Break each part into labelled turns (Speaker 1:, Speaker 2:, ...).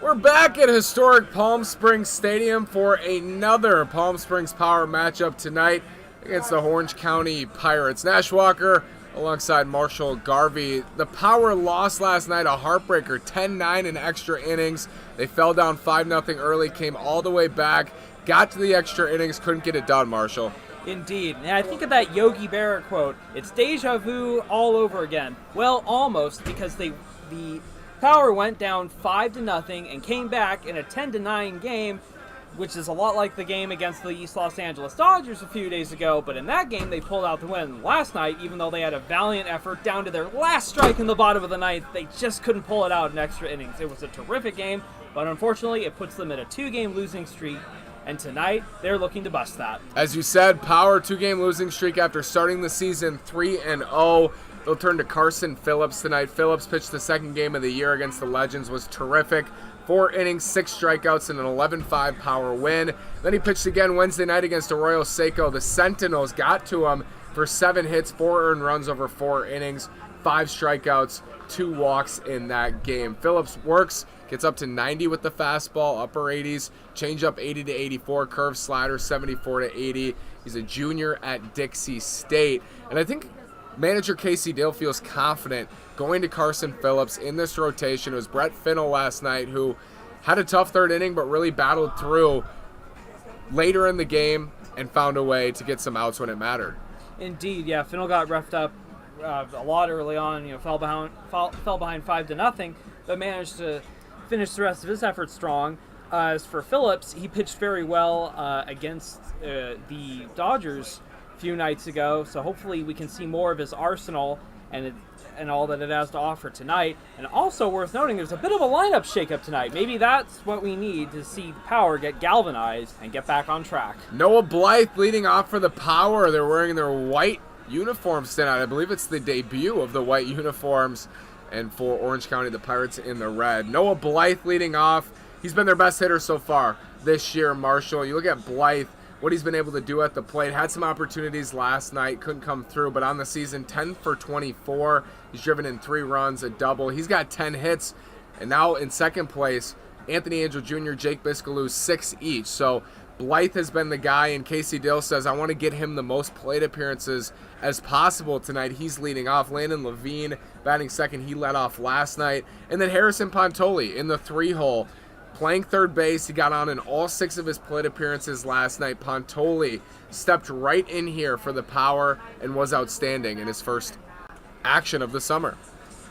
Speaker 1: We're back at historic Palm Springs Stadium for another Palm Springs Power matchup tonight against the Orange County Pirates. Nash Walker alongside Marshall Garvey. The Power lost last night, a heartbreaker, 10-9 in extra innings. They fell down 5-0 early, came all the way back, got to the extra innings, couldn't get it done, Marshall.
Speaker 2: Indeed. And I think of that Yogi Berra quote, it's deja vu all over again. Well, almost, because the Power went down 5-0 and came back in a 10-9 game, which is a lot like the game against the East Los Angeles Dodgers a few days ago, but in that game they pulled out the win. Last night, even though they had a valiant effort down to their last strike in the bottom of the ninth, they just couldn't pull it out in extra innings. It was a terrific game, but unfortunately it puts them in a 2-game losing streak, and tonight they're looking to bust that.
Speaker 1: As you said, Power 2-game losing streak after starting the season 3-0. They'll turn to Carson Phillips tonight. Phillips pitched the second game of the year against the Legends, was terrific. 4 innings, 6 strikeouts, and an 11-5 Power win. Then he pitched again Wednesday night against Arroyo Seco. The Sentinels got to him for 7 hits, 4 earned runs over 4 innings, 5 strikeouts, 2 walks in that game. Phillips works, gets up to 90 with the fastball, upper 80s, changeup 80 to 84, curve slider 74 to 80. He's a junior at Dixie State. And I think manager Casey Dill feels confident going to Carson Phillips in this rotation. It was Brett Finnell last night who had a tough third inning but really battled through later in the game and found a way to get some outs when it mattered.
Speaker 2: Indeed, yeah. Finnell got roughed up a lot early on. Fell behind 5-0, but managed to finish the rest of his effort strong. As for Phillips, he pitched very well against the Dodgers a few nights ago, so hopefully we can see more of his arsenal and all that it has to offer tonight. And also worth noting, there's a bit of a lineup shakeup tonight. Maybe that's what we need to see the Power get galvanized and get back on track.
Speaker 1: Noah Blythe leading off for the Power. They're wearing their white uniforms tonight. I believe it's the debut of the white uniforms, and for Orange County, the Pirates in the red. Noah Blythe leading off. He's been their best hitter so far this year, Marshall. You look at Blythe, what he's been able to do at the plate. Had some opportunities last night, couldn't come through, but on the season, 10 for 24. He's driven in 3 runs, a double. He's got 10 hits, and now in second place, Anthony Angel Jr., Jake Biscalou, 6 each. So Blythe has been the guy, and Casey Dill says, I want to get him the most plate appearances as possible tonight. He's leading off. Landon Levine batting second. He led off last night. And then Harrison Pontoli in the 3-hole. Playing third base, he got on in all 6 of his plate appearances last night. Pontoli stepped right in here for the Power and was outstanding in his first action of the summer.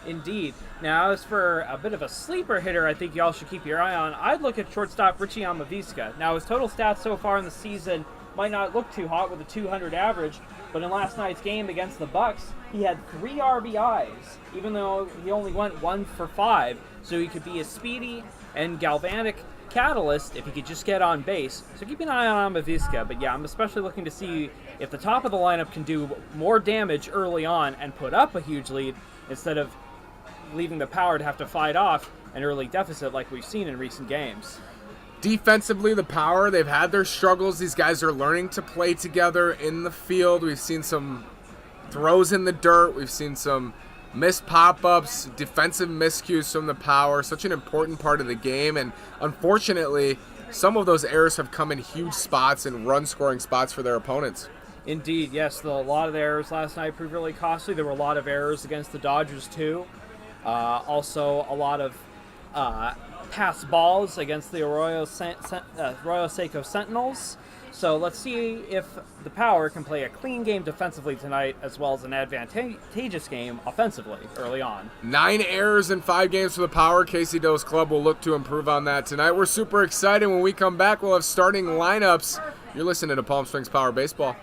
Speaker 2: Indeed. Now, as for a bit of a sleeper hitter I think y'all should keep your eye on, I'd look at shortstop Richie Amaviska. Now, his total stats so far in the season might not look too hot with a 200 average, but in last night's game against the Bucks, he had 3 RBIs, even though he only went 1 for 5, so he could be a speedy and galvanic catalyst if he could just get on base. So keep an eye on Amaviska, but yeah, I'm especially looking to see if the top of the lineup can do more damage early on and put up a huge lead instead of leaving the Power to have to fight off an early deficit like we've seen in recent games.
Speaker 1: Defensively, the Power, they've had their struggles. These guys are learning to play together in the field. We've seen some throws in the dirt. We've seen some missed pop-ups, defensive miscues from the Power. Such an important part of the game. And unfortunately, some of those errors have come in huge spots and run-scoring spots for their opponents.
Speaker 2: Indeed, yes. A lot of the errors last night proved really costly. There were a lot of errors against the Dodgers, too. Also, a lot of pass balls against the Arroyo Seco Sentinels. So let's see if the Power can play a clean game defensively tonight as well as an advantageous game offensively early on.
Speaker 1: 9 errors in 5 games for the Power. Casey Dill's club will look to improve on that tonight. We're super excited. When we come back, we'll have starting lineups. You're listening to Palm Springs Power Baseball.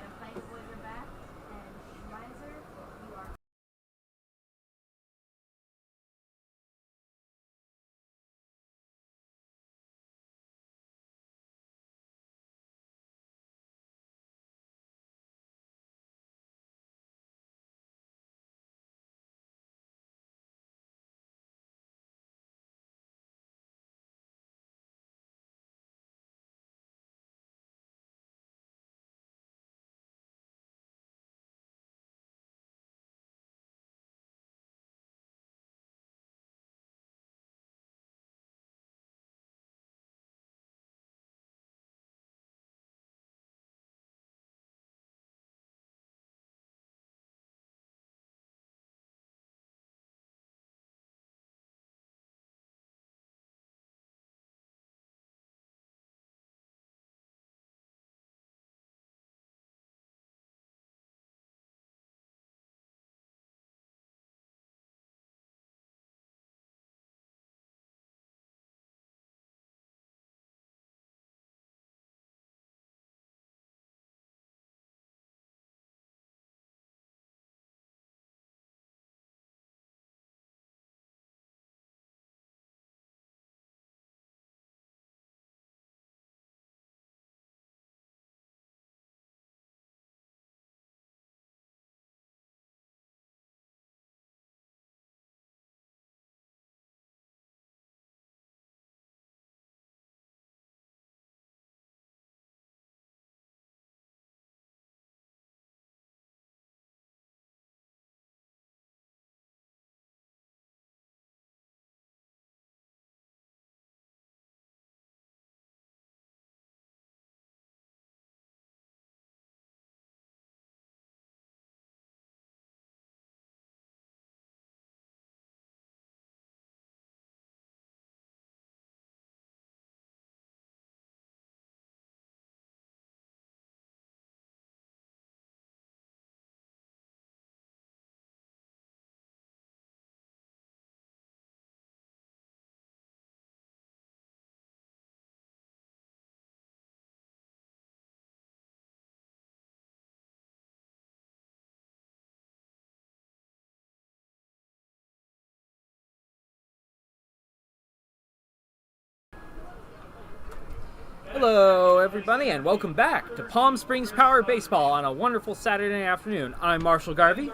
Speaker 2: Hello, everybody, and welcome back to Palm Springs Power Baseball on a wonderful Saturday afternoon. I'm Marshall Garvey.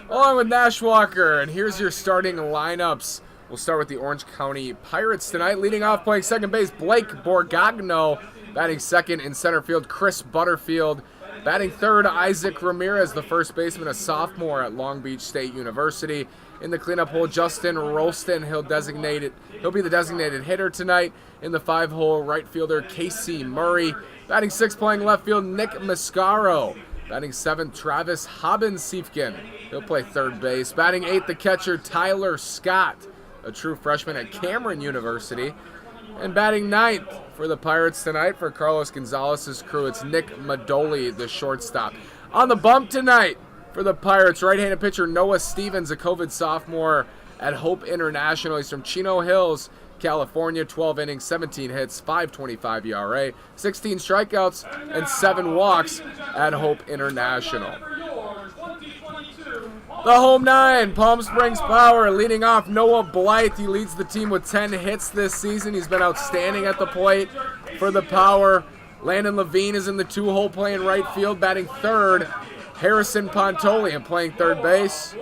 Speaker 1: Along with Nash Walker, and here's your starting lineups. We'll start with the Orange County Pirates tonight. Leading off, playing second base, Blake Borgagno. Batting second in center field, Chris Butterfield. Batting third, Isaac Ramirez, the first baseman, a sophomore at Long Beach State University. In the cleanup hole, Justin Rolston. He'll be the designated hitter tonight. In the 5-hole, right fielder Casey Murray. Batting sixth, playing left field, Nick Mascaro. Batting seventh, Travis Haben-Siefken. He'll play third base. Batting eighth, the catcher Tyler Scott, a true freshman at Cameron University. And batting ninth for the Pirates tonight, for Carlos Gonzalez's crew, it's Nick Madoli, the shortstop. On the bump tonight for the Pirates, right-handed pitcher Noah Stevens, a COVID sophomore at Hope International. He's from Chino Hills, California. 12 innings, 17 hits, 5.25 ERA, 16 strikeouts, and 7 walks at Hope International. The home nine, Palm Springs Power, leading off Noah Blythe. He leads the team with 10 hits this season. He's been outstanding at the plate for the Power. Landon Levine is in the 2-hole playing right field, batting third. Harrison Pontolian playing third base.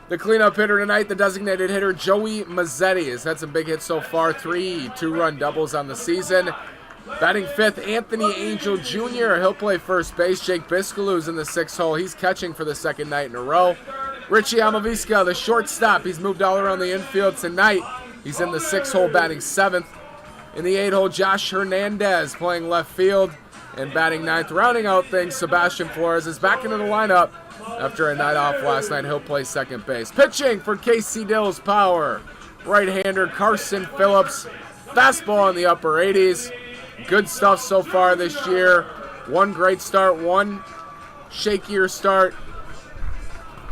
Speaker 1: The cleanup hitter tonight, the designated hitter Joey Mazzetti, has had some big hits so far, 3 two-run doubles on the season. Batting fifth, Anthony Angel Jr. He'll play first base. Jake Biscalou's in the 6th hole. He's catching for the second night in a row. Richie Amaviska, the shortstop. He's moved all around the infield tonight. He's in the 6th hole, batting 7th. In the 8th hole, Josh Hernandez playing left field and batting 9th. Rounding out things, Sebastian Flores is back into the lineup after a night off last night. He'll play second base. Pitching for KC Dill's Power, right-hander Carson Phillips. Fastball in the upper 80s. Good stuff so far this year. One great start, one shakier start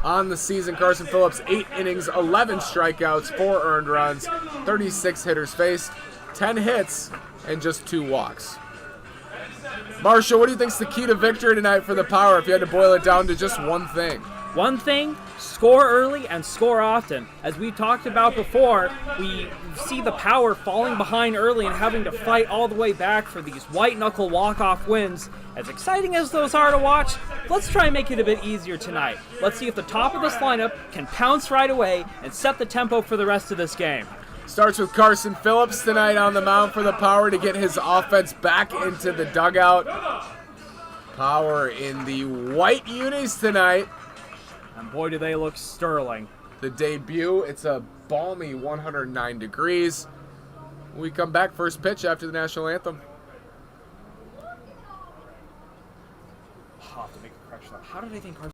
Speaker 1: on the season. Carson Phillips, 8 innings, 11 strikeouts, 4 earned runs, 36 hitters faced, 10 hits, and just 2 walks. Marshall, what do you think's the key to victory tonight for the Power if you had to boil it down to just one thing?
Speaker 2: One thing, score early and score often. As we talked about before, we see the Power falling behind early and having to fight all the way back for these white-knuckle walk-off wins. As exciting as those are to watch, let's try and make it a bit easier tonight. Let's see if the top of this lineup can pounce right away and set the tempo for the rest of this game.
Speaker 1: Starts with Carson Phillips tonight on the mound for the Power to get his offense back into the dugout. Power in the white unis tonight.
Speaker 2: And boy, do they look sterling.
Speaker 1: The debut, it's a balmy 109 degrees. When we come back, first pitch after the national anthem.
Speaker 2: I'll have to make a correction. How did I think Carson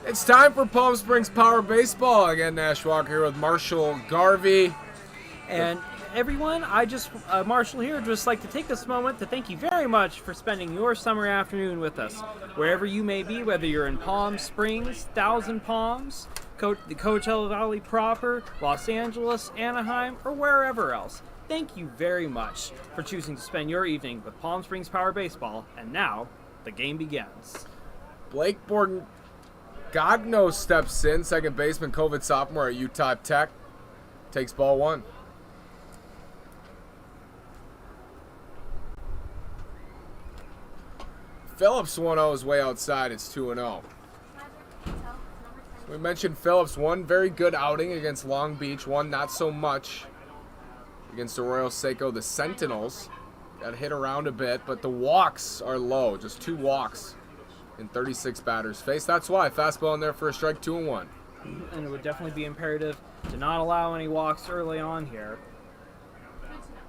Speaker 1: It's time for Palm Springs Power Baseball. Again, Nash Walker here with Marshall Garvey.
Speaker 2: And everyone, Marshall here, just like to take this moment to thank you very much for spending your summer afternoon with us. Wherever you may be, whether you're in Palm Springs, Thousand Palms, the Coachella Valley proper, Los Angeles, Anaheim, or wherever else. Thank you very much for choosing to spend your evening with Palm Springs Power Baseball. And now, the game begins.
Speaker 1: Blake Borgagno steps in, second baseman, COVID sophomore at Utah Tech. Takes ball one. Phillips 1-0 is way outside. It's 2-0. We mentioned Phillips, one very good outing against Long Beach, one not so much against Arroyo Seco. The Sentinels got hit around a bit, but the walks are low. Just 2 walks in 36 batters faced. That's why. Fastball in there for a strike, 2-1.
Speaker 2: And it would definitely be imperative to not allow any walks early on here.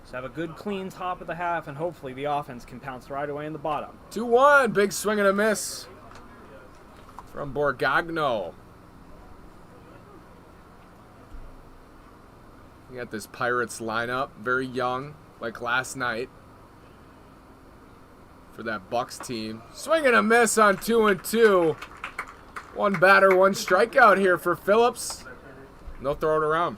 Speaker 2: Just have a good clean top of the half, and hopefully the offense can pounce right away in the bottom.
Speaker 1: 2-1. Big swing and a miss from Borgagno. You got this Pirates lineup, very young, like last night for that Bucks team. Swing and a miss on 2-2. One batter, one strikeout here for Phillips. No throw it around.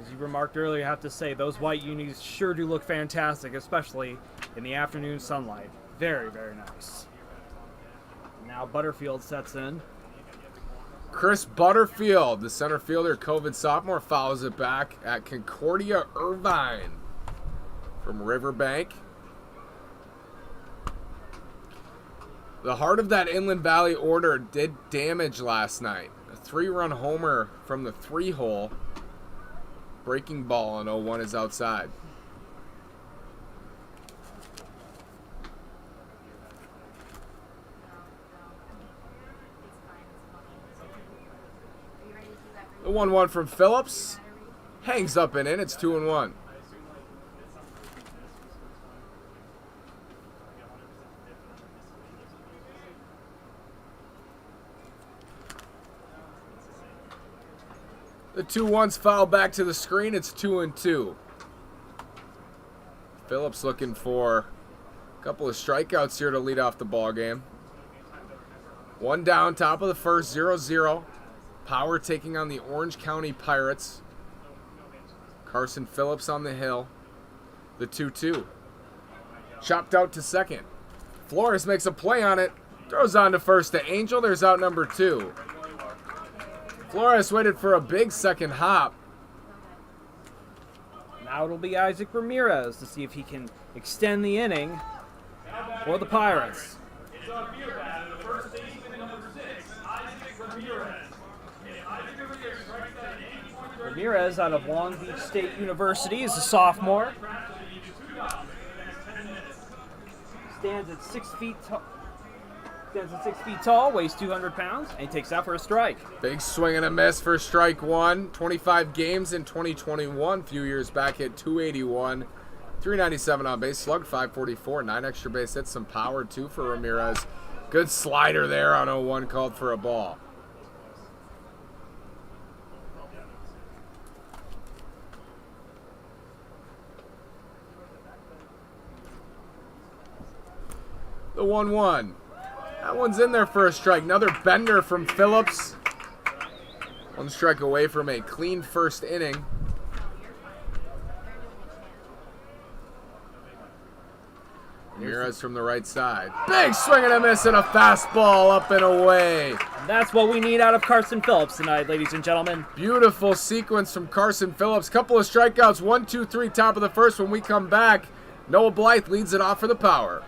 Speaker 2: As you remarked earlier, I have to say, those white unis sure do look fantastic, especially in the afternoon sunlight. Very, very nice. Now Butterfield sets in.
Speaker 1: Chris Butterfield, the center fielder, COVID sophomore, fouls it back at Concordia Irvine from Riverbank. The heart of that Inland Valley order did damage last night. A 3-run homer from the 3-hole. Breaking ball on 0-1 is outside. The 1-1 from Phillips. Hangs up and in. It's 2-1. The 2-1's foul back to the screen. It's 2-2. Phillips looking for a couple of strikeouts here to lead off the ball game. One down, top of the first, 0-0. Power taking on the Orange County Pirates. Carson Phillips on the hill. The 2-2. Chopped out to second. Flores makes a play on it. Throws on to first to Angel. There's out number 2. Flores waited for a big second hop.
Speaker 2: Now it'll be Isaac Ramirez to see if he can extend the inning for the Pirates. Ramirez out of Long Beach State University is a sophomore. Stands at 6 feet tall, weighs 200 pounds, and he takes out for a strike.
Speaker 1: Big swing and a miss for strike one. 25 games in 2021. A few years back hit 281. 397 on base, slugged 544. 9 extra base hits, some power too for Ramirez. Good slider there on 0-1, called for a ball. The 1-1. That one's in there for a strike. Another bender from Phillips. One strike away from a clean first inning. Ramirez from the right side. Big swing and a miss and a fastball up and away.
Speaker 2: That's what we need out of Carson Phillips tonight, ladies and gentlemen.
Speaker 1: Beautiful sequence from Carson Phillips. Couple of strikeouts. 1, 2, 3, top of the first. When we come back, Noah Blythe leads it off for the Power.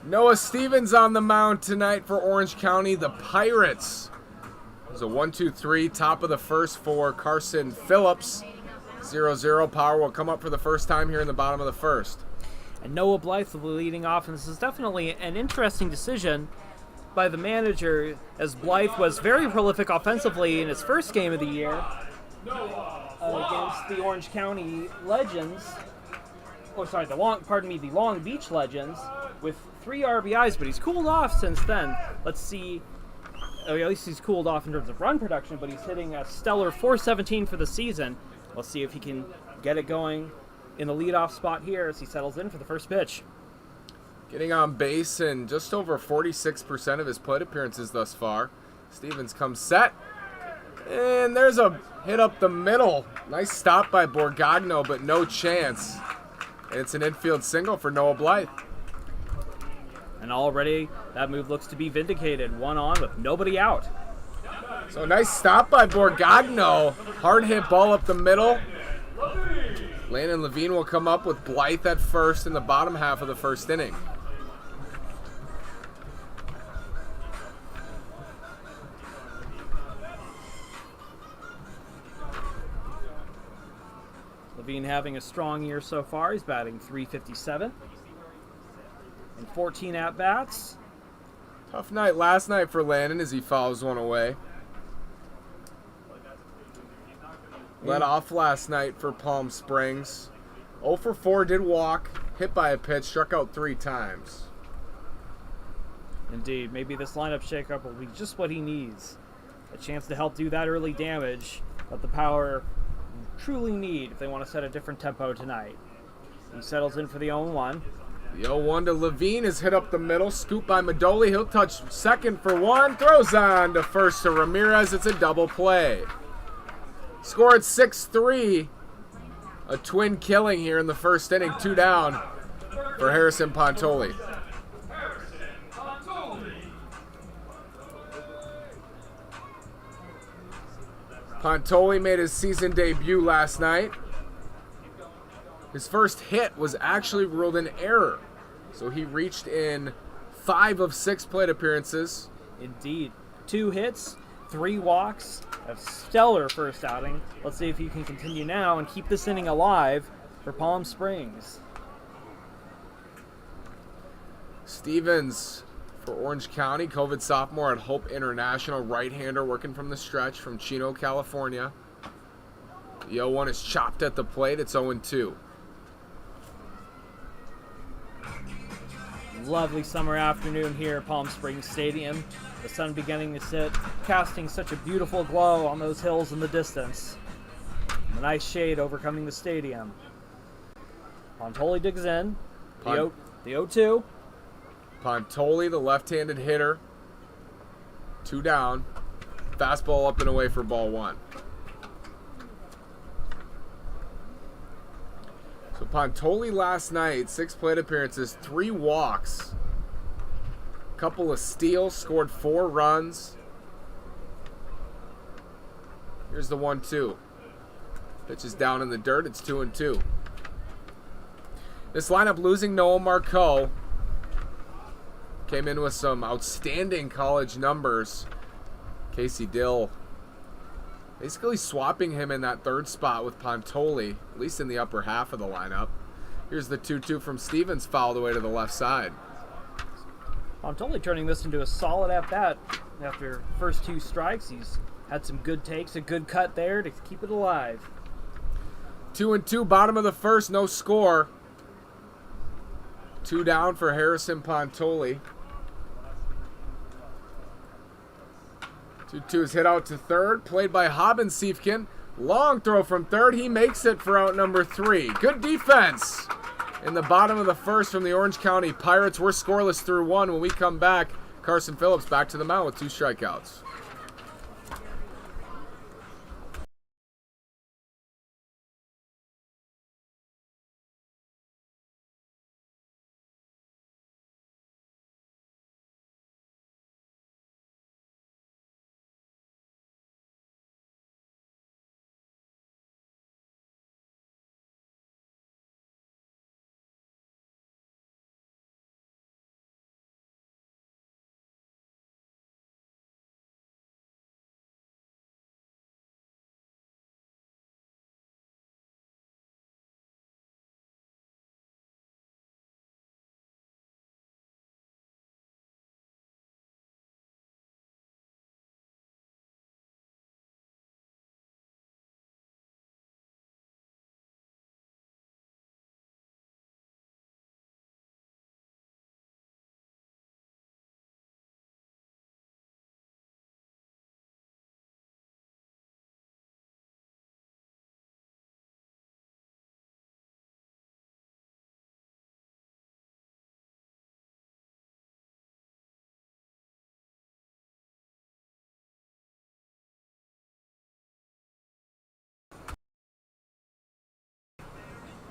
Speaker 1: Noah Stevens on the mound tonight for Orange County, the Pirates. There's a 1-2-3, top of the first for Carson Phillips. 0-0. Power will come up for the first time here in the bottom of the first.
Speaker 2: And Noah Blythe will be leading off, and this is definitely an interesting decision by the manager, as Blythe was very prolific offensively in his first game of the year against the Orange County Legends. The Long Beach Legends, with 3 RBIs, but he's cooled off since then. Let's see. At least he's cooled off in terms of run production, but he's hitting a stellar .417 for the season. Let's see if he can get it going in the leadoff spot here as he settles in for the first pitch.
Speaker 1: Getting on base in just over 46% of his plate appearances thus far. Stevens comes set. And there's a hit up the middle. Nice stop by Borgagno, but no chance. And it's an infield single for Noah Blythe.
Speaker 2: And already that move looks to be vindicated. 1 on with nobody out.
Speaker 1: So nice stop by Borgagno. Hard hit ball up the middle. Landon Levine will come up with Blythe at first in the bottom half of the first inning.
Speaker 2: Levine having a strong year so far. He's batting .357 and 14 at-bats.
Speaker 1: Tough night last night for Landon as he fouls one away. Led off last night for Palm Springs. 0 for 4, did walk, hit by a pitch, struck out 3 times.
Speaker 2: Indeed, maybe this lineup shakeup will be just what he needs. A chance to help do that early damage that the Power truly need if they want to set a different tempo tonight. He settles in for the 0-1.
Speaker 1: The 0-1 to Levine is hit up the middle, scooped by Madoli. He'll touch second for 1, throws on to first to Ramirez. It's a double play. Scored 6-3. A twin killing here in the first inning. 2 down for Harrison Pontoli. Pontoli made his season debut last night. His first hit was actually ruled an error. So he reached in 5 of 6 plate appearances.
Speaker 2: Indeed. 2 hits, 3 walks, a stellar first outing. Let's see if he can continue now and keep this inning alive for Palm Springs.
Speaker 1: Stevens for Orange County, COVID sophomore at Hope International, right-hander working from the stretch from Chino, California. The 0-1 is chopped at the plate. It's 0-2.
Speaker 2: Lovely summer afternoon here at Palm Springs Stadium. The sun beginning to set, casting such a beautiful glow on those hills in the distance. And a nice shade overcoming the stadium. Pontoli digs in. The 0-2.
Speaker 1: Pontoli, the left-handed hitter. 2 down. Fastball up and away for ball 1. So Pontoli last night, 6 plate appearances, 3 walks, couple of steals, scored 4 runs. Here's the 1-2. Pitch is down in the dirt. It's 2-2. This lineup losing Noah Marcoux. Came in with some outstanding college numbers. Casey Dill basically swapping him in that 3rd spot with Pontoli, at least in the upper half of the lineup. Here's the 2-2 from Stevens, fouled away to the left side.
Speaker 2: Pontoli turning this into a solid at-bat after first 2 strikes. He's had some good takes, a good cut there to keep it alive.
Speaker 1: 2-2, bottom of the first, no score. 2 down for Harrison Pontoli. 2-2 is hit out to third, played by Haben-Siefken. Long throw from third. He makes it for out number 3. Good defense in the bottom of the first from the Orange County Pirates. We're scoreless through 1. When we come back, Carson Phillips back to the mound with 2 strikeouts.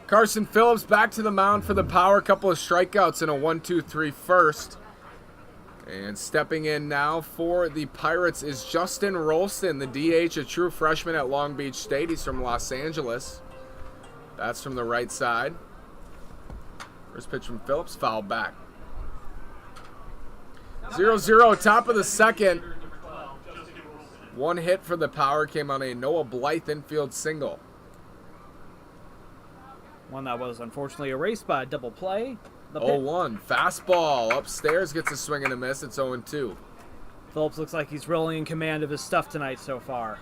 Speaker 1: Carson Phillips back to the mound for the Power. Couple of strikeouts in a 1-2-3 first. And stepping in now for the Pirates is Justin Rolston, the DH, a true freshman at Long Beach State. He's from Los Angeles. That's from the right side. First pitch from Phillips, foul back. 0-0, top of the second. One hit for the Power came on a Noah Blythe infield single.
Speaker 2: One that was unfortunately erased by a double play.
Speaker 1: 0-1, fastball upstairs, gets a swing and a miss. It's 0-2.
Speaker 2: Phillips looks like he's really in command of his stuff tonight so far.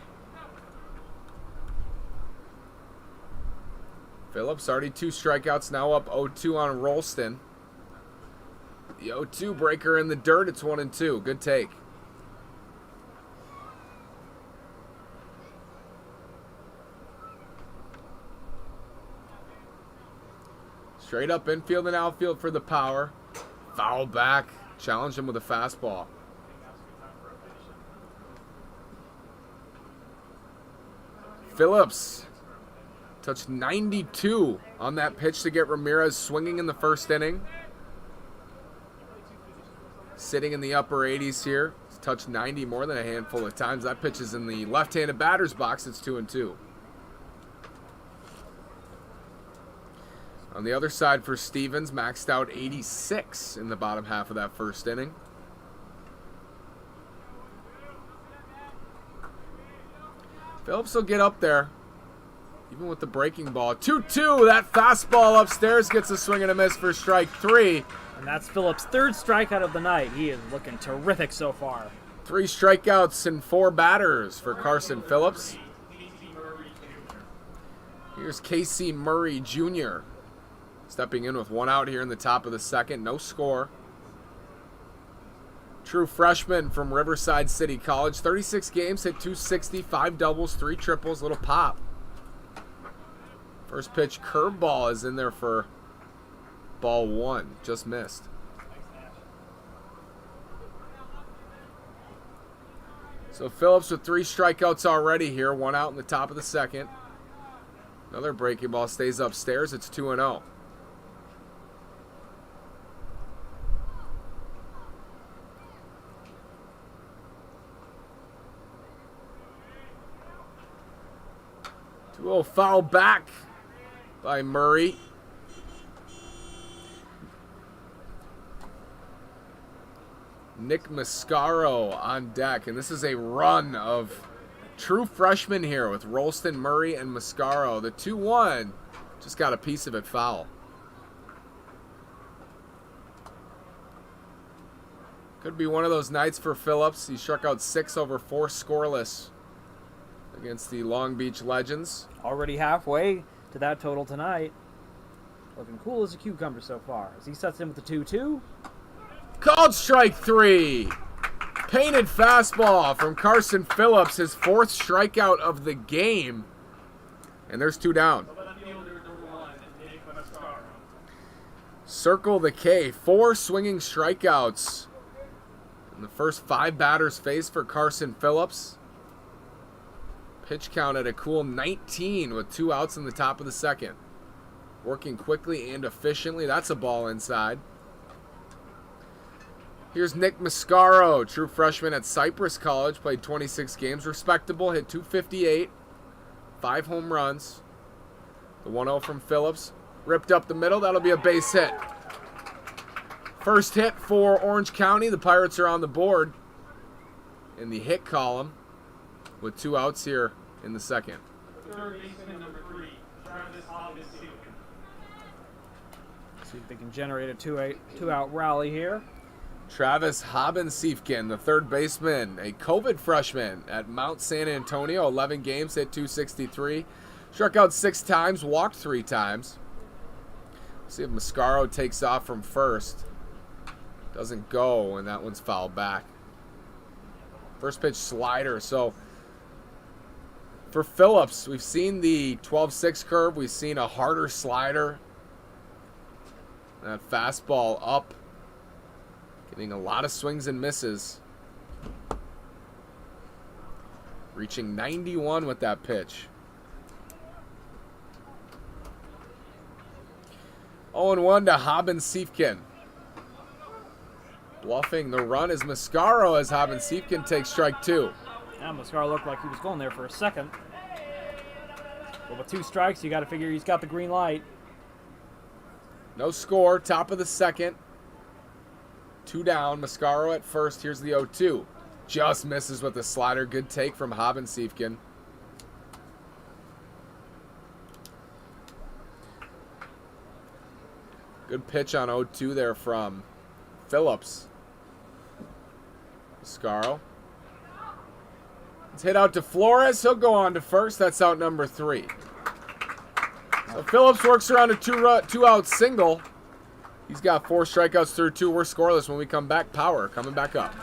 Speaker 1: Phillips already 2 strikeouts, now up 0-2 on Rolston. The 0-2 breaker in the dirt, it's 1-2. Good take. Straight up infield and outfield for the Power. Foul back. Challenged him with a fastball. Phillips touched 92 on that pitch to get Ramirez swinging in the first inning. Sitting in the upper 80s here. He's touched 90 more than a handful of times. That pitch is in the left-handed batter's box. It's 2-2. On the other side for Stevens, maxed out 86 in the bottom half of that first inning. Phillips will get up there, even with the breaking ball. 2-2, that fastball upstairs gets a swing and a miss for strike 3.
Speaker 2: And that's Phillips' 3rd strikeout of the night. He is looking terrific so far.
Speaker 1: 3 strikeouts and 4 batters for Carson Phillips. Here's Casey Murray Jr. stepping in with 1 out here in the top of the second. No score. True freshman from Riverside City College. 36 games, hit 260, 5 doubles, 3 triples, little pop. First pitch curveball is in there for ball 1. Just missed. So Phillips with 3 strikeouts already here. 1 out in the top of the second. Another breaking ball stays upstairs. It's 2-0. Foul back by Murray. Nick Mascaro on deck. And this is a run of true freshmen here with Rolston, Murray, and Mascaro. The 2-1 just got a piece of it foul. Could be one of those nights for Phillips. He struck out 6 over 4 scoreless against the Long Beach Legends.
Speaker 2: Already halfway to that total tonight. Looking cool as a cucumber so far. As he sets in with the 2-2.
Speaker 1: Called strike 3. Painted fastball from Carson Phillips, his 4th strikeout of the game. And there's 2 down. Circle the K. 4 swinging strikeouts in the first 5 batters faced for Carson Phillips. Pitch count at a cool 19 with 2 outs in the top of the second. Working quickly and efficiently. That's a ball inside. Here's Nick Mascaro, true freshman at Cypress College. Played 26 games. Respectable. Hit 258. 5 home runs. The 1-0 from Phillips. Ripped up the middle. That'll be a base hit. First hit for Orange County. The Pirates are on the board in the hit column with 2 outs here in the second.
Speaker 3: Third baseman number 3, Travis Haben-Siefken.
Speaker 2: See if they can generate a 2-out rally here.
Speaker 1: Travis Haben-Siefken, the 3rd baseman, a COVID freshman at Mount San Antonio. 11 games, hit 263. Struck out 6 times, walked 3 times. See if Mascaro takes off from first. Doesn't go, and that one's fouled back. First pitch slider. So for Phillips, we've seen the 12-6 curve. We've seen a harder slider. That fastball up. Getting a lot of swings and misses. Reaching 91 with that pitch. 0-1 to Haben-Siefken. Bluffing the run is Mascaro as Haben-Siefken takes strike 2.
Speaker 2: Yeah, Mascaro looked like he was going there for a second. But with 2 strikes, you got to figure he's got the green light.
Speaker 1: No score, top of the second. 2 down, Mascaro at first. Here's the 0-2. Just misses with the slider. Good take from Haben-Siefken. Good pitch on 0-2 there from Phillips. Mascaro. It's hit out to Flores. He'll go on to first. That's out number 3. So Phillips works around a 2-out single. He's got 4 strikeouts through 2. We're scoreless when we come back. Power coming back up.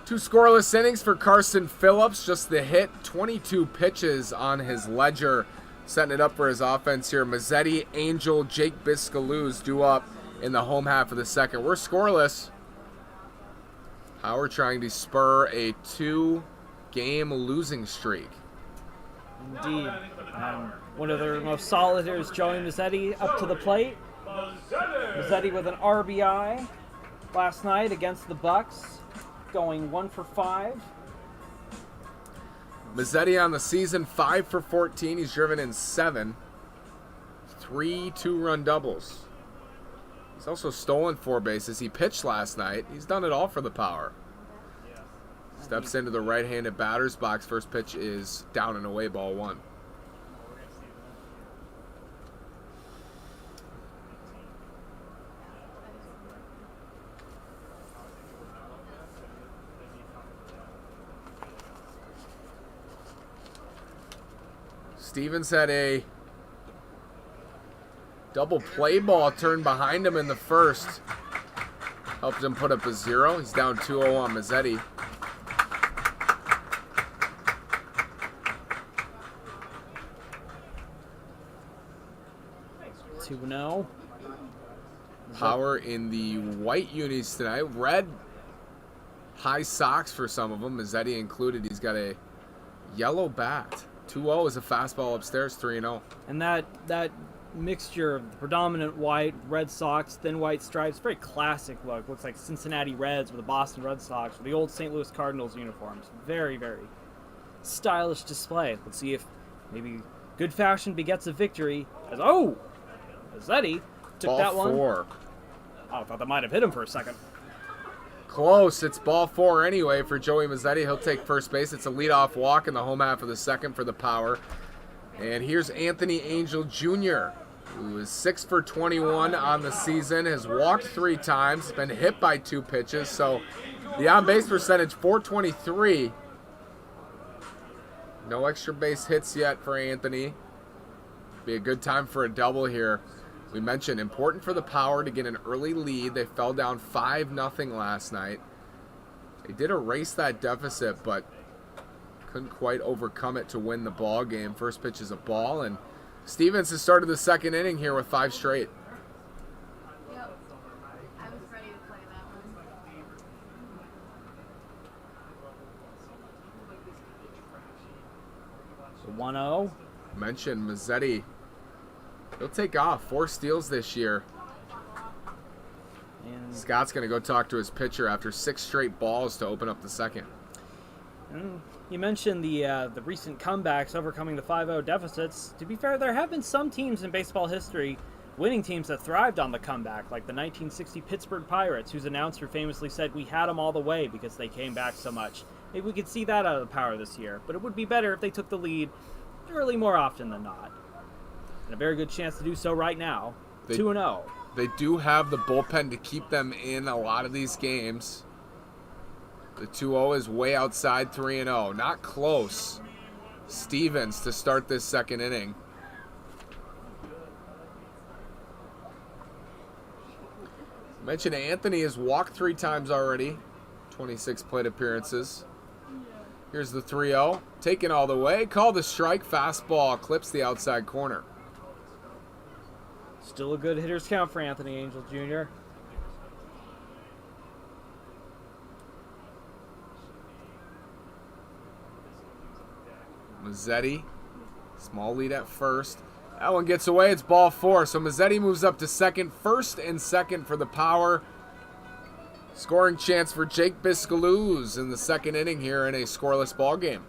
Speaker 1: Two scoreless innings for Carson Phillips. Just the hit. 22 pitches on his ledger. Setting it up for his offense here. Mazzetti, Angel, Jake Biscaluz due up in the home half of the second. We're scoreless. Howard trying to spur a 2-game losing streak.
Speaker 2: Indeed. One of their most solid hitters, Joey Mazzetti, up to the plate. Mazzetti with an RBI last night against the Bucks, going 1 for 5.
Speaker 1: Mazzetti on the season, 5 for 14. He's driven in 7. 3 2-run doubles. He's also stolen 4 bases. He pitched last night. He's done it all for the Power. Steps into the right-handed batter's box. First pitch is down and away, ball 1. Stevens had a double play ball turned behind him in the first. Helped him put up a 0. He's down 2-0 on Mazzetti.
Speaker 2: Two-0.
Speaker 1: Power in the white unis tonight. Red high socks for some of them, Mazzetti included. He's got a yellow bat. 2-0 is a fastball upstairs, 3-0.
Speaker 2: And that mixture of the predominant white, Red Sox, thin white stripes, very classic look. Looks like Cincinnati Reds with the Boston Red Sox with the old St. Louis Cardinals uniforms. Very, very stylish display. Let's see if maybe good fashion begets a victory. Mazzetti took
Speaker 1: Ball
Speaker 2: that one.
Speaker 1: 4.
Speaker 2: Oh, I thought that might have hit him for a second.
Speaker 1: Close. It's ball 4 anyway for Joey Mazzetti. He'll take first base. It's a leadoff walk in the home half of the second for the Power. And here's Anthony Angel Jr. who is 6 for 21 on the season, has walked 3 times, been hit by 2 pitches, so the on-base percentage, 423. No extra base hits yet for Anthony. Be a good time for a double here. We mentioned important for the Power to get an early lead. They fell down 5-0 last night. They did erase that deficit, but couldn't quite overcome it to win the ball game. First pitch is a ball, and Stevens has started the second inning here with 5 straight.
Speaker 4: Yep. I was ready to play that one.
Speaker 2: So 1-0.
Speaker 1: Mentioned Mazzetti. He'll take off. 4 steals this year.
Speaker 2: And
Speaker 1: Scott's going to go talk to his pitcher after 6 straight balls to open up the second.
Speaker 2: you mentioned the recent comebacks overcoming the 5-0 deficits. To be fair, there have been some teams in baseball history, winning teams that thrived on the comeback, like the 1960 Pittsburgh Pirates, whose announcer famously said, "We had them all the way because they came back so much." Maybe we could see that out of the Power this year, but it would be better if they took the lead early more often than not. And a very good chance to do so right now. 2-0.
Speaker 1: They do have the bullpen to keep them in a lot of these games. The 2-0 is way outside 3-0. Not close. Stevens to start this second inning. Mentioned Anthony has walked 3 times already. 26 plate appearances. Here's the 3-0. Taken all the way. Called a strike. Fastball clips the outside corner.
Speaker 2: Still a good hitter's count for Anthony Angel Jr.
Speaker 1: Mazzetti, small lead at first. That one gets away. It's ball 4. So Mazzetti moves up to second. First and second for the Power. Scoring chance for Jake Biscaluz in the second inning here in a scoreless ball game.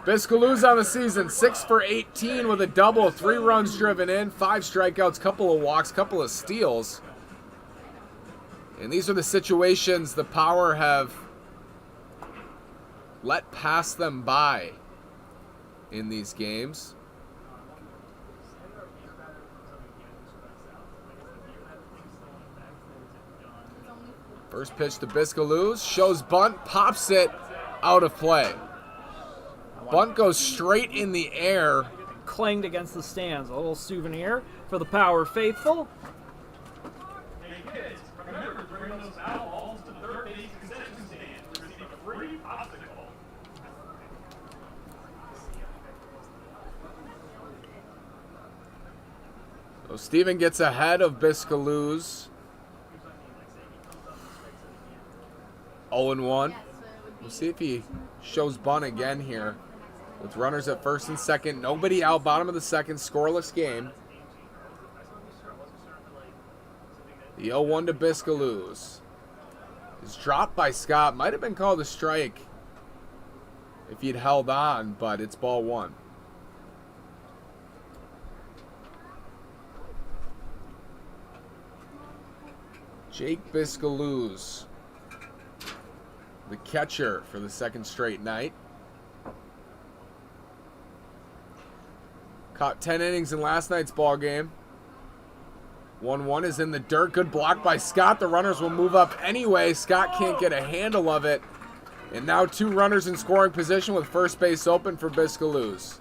Speaker 1: Biscaluz on the season, 6 for 18 with a double, 3 runs driven in, 5 strikeouts, couple of walks, couple of steals. And these are the situations the Power have let pass them by in these games. First pitch to Biscaluz, shows bunt, pops it out of play. Bunt goes straight in the air.
Speaker 2: Clanged against the stands. A little souvenir for the Power faithful.
Speaker 3: Hey kids, remember to bring those foul balls to the third base concession stand to receive a free popsicle.
Speaker 1: So Steven gets ahead of Biscaluz. 0-1. We'll see if he shows bunt again here. With runners at first and second, nobody out, bottom of the second, scoreless game. The 0-1 to Biscaluz is dropped by Scott. Might have been called a strike if he'd held on, but it's ball 1. Jake Biscaluz, the catcher for the second straight night. Caught 10 innings in last night's ball game. 1-1 is in the dirt. Good block by Scott. The runners will move up anyway. Scott can't get a handle of it. And now 2 runners in scoring position with first base open for Biscaluz.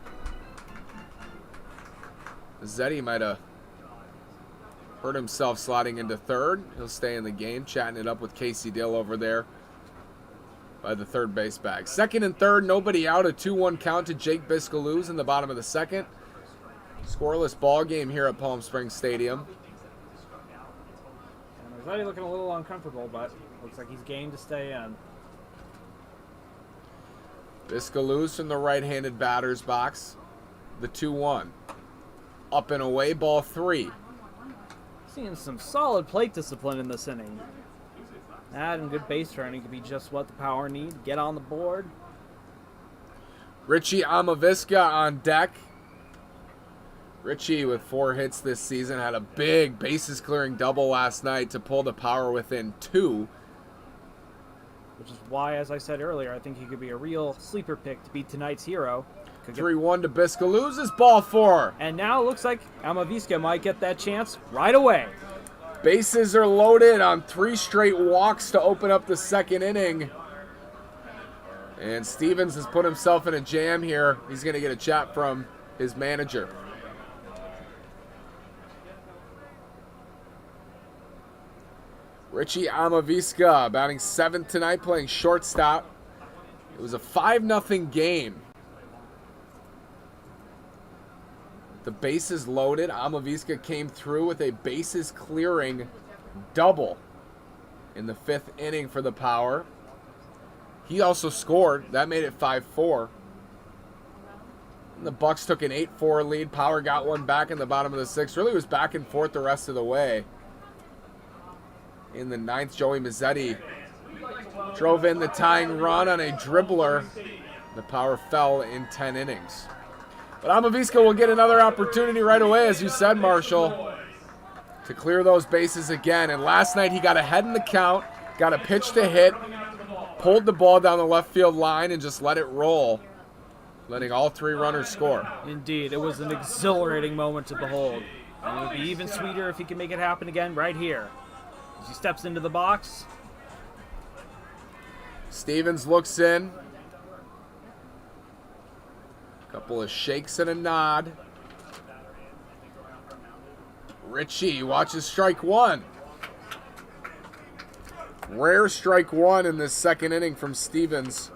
Speaker 1: Mazzetti might have hurt himself sliding into third. He'll stay in the game, chatting it up with Casey Dill over there by the third base bag. Second and third, nobody out. A 2-1 count to Jake Biscaluz in the bottom of the second. Scoreless ball game here at Palm Springs Stadium.
Speaker 2: And Mazzetti looking a little uncomfortable, but looks like he's game to stay in.
Speaker 1: Biscaluz from the right-handed batter's box. The 2-1. Up and away, ball 3.
Speaker 2: Seeing some solid plate discipline in this inning. That and good base running could be just what the Power need. Get on the board.
Speaker 1: Richie Amaviska on deck. Richie with 4 hits this season had a big bases clearing double last night to pull the Power within 2.
Speaker 2: Which which is why, as I said earlier, I think he could be a real sleeper pick to beat tonight's hero.
Speaker 1: 3-1 to Biska. Loses ball 4.
Speaker 2: And now it looks like Amaviska might get that chance right away.
Speaker 1: Bases are loaded on 3 straight walks to open up the second inning. And Stevens has put himself in a jam here. He's going to get a chat from his manager. Richie Amaviska batting 7th tonight, playing shortstop. It was a 5-0 game. The bases loaded. Amaviska came through with a bases clearing double in the 5th inning for the Power. He also scored. That made it 5-4. And the Bucks took an 8-4 lead. Power got one back in the bottom of the 6th. Really was back and forth the rest of the way. In the 9th, Joey Mazzetti drove in the tying run on a dribbler. The Power fell in 10 innings. But Amaviska will get another opportunity right away, as you said, Marshall, to clear those bases again. And last night he got ahead in the count, got a pitch to hit, pulled the ball down the left field line, and just let it roll, letting all 3 runners score.
Speaker 2: Indeed, it was an exhilarating moment to behold. And it would be even sweeter if he can make it happen again right here. As he steps into the box.
Speaker 1: Stevens looks in. Couple of shakes and a nod. Richie watches strike 1. Rare strike 1 in this second inning from Stevens.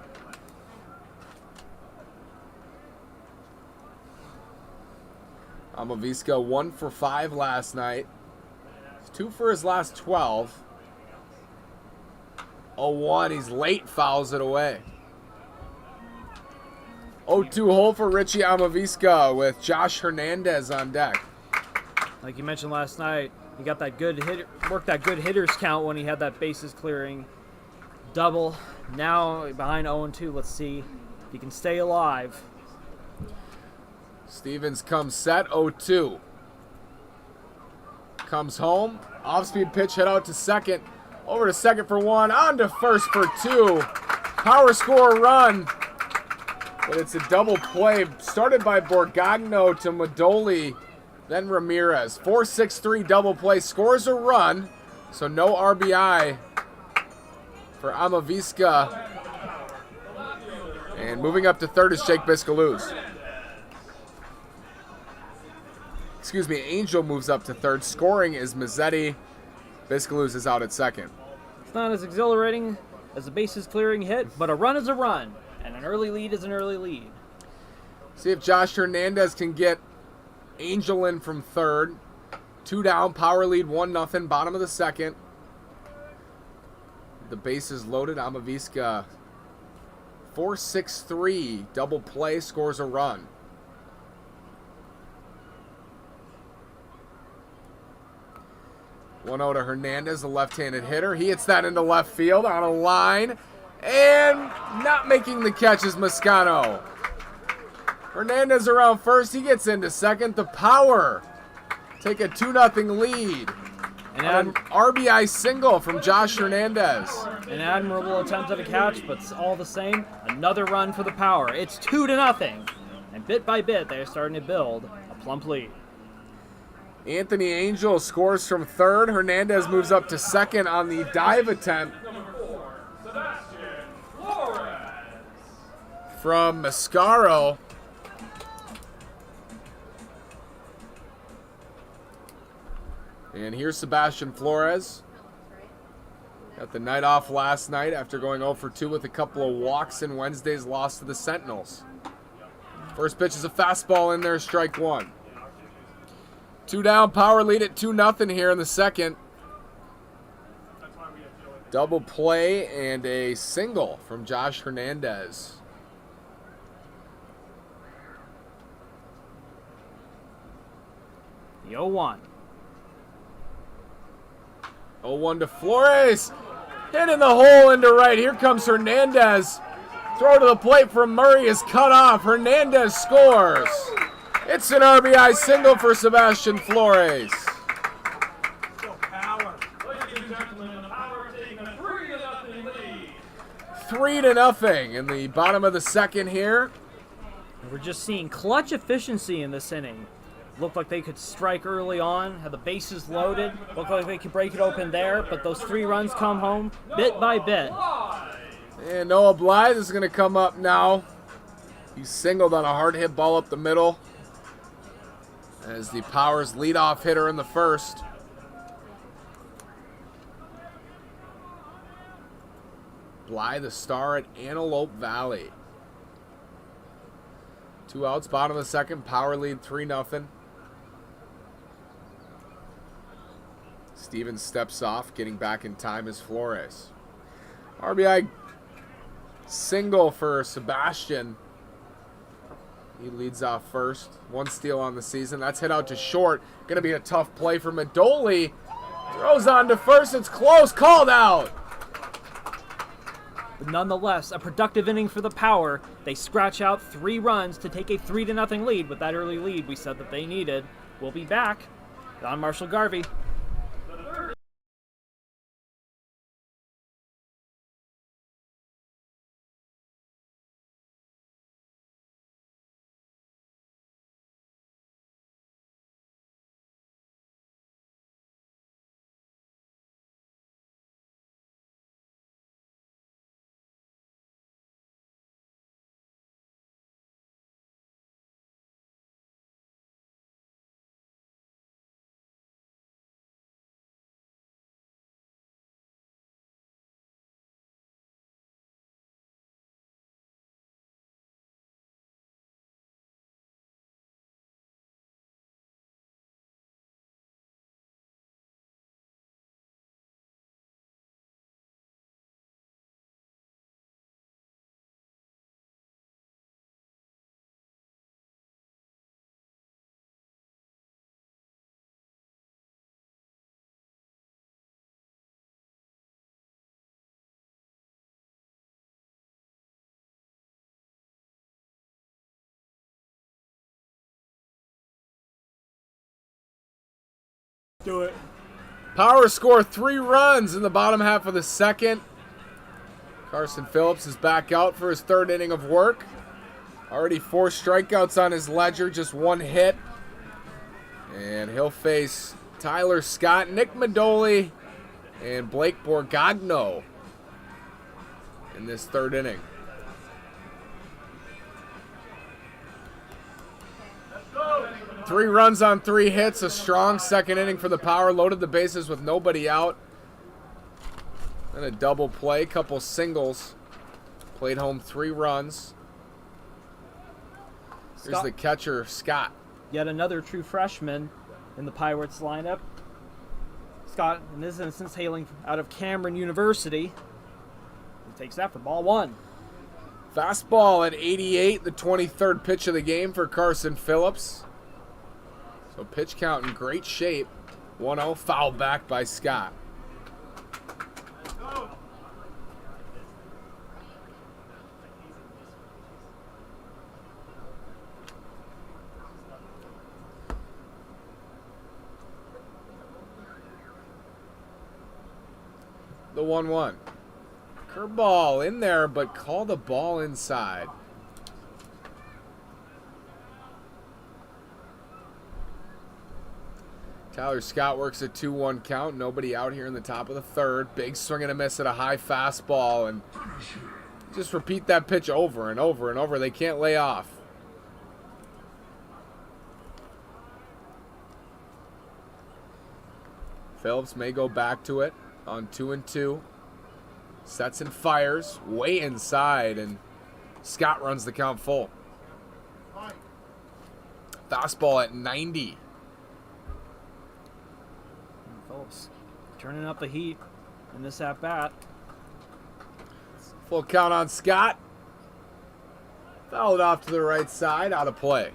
Speaker 1: Amaviska 1 for 5 last night. 2 for his last 12. 0-1, he's late, fouls it away. 0-2 hole for Richie Amaviska with Josh Hernandez on deck.
Speaker 2: Like you mentioned last night, he got that good hit, worked that good hitters count when he had that bases clearing double. Now behind 0-2, let's see if he can stay alive.
Speaker 1: Stevens comes set, 0-2. Comes home, off-speed pitch, hit out to second. Over to second for 1, on to first for 2. Power score run. But it's a double play, started by Borgagno to Modoli, then Ramirez. 4-6-3 double play, scores a run, so no RBI for Amaviska. And moving up to third is Jake Biscaluz. Excuse me, Angel moves up to third. Scoring is Mazzetti. Biscaluz is out at second.
Speaker 2: It's not as exhilarating as a bases clearing hit, but a run is a run. And an early lead is an early lead.
Speaker 1: See if Josh Hernandez can get Angel in from third. 2 down, power lead 1-0, bottom of the second. The bases loaded. Amaviska 4-6-3 double play, scores a run. One out to Hernandez, the left-handed hitter. He hits that into left field on a line. And not making the catch is Mascaro. Hernandez around first. He gets into second. The Power take a 2-0 lead. An RBI single from Josh Hernandez.
Speaker 2: An admirable attempt at a catch, but all the same, another run for the Power. It's 2-0. And bit by bit, they're starting to build a plump lead.
Speaker 1: Anthony Angel scores from third. Hernandez moves up to second on the dive attempt
Speaker 3: Sebastian Flores.
Speaker 1: from Mascaro. And here's Sebastian Flores. Got the night off last night after going 0 for 2 with a couple of walks in Wednesday's loss to the Sentinels. First pitch is a fastball in there, strike 1. 2 down, Power lead at 2-0 here in the second. Double play and a single from Josh Hernandez.
Speaker 2: The 0-1.
Speaker 1: 0-1 to Flores. Hit in the hole into right. Here comes Hernandez. Throw to the plate from Murray is cut off. Hernandez scores. It's an RBI single for Sebastian Flores.
Speaker 3: Power. Ladies and gentlemen, the Power taking a 3-0 lead.
Speaker 1: 3-0 in the bottom of the second here.
Speaker 2: We're just seeing clutch efficiency in this inning. Looked like they could strike early on, had the bases loaded, looked like they could break it open there, but those 3 runs come home bit by bit.
Speaker 1: And Noah Blythe is going to come up now. He singled on a hard hit ball up the middle as the Powers leadoff hitter in the first. Blythe, the star at Antelope Valley. 2 outs, bottom of the second. Power lead 3-0. Stevens steps off, getting back in time is Flores. RBI single for Sebastian. He leads off first. 1 steal on the season. That's hit out to short. Going to be a tough play for Madoli. Throws on to first. It's close. Called out.
Speaker 2: But nonetheless, a productive inning for the Power. They scratch out 3 runs to take a 3-0 lead with that early lead we said that they needed. We'll be back. Don Marshall Garvey. Do it.
Speaker 1: Power score 3 runs in the bottom half of the second. Carson Phillips is back out for his 3rd inning of work. Already 4 strikeouts on his ledger, just 1 hit. And he'll face Tyler Scott, Nick Madoli, and Blake Borgogno in this 3rd inning. Three runs on 3 hits, a strong 2nd inning for the Power. Loaded the bases with nobody out. Then a double play, couple singles. Played home 3 runs. Here's the catcher, Scott.
Speaker 2: Yet another true freshman in the Pirates lineup. Scott, in this instance, hailing out of Cameron University. He takes that for ball 1.
Speaker 1: Fastball at 88, the 23rd pitch of the game for Carson Phillips. So pitch count in great shape. 1-0, foul back by Scott. The 1-1. Curveball in there, but call the ball inside. Tyler Scott works a 2-1 count. Nobody out here in the top of the 3rd. Big swing and a miss at a high fastball. And just repeat that pitch over and over and over. They can't lay off. Phillips may go back to it on 2-2. Sets and fires way inside, and Scott runs the count full. Fastball at 90.
Speaker 2: Phillips turning up the heat in this at-bat.
Speaker 1: Full count on Scott. Fouled off to the right side, out of play.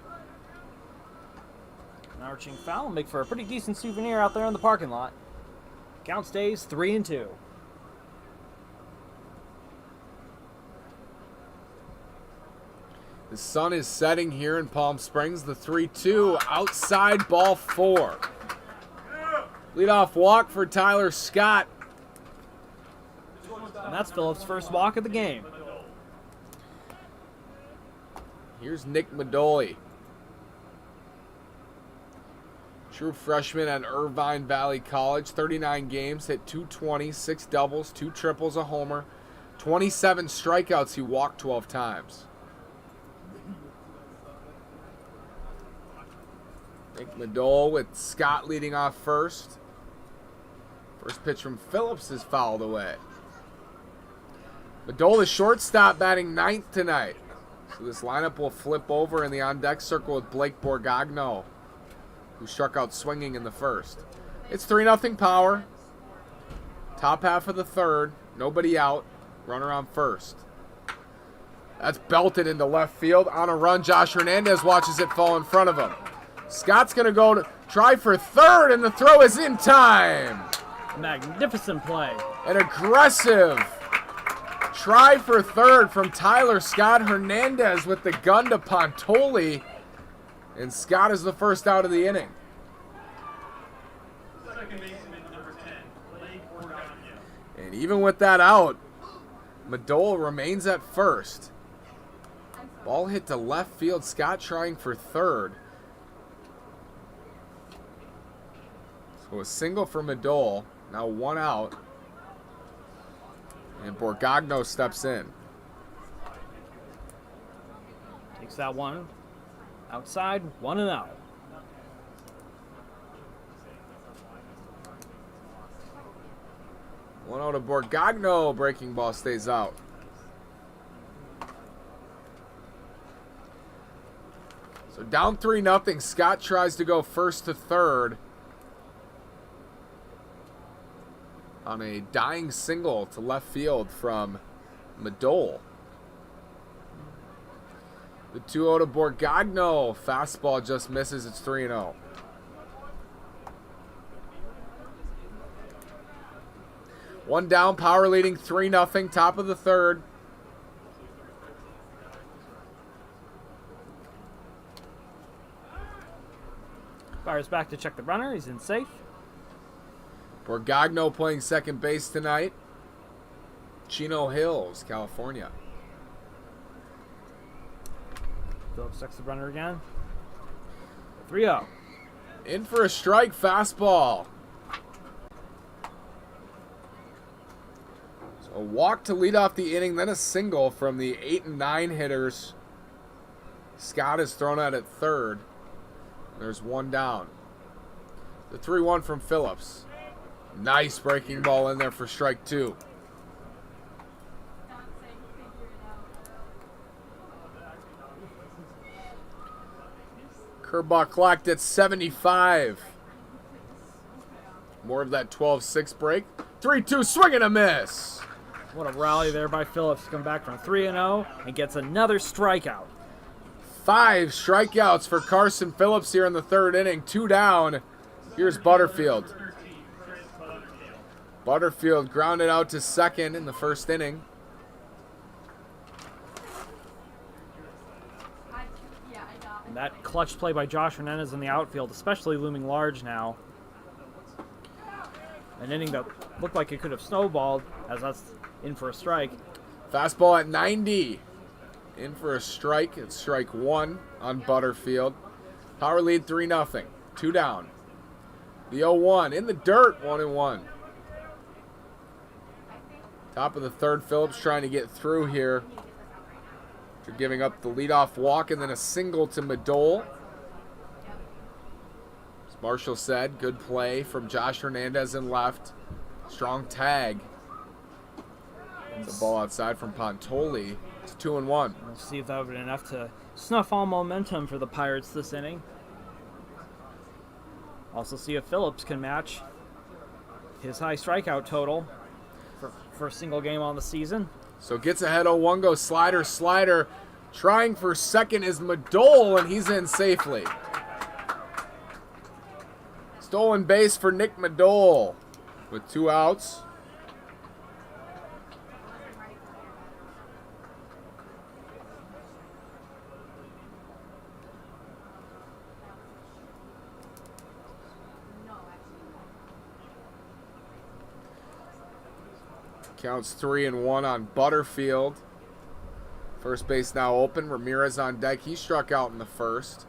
Speaker 2: An arching foul will make for a pretty decent souvenir out there in the parking lot. Count stays 3-2.
Speaker 1: The sun is setting here in Palm Springs. The 3-2 outside, ball 4. Leadoff walk for Tyler Scott.
Speaker 2: And that's Phillips' first walk of the game.
Speaker 1: Here's Nick Madoli. True freshman at Irvine Valley College. 39 games, hit 220, 6 doubles, 2 triples, a homer. 27 strikeouts, he walked 12 times. Nick Madoli with Scott leading off first. First pitch from Phillips is fouled away. Madoli, shortstop, batting 9th tonight. So this lineup will flip over in the on-deck circle with Blake Borgagno, who struck out swinging in the first. It's 3-0 Power. Top half of the third. Nobody out. Runner on first. That's belted into left field. On a run, Josh Hernandez watches it fall in front of him. Scott's going to go to try for third, and the throw is in time.
Speaker 2: Magnificent play.
Speaker 1: An aggressive try for third from Tyler Scott. Hernandez with the gun to Pontoli. And Scott is the first out of the inning.
Speaker 3: Second baseman number 10, Blake Borgagno.
Speaker 1: And even with that out, Madoli remains at first. Ball hit to left field. Scott trying for third. So a single for Madoli. Now 1 out. And Borgagno steps in.
Speaker 2: Takes that one. Outside, 1 and out.
Speaker 1: One out of Borgagno. Breaking ball stays out. So down 3-0. Scott tries to go first to third on a dying single to left field from Madoli. The 2-0 to Borgagno. Fastball just misses. It's 3-0. One down, Power leading 3-0, top of the third.
Speaker 2: Fires back to check the runner. He's in safe.
Speaker 1: Borgagno playing second base tonight. Chino Hills, California.
Speaker 2: Phillips checks the runner again. 3-0.
Speaker 1: In for a strike, fastball. So a walk to lead off the inning, then a single from the 8 and 9 hitters. Scott is thrown out at third. There's one down. The 3-1 from Phillips. Nice breaking ball in there for strike 2. Curveball clocked at 75. More of that 12-6 break. 3-2, swing and a miss.
Speaker 2: What a rally there by Phillips. Come back from 3-0 and gets another strikeout.
Speaker 1: 5 strikeouts for Carson Phillips here in the third inning. 2 down. Here's Butterfield. Butterfield grounded out to second in the first inning.
Speaker 2: And that clutch play by Josh Hernandez in the outfield, especially looming large now. An inning that looked like it could have snowballed, as that's in for a strike.
Speaker 1: Fastball at 90. In for a strike. It's strike 1 on Butterfield. Power lead 3-0. 2 down. The 0-1 in the dirt. 1-1. Top of the third, Phillips trying to get through here. After giving up the leadoff walk and then a single to Madoli. As Marshall said, good play from Josh Hernandez in left. Strong tag. The ball outside from Pontoli. It's 2-1.
Speaker 2: We'll see if that would be enough to snuff all momentum for the Pirates this inning. Also see if Phillips can match his high strikeout total for a single game on the season.
Speaker 1: So gets ahead 0-1, goes slider. Trying for second is Madoli, and he's in safely. Stolen base for Nick Madoli with 2 outs. Counts 3-1 on Butterfield. First base now open. Ramirez on deck. He struck out in the first.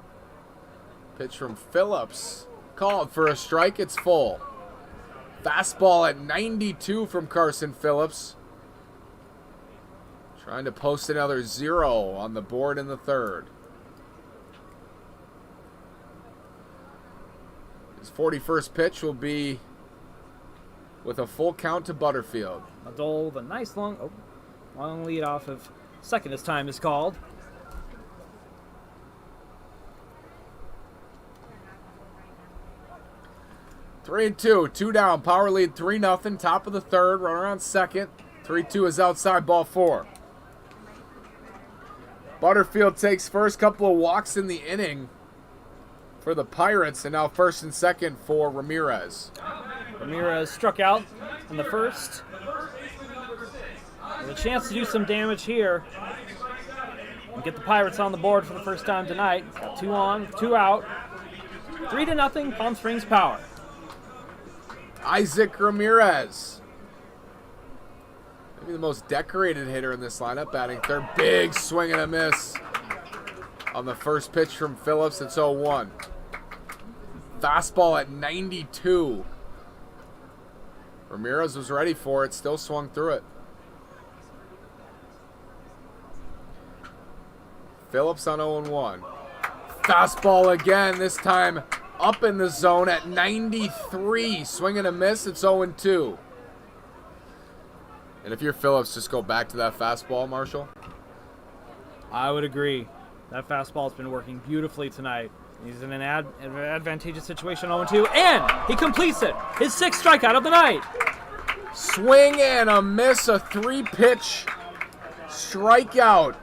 Speaker 1: Pitch from Phillips. Called for a strike. It's full. Fastball at 92 from Carson Phillips. Trying to post another 0 on the board in the third. His 41st pitch will be with a full count to Butterfield.
Speaker 2: Adol with a nice long lead off of second as time is called.
Speaker 1: Three and two down. Power lead 3-0. Top of the third. Runner on second. 3-2 is outside. Ball 4. Butterfield takes first. Couple of walks in the inning for the Pirates, and now first and second for Ramirez.
Speaker 2: Ramirez struck out in the first. With a chance to do some damage here and get the Pirates on the board for the first time tonight. Got 2 on, 2 out. 3-0, Palm Springs Power.
Speaker 1: Isaac Ramirez. Maybe the most decorated hitter in this lineup, batting third. Big swing and a miss on the first pitch from Phillips. It's 0-1. Fastball at 92. Ramirez was ready for it, still swung through it. Phillips on 0-1. Fastball again, this time up in the zone at 93. Swing and a miss, it's 0-2. And if you're Phillips, just go back to that fastball, Marshall.
Speaker 2: I would agree. That fastball's been working beautifully tonight. He's in an advantageous situation, 0-2, and he completes it. His 6th strikeout of the night.
Speaker 1: Swing and a miss, a 3-pitch strikeout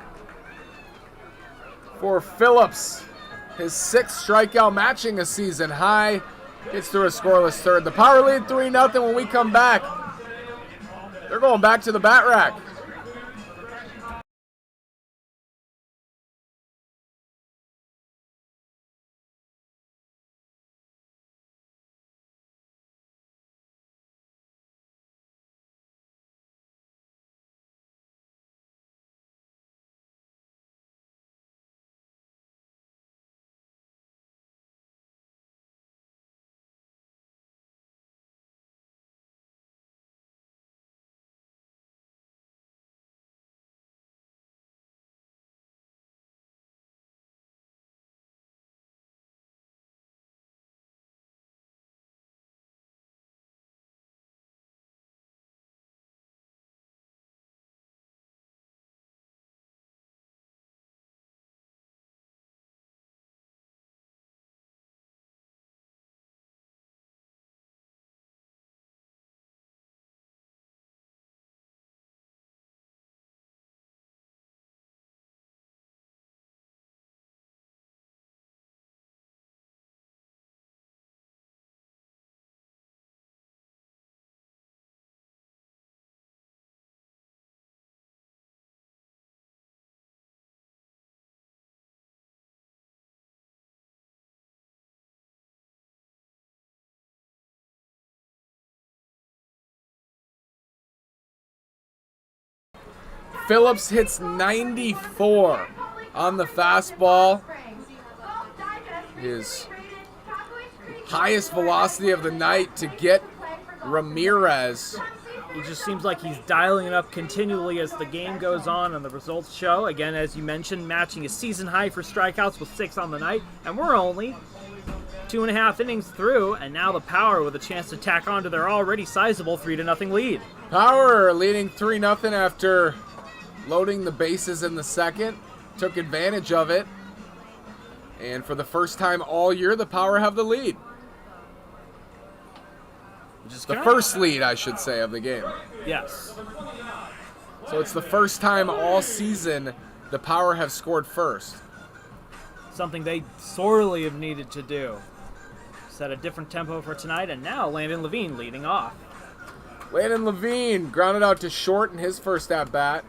Speaker 1: for Phillips. His 6th strikeout, matching a season high. Gets through a scoreless third. The Power lead 3-0 when we come back. They're going back to the bat rack. Phillips hits 94 on the fastball. His highest velocity of the night to get Ramirez.
Speaker 2: It just seems like he's dialing it up continually as the game goes on and the results show. Again, as you mentioned, matching a season high for strikeouts with 6 on the night. And we're only 2.5 innings through, and now the Power with a chance to tack on to their already sizable 3-0 lead.
Speaker 1: Power leading 3-0 after loading the bases in the second. Took advantage of it. And for the first time all year, the Power have the lead. The first lead, I should say, of the game.
Speaker 2: Yes.
Speaker 1: So it's the first time all season the Power have scored first.
Speaker 2: Something they sorely have needed to do. Set a different tempo for tonight, and now Landon Levine leading off.
Speaker 1: Landon Levine grounded out to short in his first at-bat.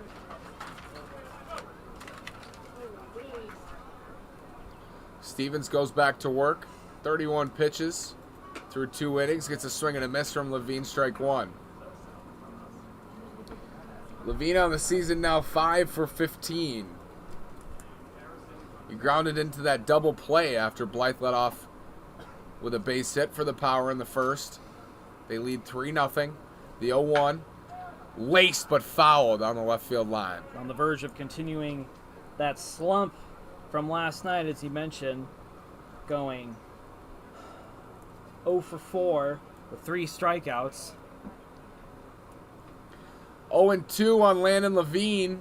Speaker 1: Stevens goes back to work. 31 pitches through 2 innings. Gets a swing and a miss from Levine, strike 1. Levine on the season now 5 for 15. He grounded into that double play after Blythe let off with a base hit for the Power in the first. They lead 3-0. The 0-1. Laced but fouled on the left field line.
Speaker 2: On the verge of continuing that slump from last night, as he mentioned, going 0 for 4 with 3 strikeouts.
Speaker 1: 0-2 on Landon Levine.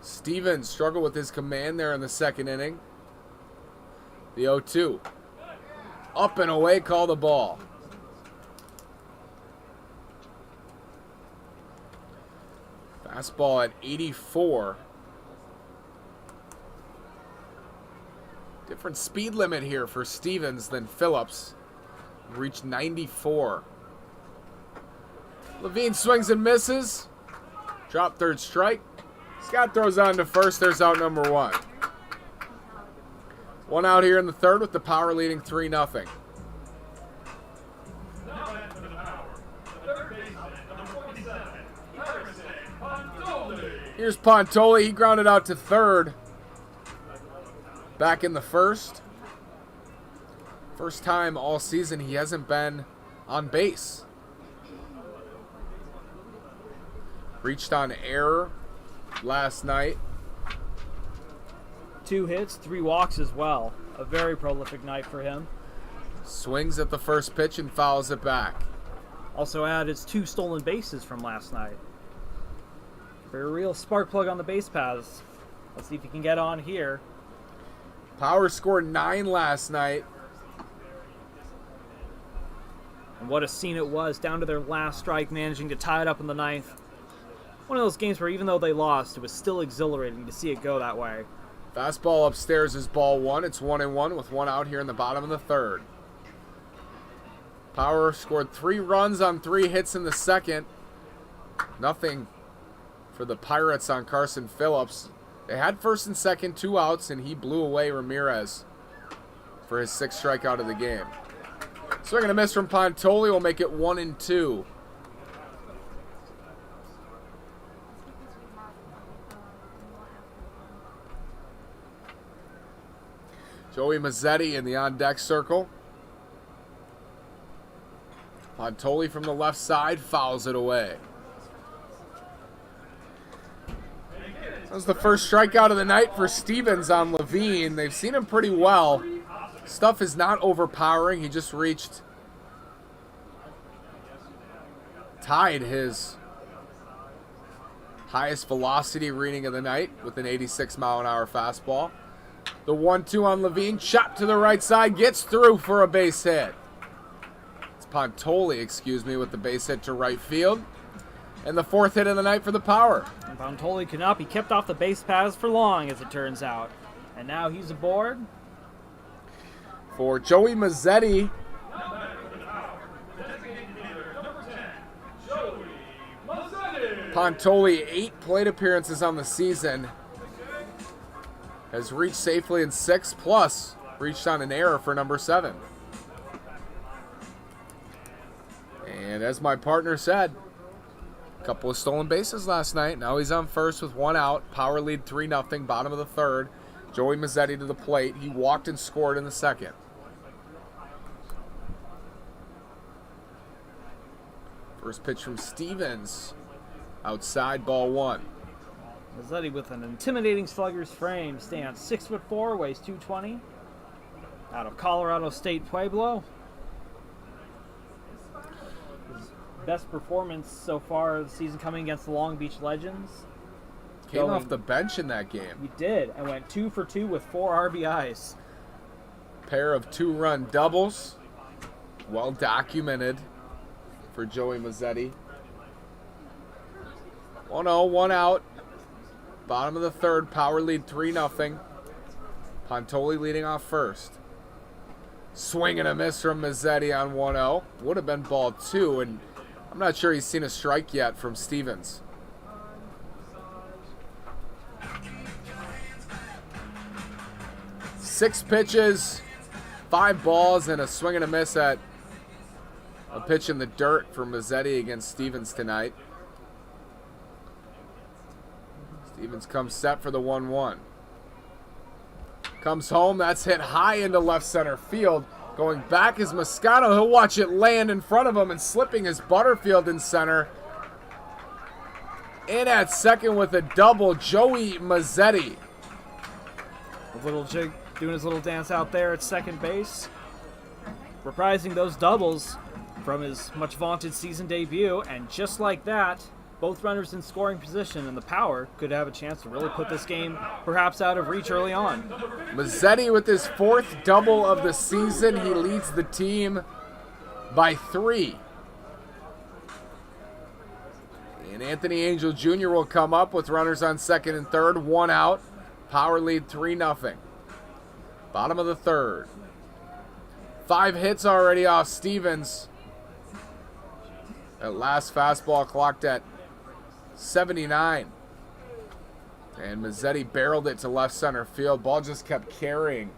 Speaker 1: Stevens struggled with his command there in the second inning. The 0-2. Up and away, call the ball. Fastball at 84. Different speed limit here for Stevens than Phillips. Reached 94. Levine swings and misses. Drop third strike. Scott throws on to first. There's out number 1. 1 out here in the third with the Power leading 3-0.
Speaker 3: Now back to the Power. The third baseman, number 47, Carson Phillips.
Speaker 1: Here's Pontoli. He grounded out to third. Back in the first. First time all season he hasn't been on base. Reached on error last night.
Speaker 2: 2 hits, 3 walks as well. A very prolific night for him.
Speaker 1: Swings at the first pitch and fouls it back.
Speaker 2: Also had his 2 stolen bases from last night. For a real spark plug on the base paths. Let's see if he can get on here.
Speaker 1: Power scored 9 last night.
Speaker 2: And what a scene it was, down to their last strike, managing to tie it up in the 9th. One of those games where even though they lost, it was still exhilarating to see it go that way.
Speaker 1: Fastball upstairs is ball 1. It's 1-1 with 1 out here in the bottom of the third. Power scored 3 runs on 3 hits in the second. Nothing for the Pirates on Carson Phillips. They had first and second, 2 outs, and he blew away Ramirez for his 6th strikeout of the game. Swing and a miss from Pontoli will make it 1-2. Joey Mazzetti in the on-deck circle. Pontoli from the left side fouls it away. That was the first strikeout of the night for Stevens on Levine. They've seen him pretty well. Stuff is not overpowering. He just tied his highest velocity reading of the night with an 86-mile-an-hour fastball. The 1-2 on Levine, chopped to the right side, gets through for a base hit. It's Pontoli, with the base hit to right field. And the 4th hit of the night for the Power.
Speaker 2: And Pontoli could not be kept off the base paths for long, as it turns out. And now he's aboard.
Speaker 1: For Joey Mazzetti.
Speaker 3: Now back to the Power. Designated hitter, number 10, Joey Mazzetti.
Speaker 1: Pontoli, 8 plate appearances on the season. Has reached safely in 6, plus reached on an error for number 7. And as my partner said, a couple of stolen bases last night. Now he's on first with 1 out. Power lead 3-0, bottom of the third. Joey Mazzetti to the plate. He walked and scored in the second. First pitch from Stevens. Outside, ball 1.
Speaker 2: Mazzetti with an intimidating slugger's frame, stands 6'4", weighs 220. Out of Colorado State Pueblo. His best performance so far of the season coming against the Long Beach Legends.
Speaker 1: Came off the bench in that game.
Speaker 2: He did, and went 2 for 2 with 4 RBIs.
Speaker 1: Pair of 2-run doubles. Well documented for Joey Mazzetti. 1-0, 1 out. Bottom of the third, Power lead 3-0. Pontoli leading off first. Swing and a miss from Mazzetti on 1-0. Would have been ball 2, and I'm not sure he's seen a strike yet from Stevens. Six pitches, 5 balls, and a swing and a miss at A pitch in the dirt for Mazzetti against Stevens tonight. Stevens comes set for the 1-1. Comes home. That's hit high into left center field. Going back is Mascaro. He'll watch it land in front of him and slipping is Butterfield in center. In at second with a double, Joey Mazzetti.
Speaker 2: A little jig, doing his little dance out there at second base. Reprising those doubles from his much vaunted season debut. And just like that, both runners in scoring position, and the power could have a chance to really put this game perhaps out of reach early on.
Speaker 1: Mazzetti with his 4th double of the season. He leads the team by 3. And Anthony Angel Jr. will come up with runners on second and third. 1 out. Power lead 3-0. Bottom of the 3rd. 5 hits already off Stevens. That last fastball clocked at 79. And Mazzetti barreled it to left center field. Ball just kept carrying.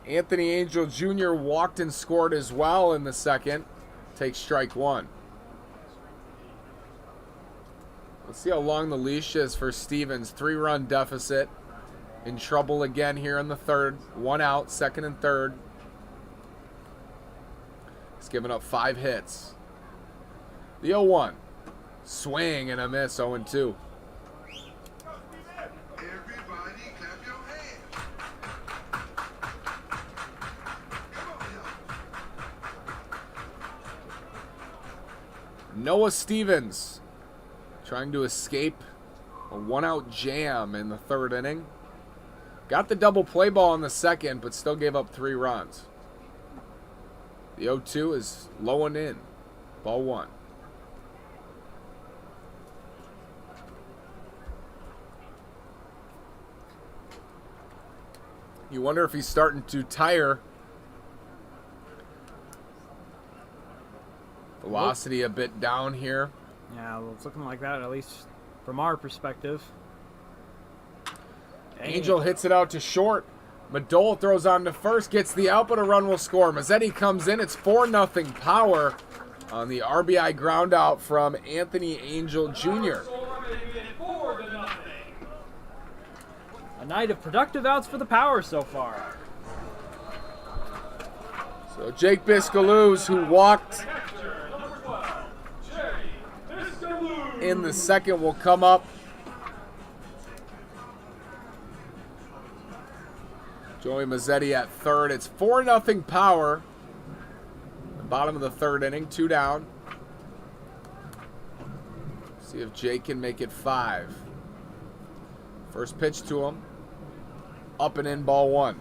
Speaker 1: Anthony Angel Jr. walked and scored as well in the second. Takes strike 1. Let's see how long the leash is for Stevens. 3-run deficit. In trouble again here in the 3rd. 1 out, second and third. He's given up 5 hits. The 0-1. Swing and a miss, 0-2. Noah Stevens trying to escape a 1-out jam in the 3rd inning. Got the double play ball in the 2nd, but still gave up 3 runs. The 0-2 is low and in. Ball 1. You wonder if he's starting to tire. Velocity a bit down here.
Speaker 2: Yeah, well, it's looking like that, at least from our perspective.
Speaker 1: Angel hits it out to short. Madole throws on to first, gets the out, but a run will score. Mazzetti comes in. It's 4-0 Power on the RBI ground out from Anthony Angel Jr.
Speaker 2: A night of productive outs for the Power so far.
Speaker 1: So Jake Biscaluz, who walked in the second, will come up. Joey Mazzetti at third. It's 4-0 Power. The bottom of the 3rd inning, 2 down. See if Jake can make it 5. First pitch to him. Up and in, ball 1.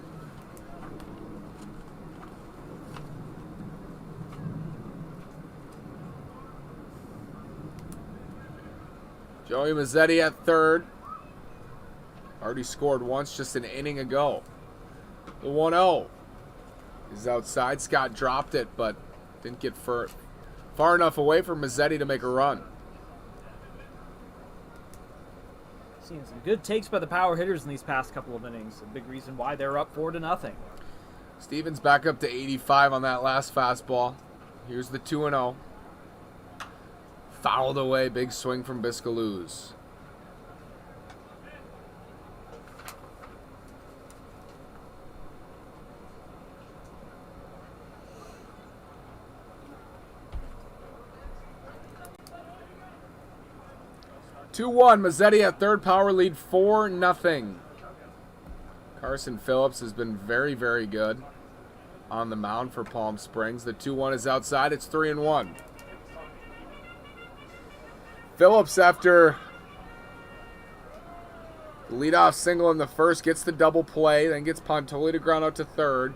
Speaker 1: Joey Mazzetti at third. Already scored once just an inning ago. The 1-0 is outside. Scott dropped it, but didn't get far enough away for Mazzetti to make a run.
Speaker 2: Seeing some good takes by the power hitters in these past couple of innings. A big reason why they're up 4-0.
Speaker 1: Stevens back up to 85 on that last fastball. Here's the 2-0. Fouled away. Big swing from Biscaluz. Mazzetti at third. Power lead 4-0. Carson Phillips has been very, very good on the mound for Palm Springs. The 2-1 is outside. It's 3-1. Phillips, after the leadoff single in the first, gets the double play, then gets Pontoli to ground out to third.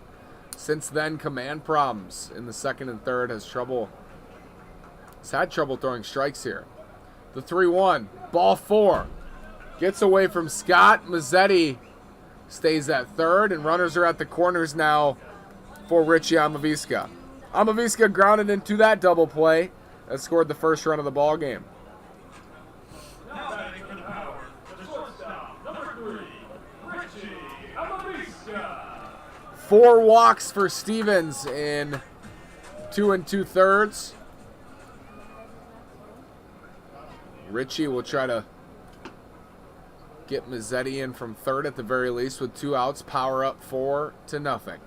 Speaker 1: Since then, command problems in the 2nd and 3rd. Has had trouble throwing strikes here. The 3-1, ball 4. Gets away from Scott. Mazzetti stays at third, and runners are at the corners now for Richie Amaviska. Amaviska grounded into that double play that scored the first run of the ball game.
Speaker 3: Now batting for the Power,
Speaker 1: 4 walks for Stevens in 2 2/3. Richie will try to get Mazzetti in from third at the very least with 2 outs. Power up 4-0.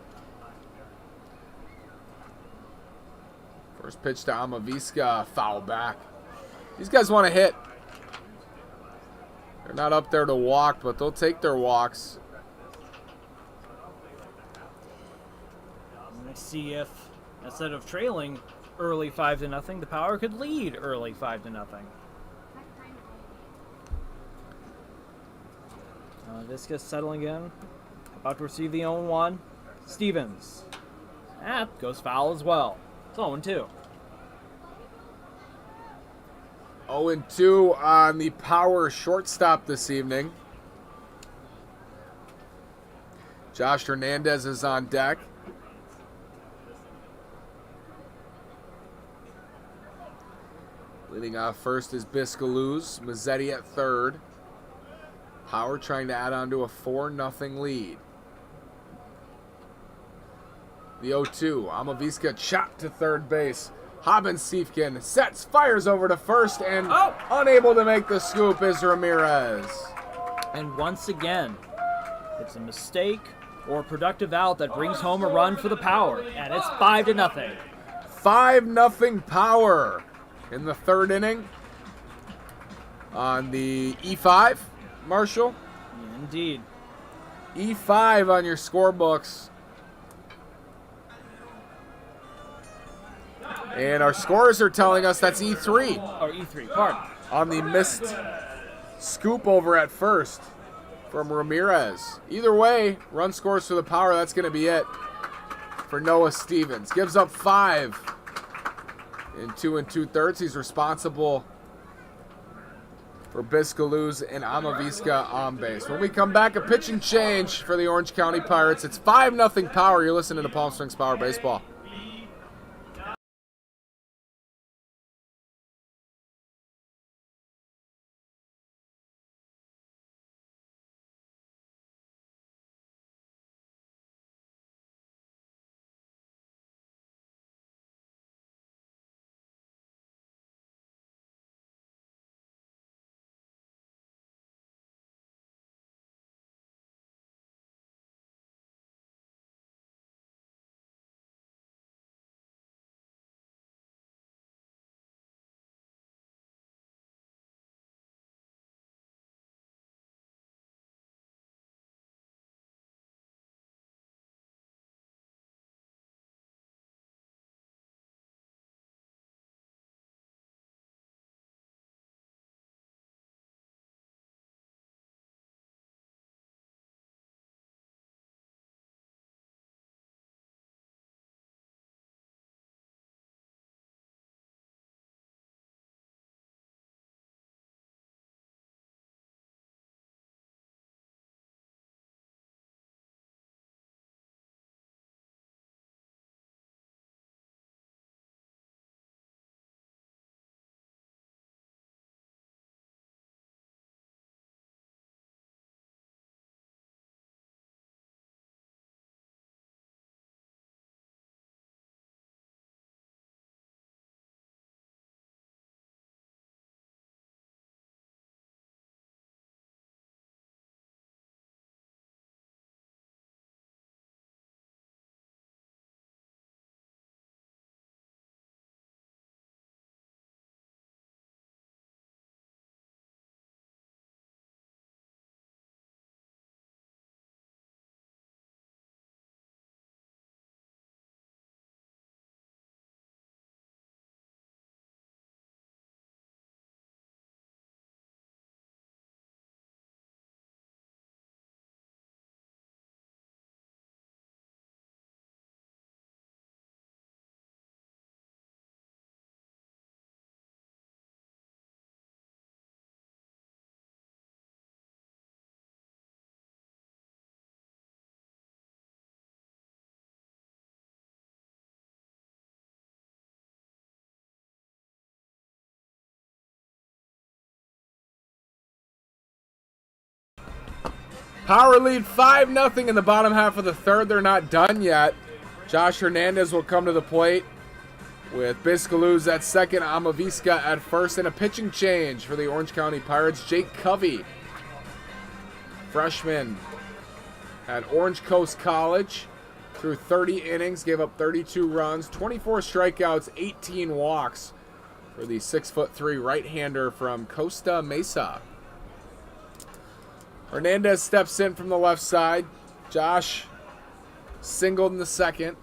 Speaker 1: First pitch to Amaviska, foul back. These guys want to hit. They're not up there to walk, but they'll take their walks.
Speaker 2: Let's see if instead of trailing early 5-0, the Power could lead early 5-0. Visca settling in, about to receive the 0-1. Stevens. That goes foul as well. It's 0-2.
Speaker 1: 0-2 on the Power shortstop this evening. Josh Hernandez is on deck. Leading off first is Biscaluz. Mazzetti at third. Power trying to add on to a 4-0 lead. The 0-2. Amaviska chopped to third base. Haben-Siefken sets, fires over to first, and unable to make the scoop is Ramirez.
Speaker 2: And once again, it's a mistake or a productive out that brings home a run for the Power, and it's 5-0.
Speaker 1: 5-0 Power in the third inning on the E5, Marshall.
Speaker 2: Indeed.
Speaker 1: E5 on your scorebooks. And our scores are telling us that's E3.
Speaker 2: Or E3, pardon.
Speaker 1: On the missed scoop over at first from Ramirez. Either way, run scores for the Power. That's going to be it for Noah Stevens. Gives up 5 in 2 2/3. He's responsible for Biscaluz and Amaviska on base. When we come back, a pitching change for the Orange County Pirates. It's 5-0 Power. You're listening to Palm Springs Power Baseball. Power lead 5-0 in the bottom half of the third. They're not done yet. Josh Hernandez will come to the plate with Biscaluz at second, Amaviska at first, and a pitching change for the Orange County Pirates. Jake Covey, freshman at Orange Coast College, threw 30 innings, gave up 32 runs, 24 strikeouts, 18 walks for the 6'3" right-hander from Costa Mesa. Hernandez steps in from the left side. Josh singled in the second.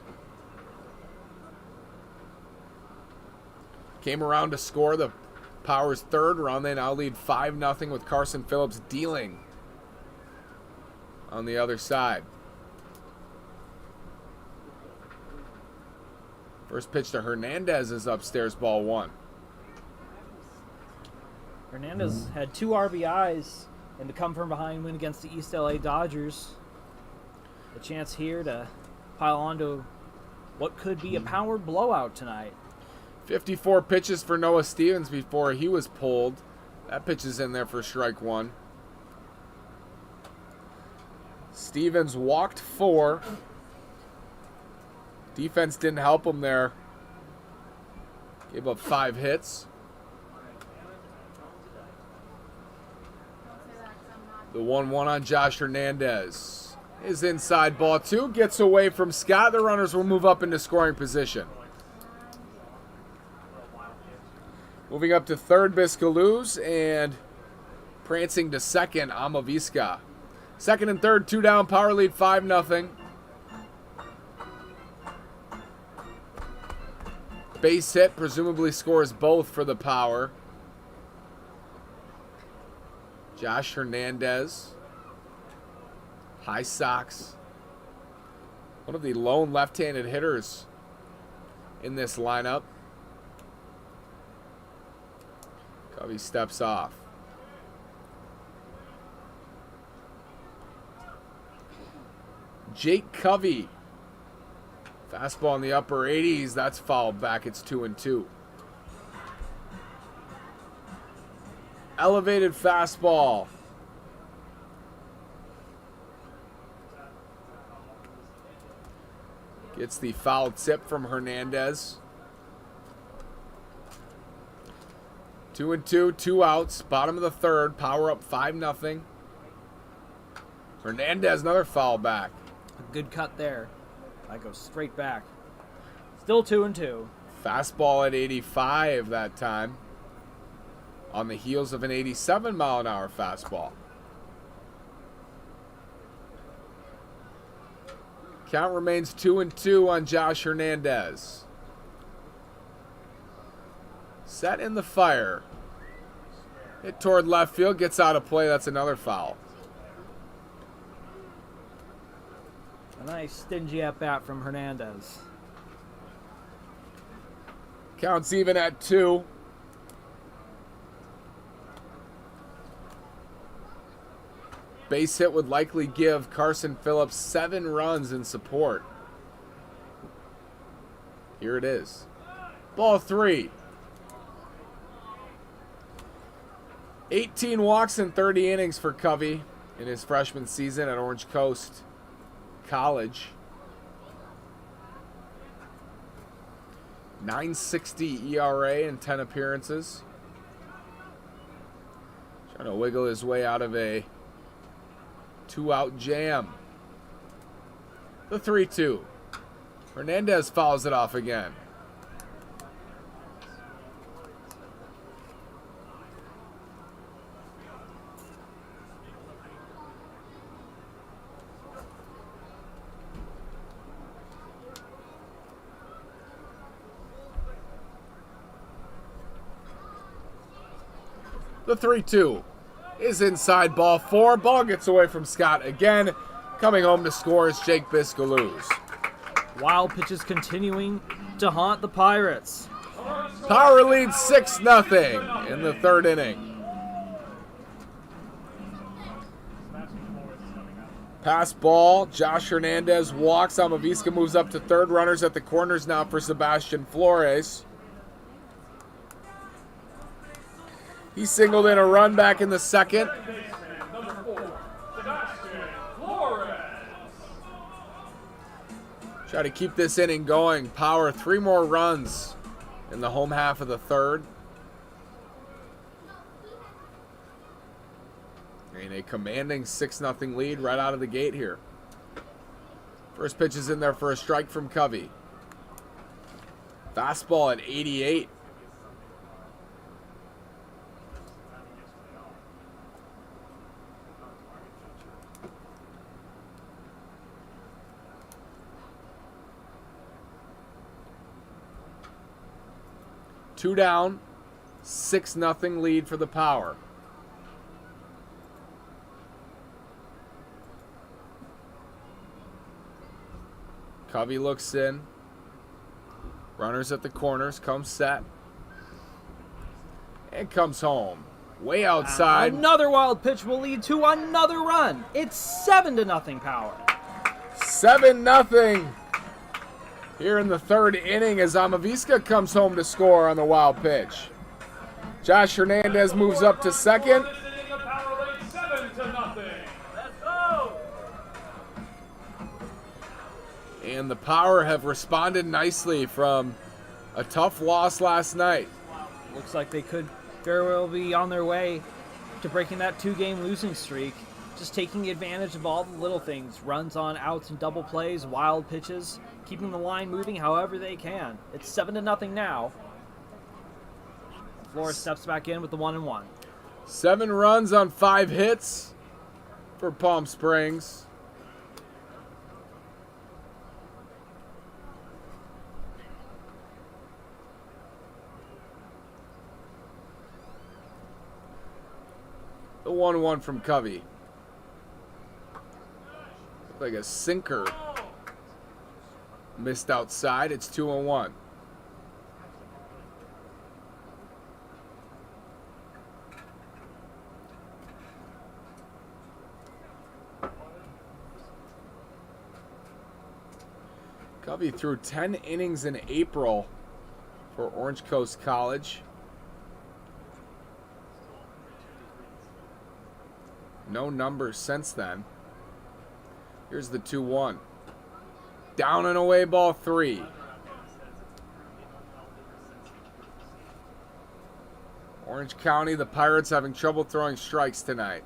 Speaker 1: Came around to score the Powers' third run. They now lead 5-0 with Carson Phillips dealing on the other side. First pitch to Hernandez is upstairs, ball one.
Speaker 2: Hernandez had 2 RBIs and to come from behind win against the East LA Dodgers. A chance here to pile on to what could be a power blowout tonight.
Speaker 1: 54 pitches for Noah Stevens before he was pulled. That pitch is in there for strike one. Stevens walked 4. Defense didn't help him there. Gave up 5 hits. The 1-1 on Josh Hernandez is inside, ball 2. Gets away from Scott. The runners will move up into scoring position. Moving up to third, Biscaluz, and prancing to second, Amaviska. Second and third, 2 down, power lead 5-0. Base hit, presumably scores both for the Power. Josh Hernandez. High socks. One of the lone left-handed hitters in this lineup. Covey steps off. Jake Covey. Fastball in the upper 80s. That's fouled back. It's 2-2. Elevated fastball. Gets the foul tip from Hernandez. 2-2, 2 outs. Bottom of the third. Power up 5-0. Hernandez, another foul back.
Speaker 2: A good cut there. I go straight back. Still 2-2.
Speaker 1: Fastball at 85 that time. On the heels of an 87-mile-an-hour fastball. Count remains 2-2 on Josh Hernandez. Set in the fire. Hit toward left field. Gets out of play. That's another foul.
Speaker 2: A nice stingy at-bat from Hernandez.
Speaker 1: Counts even at 2. Base hit would likely give Carson Phillips 7 runs in support. Here it is. Ball 3. 18 walks in 30 innings for Covey in his freshman season at Orange Coast College. 9.60 ERA in 10 appearances. Trying to wiggle his way out of a 2-out jam. The 3-2. Hernandez fouls it off again. The 3-2 is inside, ball 4. Ball gets away from Scott again. Coming home to score is Jake Biscaluz.
Speaker 2: Wild pitches continuing to haunt the Pirates.
Speaker 1: Power leads 6-0 in the third inning. Pass ball. Josh Hernandez walks. Amaviska moves up to third. Runners at the corners now for Sebastian Flores. He singled in a run back in the second. Try to keep this inning going. Power 3 more runs in the home half of the third. And a commanding 6-0 lead right out of the gate here. First pitch is in there for a strike from Covey. Fastball at 88. Two down, 6-0 lead for the Power. Covey looks in. Runners at the corners, comes set. And comes home. Way outside.
Speaker 2: Another wild pitch will lead to another run. It's 7-0 Power.
Speaker 1: 7-0 here in the third inning as Amaviska comes home to score on the wild pitch. Josh Hernandez moves up to second.
Speaker 3: This inning, the Power leads 7-0. Let's go!
Speaker 1: And the Power have responded nicely from a tough loss last night.
Speaker 2: Looks like they could very well be on their way to breaking that 2-game losing streak. Just taking advantage of all the little things. Runs on outs and double plays, wild pitches, keeping the line moving however they can. It's 7-0 now. Flores steps back in with the 1-1.
Speaker 1: 7 runs on 5 hits for Palm Springs. The 1-1 from Covey. Looked like a sinker. Missed outside. It's 2-1. Covey threw 10 innings in April for Orange Coast College. No numbers since then. Here's the 2-1. Down and away, ball 3. Orange County, the Pirates having trouble throwing strikes tonight.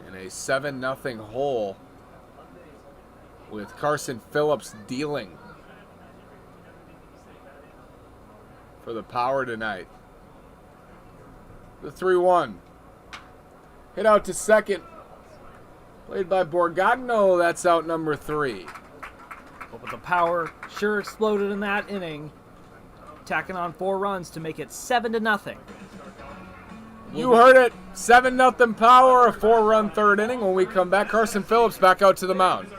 Speaker 1: In a 7-0 hole with Carson Phillips dealing for the Power tonight. The 3-1. Hit out to second. Played by Borgano. That's out number 3.
Speaker 2: But the Power sure exploded in that inning, tacking on 4 runs to make it 7-0.
Speaker 1: You heard it. 7-0 Power. A 4-run third inning. When we come back, Carson Phillips back out to the mound.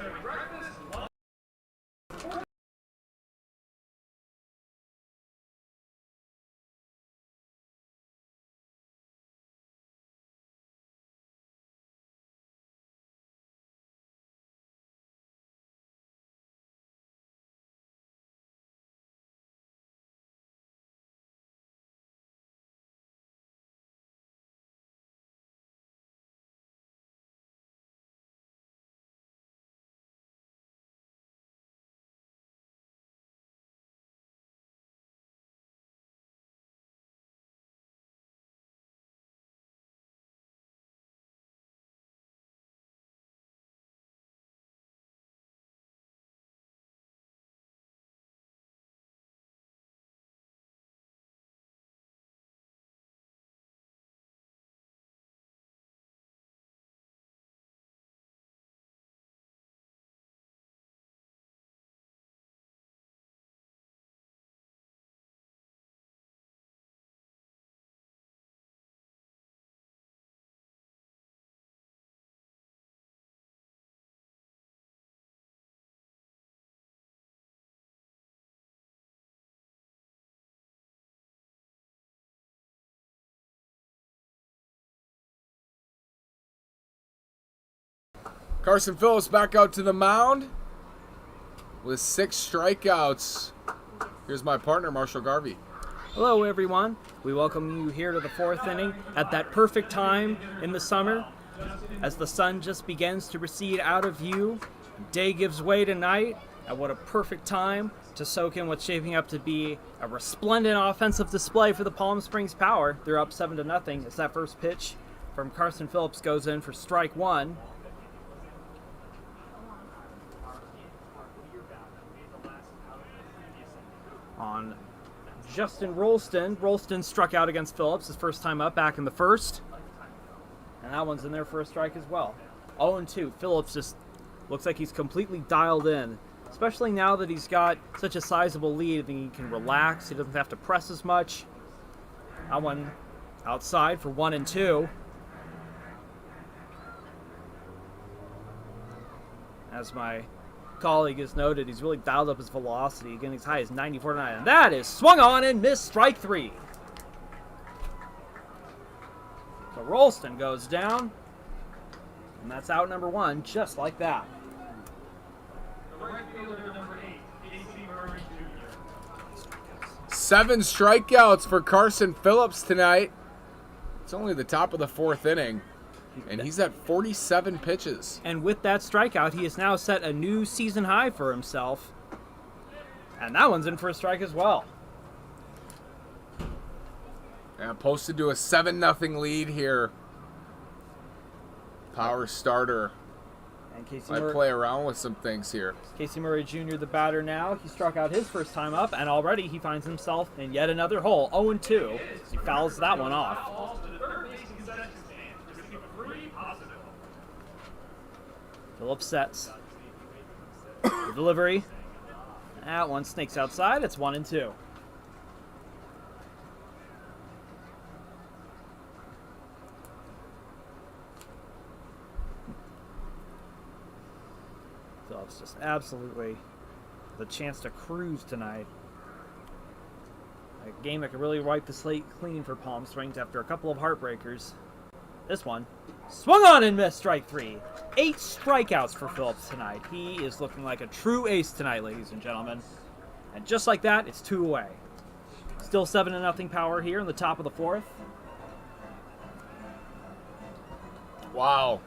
Speaker 1: Carson Phillips back out to the mound with 6 strikeouts. Here's my partner, Marshall Garvey.
Speaker 2: Hello, everyone. We welcome you here to the 4th inning at that perfect time in the summer as the sun just begins to recede out of view Day gives way tonight, and what a perfect time to soak in what's shaping up to be a resplendent offensive display for the Palm Springs Power. They're up 7-0 as that first pitch from Carson Phillips goes in for strike one. On Justin Rolston. Rolston struck out against Phillips his first time up back in the first. And that one's in there for a strike as well. 0-2. Phillips just looks like he's completely dialed in. Especially now that he's got such a sizable lead. I think he can relax. He doesn't have to press as much. That one outside for 1-2. As my colleague has noted, he's really dialed up his velocity, getting as high as 94.9. And that is swung on and missed, strike three. So Rolston goes down. And that's out number one, just like that.
Speaker 3: The right fielder, number 8, Casey Murray Jr.
Speaker 1: 7 strikeouts for Carson Phillips tonight. It's only the top of the 4th inning, and he's at 47 pitches.
Speaker 2: And with that strikeout, he has now set a new season high for himself. And that one's in for a strike as well.
Speaker 1: And posted to a 7-0 lead here. Power starter.
Speaker 2: And Casey
Speaker 1: Might
Speaker 2: Murray,
Speaker 1: play around with some things here.
Speaker 2: Casey Murray Jr., the batter now. He struck out his first time up, and already he finds himself in yet another hole. 0-2. He fouls that one off.
Speaker 3: Balls to the third base concession stand. Receive a free positive.
Speaker 2: Phillips sets. The delivery. That one snakes outside. It's 1-2. Phillips just absolutely the chance to cruise tonight. A game that could really wipe the slate clean for Palm Springs after a couple of heartbreakers. This one swung on and missed, strike three. 8 strikeouts for Phillips tonight. He is looking like a true ace tonight, ladies and gentlemen. And just like that, it's 2 away. Still 7-0 Power here in the top of the 4th.
Speaker 1: Wow.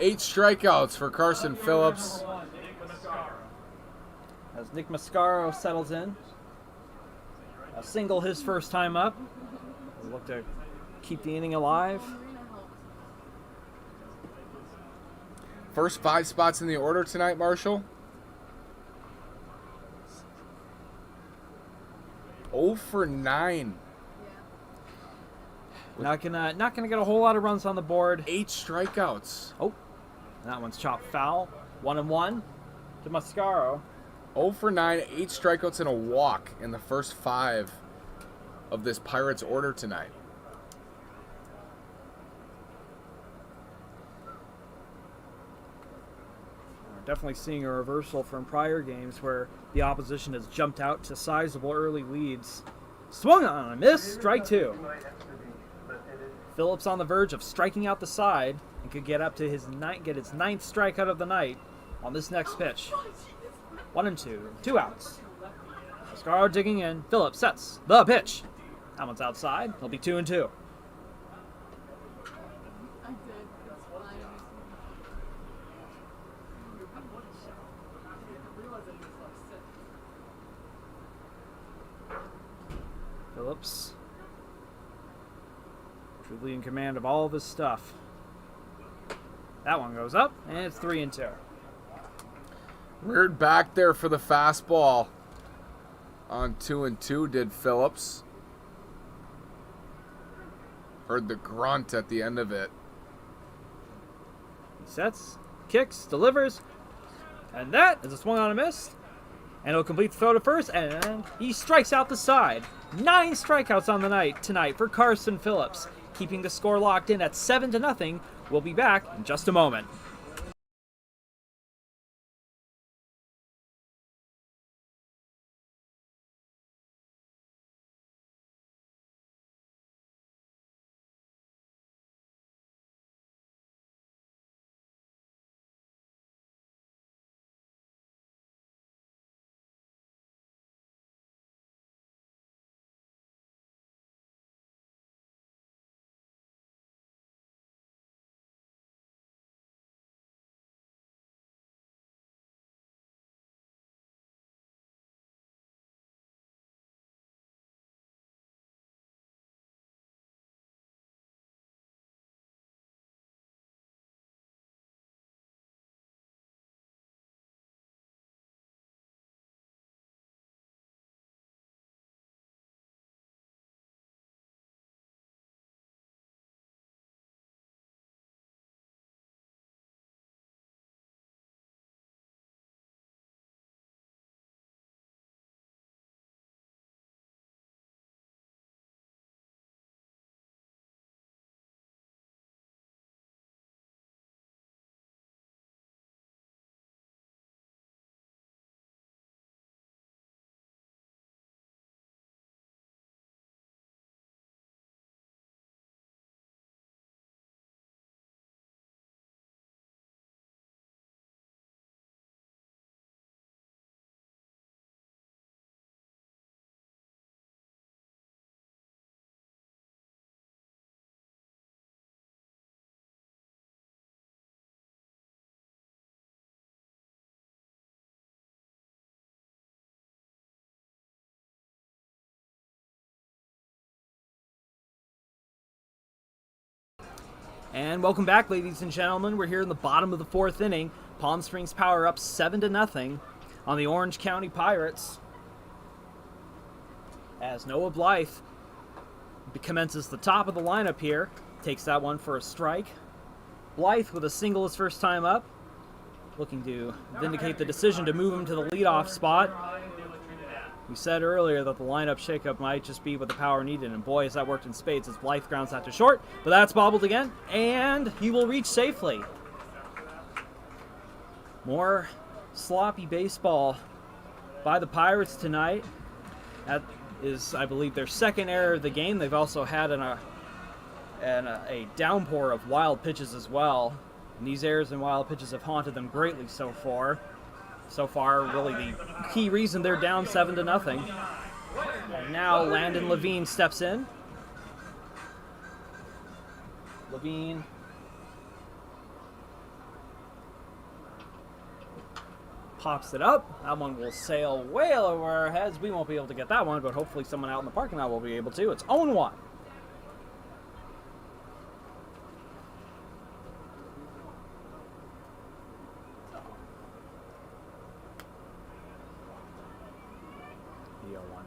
Speaker 1: 8 strikeouts for Carson Phillips.
Speaker 2: As Nick Mascaro settles in. A single his first time up. We'll look to keep the inning alive.
Speaker 1: First 5 spots in the order tonight, Marshall. 0 for 9.
Speaker 2: Not gonna get a whole lot of runs on the board.
Speaker 1: 8 strikeouts.
Speaker 2: Oh, that one's chopped foul. 1-1 to Mascaro.
Speaker 1: 0 for 9, 8 strikeouts and a walk in the first 5 of this Pirates order tonight.
Speaker 2: We're definitely seeing a reversal from prior games where the opposition has jumped out to sizable early leads. Swung on a miss, strike 2. Phillips on the verge of striking out the side and could get up to his 9th strikeout of the night on this next pitch. 1-2, 2 outs. Mascaro digging in. Phillips sets the pitch. That one's outside. It'll be 2-2.
Speaker 4: I did. It's fine.
Speaker 2: Phillips truly in command of all of his stuff. That one goes up, and it's 3-2.
Speaker 1: Reared back there for the fastball. On 2-2 did Phillips. Heard the grunt at the end of it.
Speaker 2: He sets, kicks, delivers, and that is a swung on a miss. And he'll complete the throw to first, and he strikes out the side. 9 strikeouts on the night tonight for Carson Phillips, keeping the score locked in at 7-0. We'll be back in just a moment. And welcome back, ladies and gentlemen. We're here in the bottom of the 4th inning. Palm Springs Power up 7-0 on the Orange County Pirates. As Noah Blythe commences the top of the lineup here. Takes that one for a strike. Blythe with a single his first time up. Looking to vindicate the decision to move him to the leadoff spot. We said earlier that the lineup shakeup might just be what the Power needed, and boy, has that worked in spades as Blythe grounds that to short. But that's bobbled again, and he will reach safely. More sloppy baseball by the Pirates tonight. That is, I believe, their second error of the game. They've also had a downpour of wild pitches as well. And these errors and wild pitches have haunted them greatly so far. So far, really the key reason they're down 7-0. And now Landon Levine steps in. Levine pops it up. That one will sail way over our heads. We won't be able to get that one, but hopefully someone out in the parking lot will be able to. It's 0-1.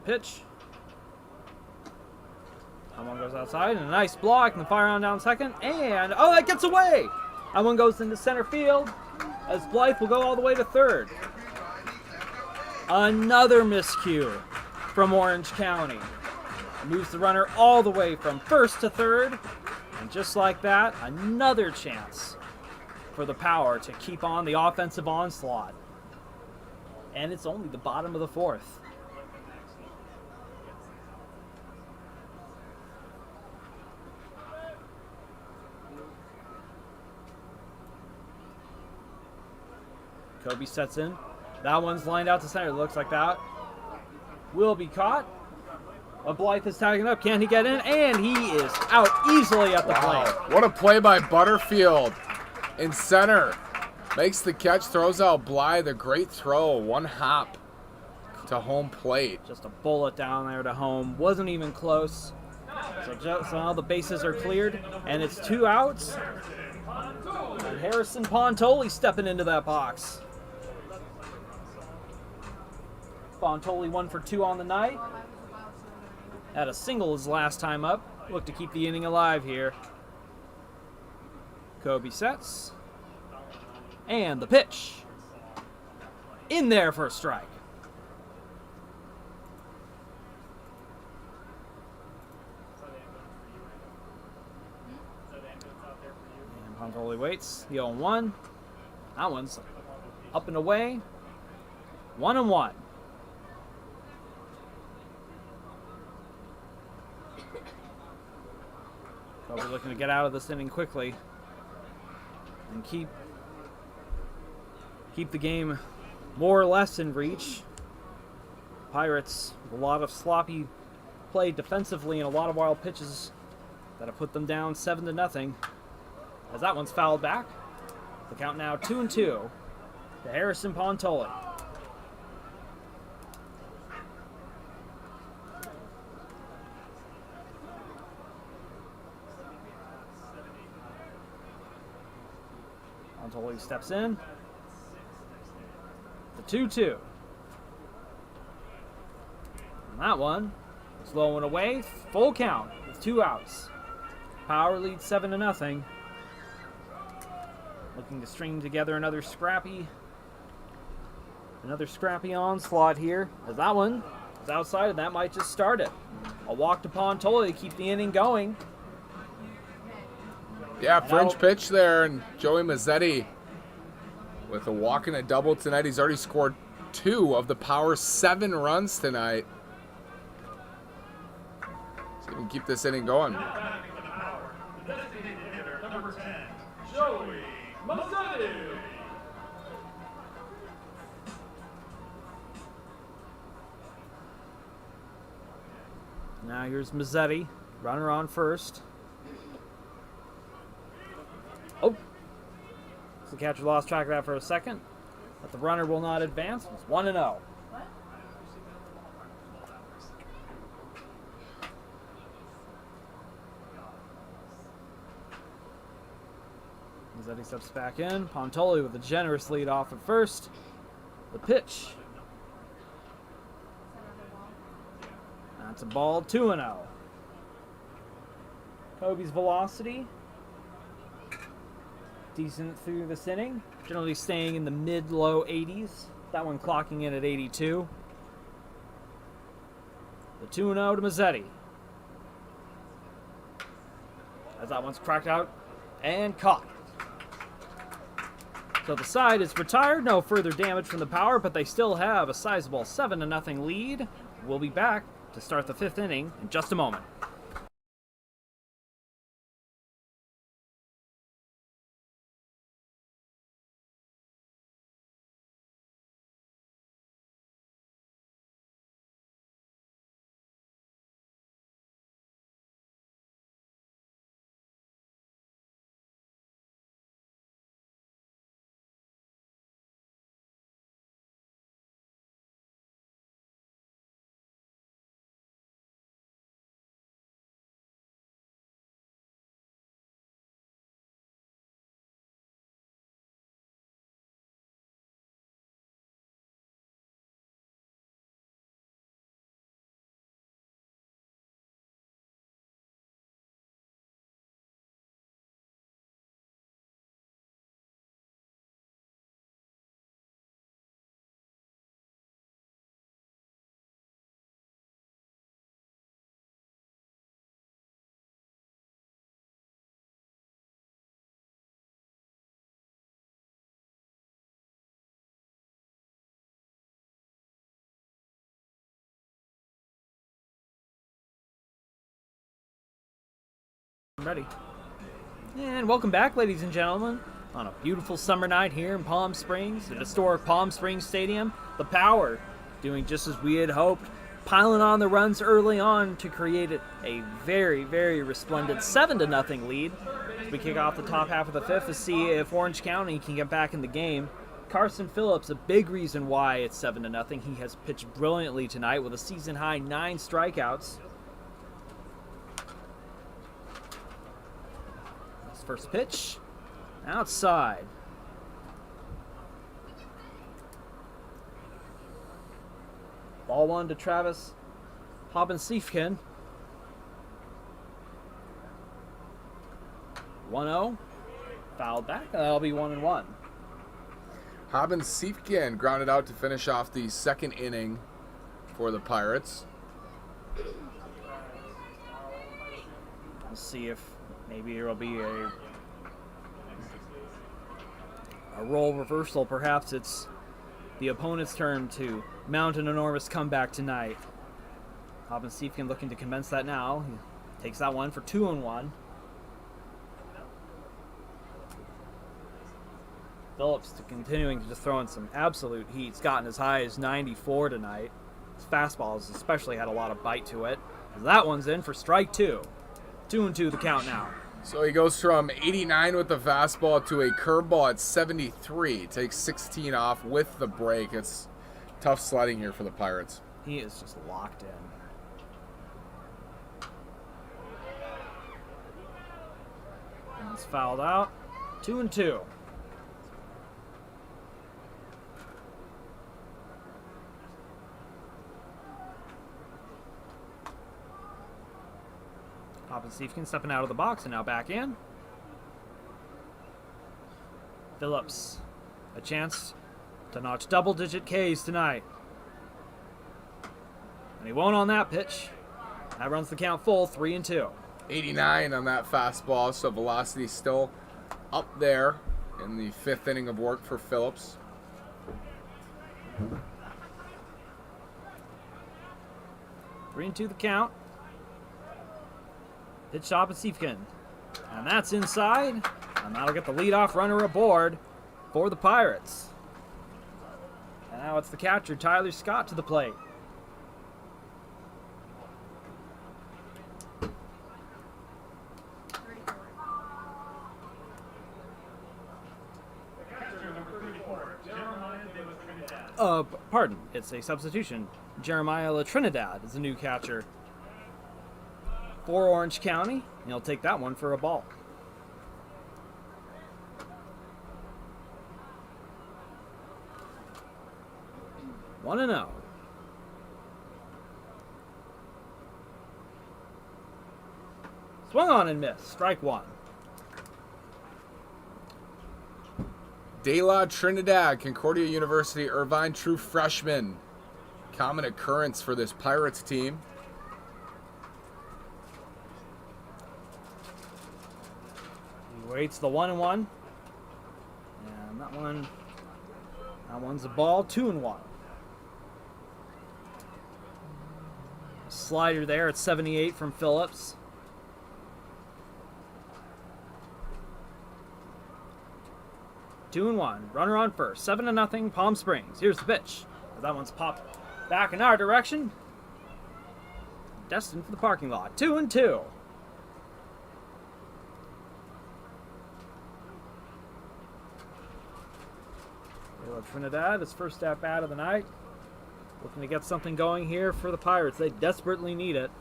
Speaker 2: Pitch. That one goes outside, and a nice block, and the fire on down second, and oh, that gets away! That one goes into center field, as Blythe will go all the way to third. Another miscue from Orange County. Moves the runner all the way from first to third, and just like that, another chance for the Power to keep on the offensive onslaught. And it's only the bottom of the 4th. Kobe sets in. That one's lined out to center. It looks like that will be caught. But Blythe is tagging up. Can he get in? And he is out easily at the plate.
Speaker 1: What a play by Butterfield in center. Makes the catch, throws out Blythe. A great throw. One hop to home plate.
Speaker 2: Just a bullet down there to home. Wasn't even close. So now the bases are cleared. And it's 2 outs. And Harrison Pontoli stepping into that box. Pontoli 1 for 2 on the night. Had a single his last time up. Look to keep the inning alive here. Kobe sets. And the pitch. In there for a strike. And Pontoli waits. The 0-1. That one's up and away. 1-1. Kobe looking to get out of this inning quickly and keep the game more or less in reach. Pirates with a lot of sloppy play defensively and a lot of wild pitches that have put them down 7-0. As that one's fouled back. The count now 2-2 to Harrison Pontoli. Pontoli steps in. The 2-2. And that one is low and away. Full count with 2 outs. Power leads 7-0. Looking to string together another scrappy onslaught here. As that one is outside, and that might just start it. A walk to Pontoli to keep the inning going.
Speaker 1: Yeah, fringe pitch there, and Joey Mazzetti with a walk and a double tonight. He's already scored 2 of the Power's 7 runs tonight. So he can keep this inning going.
Speaker 3: Number 10, Joey Mazzetti.
Speaker 2: Now here's Mazzetti, runner on first. Oh, so the catcher lost track of that for a second, but the runner will not advance. It's 1-0. Mazzetti steps back in. Pontoli with a generous lead off at first. The pitch. That's a ball, 2-0. Kobe's velocity, decent through this inning. Generally staying in the mid-low 80s. That one clocking in at 82. The 2-0 to Mazzetti. As that one's cracked out and caught. So the side is retired. No further damage from the power, but they still have a sizable 7-0 lead. We'll be back to start the 5th inning in just a moment. Ready. And welcome back, ladies and gentlemen, on a beautiful summer night here in Palm Springs, the historic Palm Springs Stadium. The Power doing just as we had hoped, piling on the runs early on to create a very, very resplendent 7-0 lead. As we kick off the top half of the 5th to see if Orange County can get back in the game. Carson Phillips, a big reason why it's 7-0. He has pitched brilliantly tonight with a season-high 9 strikeouts. First pitch, outside. Ball 1 to Travis Haben-Siefken. 1-0, fouled back, and that'll be 1-1.
Speaker 1: Haben-Siefken grounded out to finish off the 2nd inning for the Pirates.
Speaker 2: We'll see if maybe there will be a role reversal. Perhaps it's the opponent's turn to mount an enormous comeback tonight. Haben-Siefken looking to commence that now. He takes that one for 2-1. Phillips continuing to just throw in some absolute heat. He's gotten as high as 94 tonight. His fastball has especially had a lot of bite to it. That one's in for strike 2. 2-2 the count now.
Speaker 1: So he goes from 89 with the fastball to a curveball at 73. Takes 16 off with the break. It's tough sledding here for the Pirates.
Speaker 2: He is just locked in. And it's fouled out. 2-2. Haben-Siefken stepping out of the box and now back in. Phillips, a chance to notch double-digit Ks tonight. And he won't on that pitch. That runs the count full, 3-2.
Speaker 1: 89 on that fastball, so velocity still up there in the 5th inning of work for Phillips.
Speaker 2: 3-2 the count. Pitch to Haben-Siefken. And that's inside. And that'll get the leadoff runner aboard for the Pirates. And now it's the catcher, Tyler Scott, to the plate. Pardon, it's a substitution. Jeremiah La Trinidad is the new catcher for Orange County. And he'll take that one for a ball. 1-0. Swung on and missed. Strike one.
Speaker 1: De La Trinidad, Concordia University, Irvine, true freshman. Common occurrence for this Pirates team.
Speaker 2: He waits the 1-1. And that one's a ball. 2-1. Slider there at 78 from Phillips. Two and one. Runner on first. 7-0. Palm Springs. Here's the pitch. That one's popped back in our direction. Destined for the parking lot. 2-2. Trinidad, his first at bat of the night. Looking to get something going here for the Pirates. They desperately need it.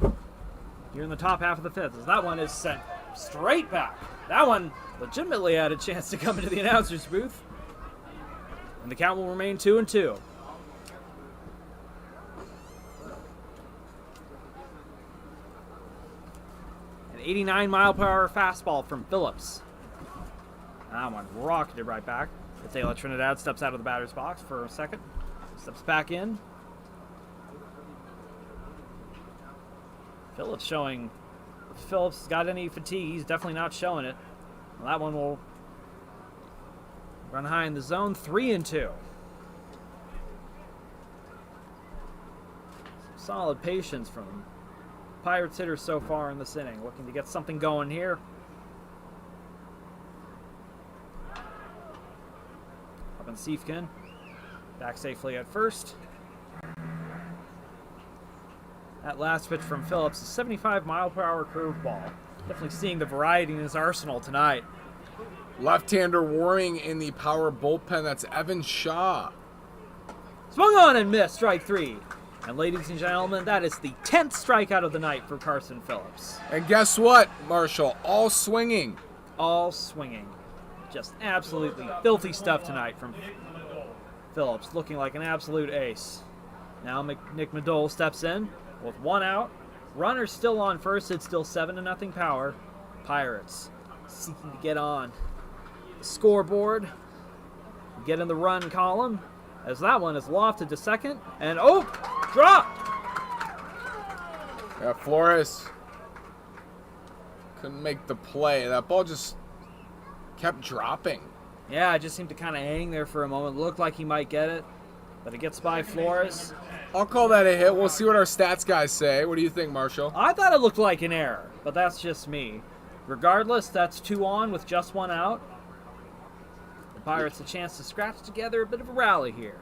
Speaker 2: Here in the top half of the fifth, as that one is sent straight back. That one legitimately had a chance to come into the announcer's booth. And the count will remain 2-2. An 89-mile-per-hour fastball from Phillips. That one rocketed right back. De La Trinidad steps out of the batter's box for a second. Steps back in. Phillips showing. If Phillips has got any fatigue, he's definitely not showing it. Well, that one will run high in the zone. 3-2. Some solid patience from Pirates hitters so far in this inning. Looking to get something going here. Haben-Siefken back safely at first. That last pitch from Phillips, a 75-mile-per-hour curveball. Definitely seeing the variety in his arsenal tonight.
Speaker 1: Left-hander warming in the power bullpen. That's Evan Shaw.
Speaker 2: Swung on and missed. Strike three. And ladies and gentlemen, that is the 10th strikeout of the night for Carson Phillips.
Speaker 1: And guess what, Marshall? All swinging.
Speaker 2: All swinging. Just absolutely filthy stuff tonight from Phillips. Looking like an absolute ace. Now Nick Madole steps in. With one out, runner still on first. It's still 7-0 power. Pirates seeking to get on the scoreboard, get in the run column, as that one is lofted to second, and dropped.
Speaker 1: Yeah, Flores couldn't make the play. That ball just kept dropping.
Speaker 2: Yeah, it just seemed to kind of hang there for a moment. Looked like he might get it, but it gets by Flores.
Speaker 1: I'll call that a hit. We'll see what our stats guys say. What do you think, Marshall?
Speaker 2: I thought it looked like an error, but that's just me. Regardless, that's 2 on with just 1 out. The Pirates a chance to scratch together a bit of a rally here.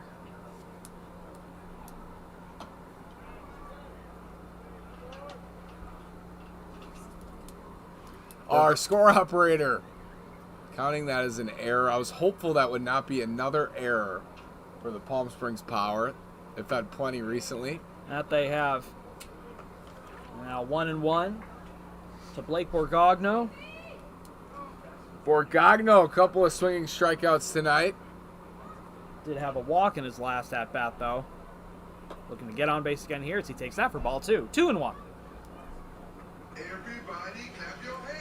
Speaker 1: Our score operator counting that as an error. I was hopeful that would not be another error for the Palm Springs Power. They've had plenty recently.
Speaker 2: That they have. Now 1-1 to Blake Borgogno.
Speaker 1: Borgogno, a couple of swinging strikeouts tonight.
Speaker 2: Did have a walk in his last at-bat, though. Looking to get on base again here as he takes that for ball 2. 2-1.
Speaker 5: Everybody clap your hands.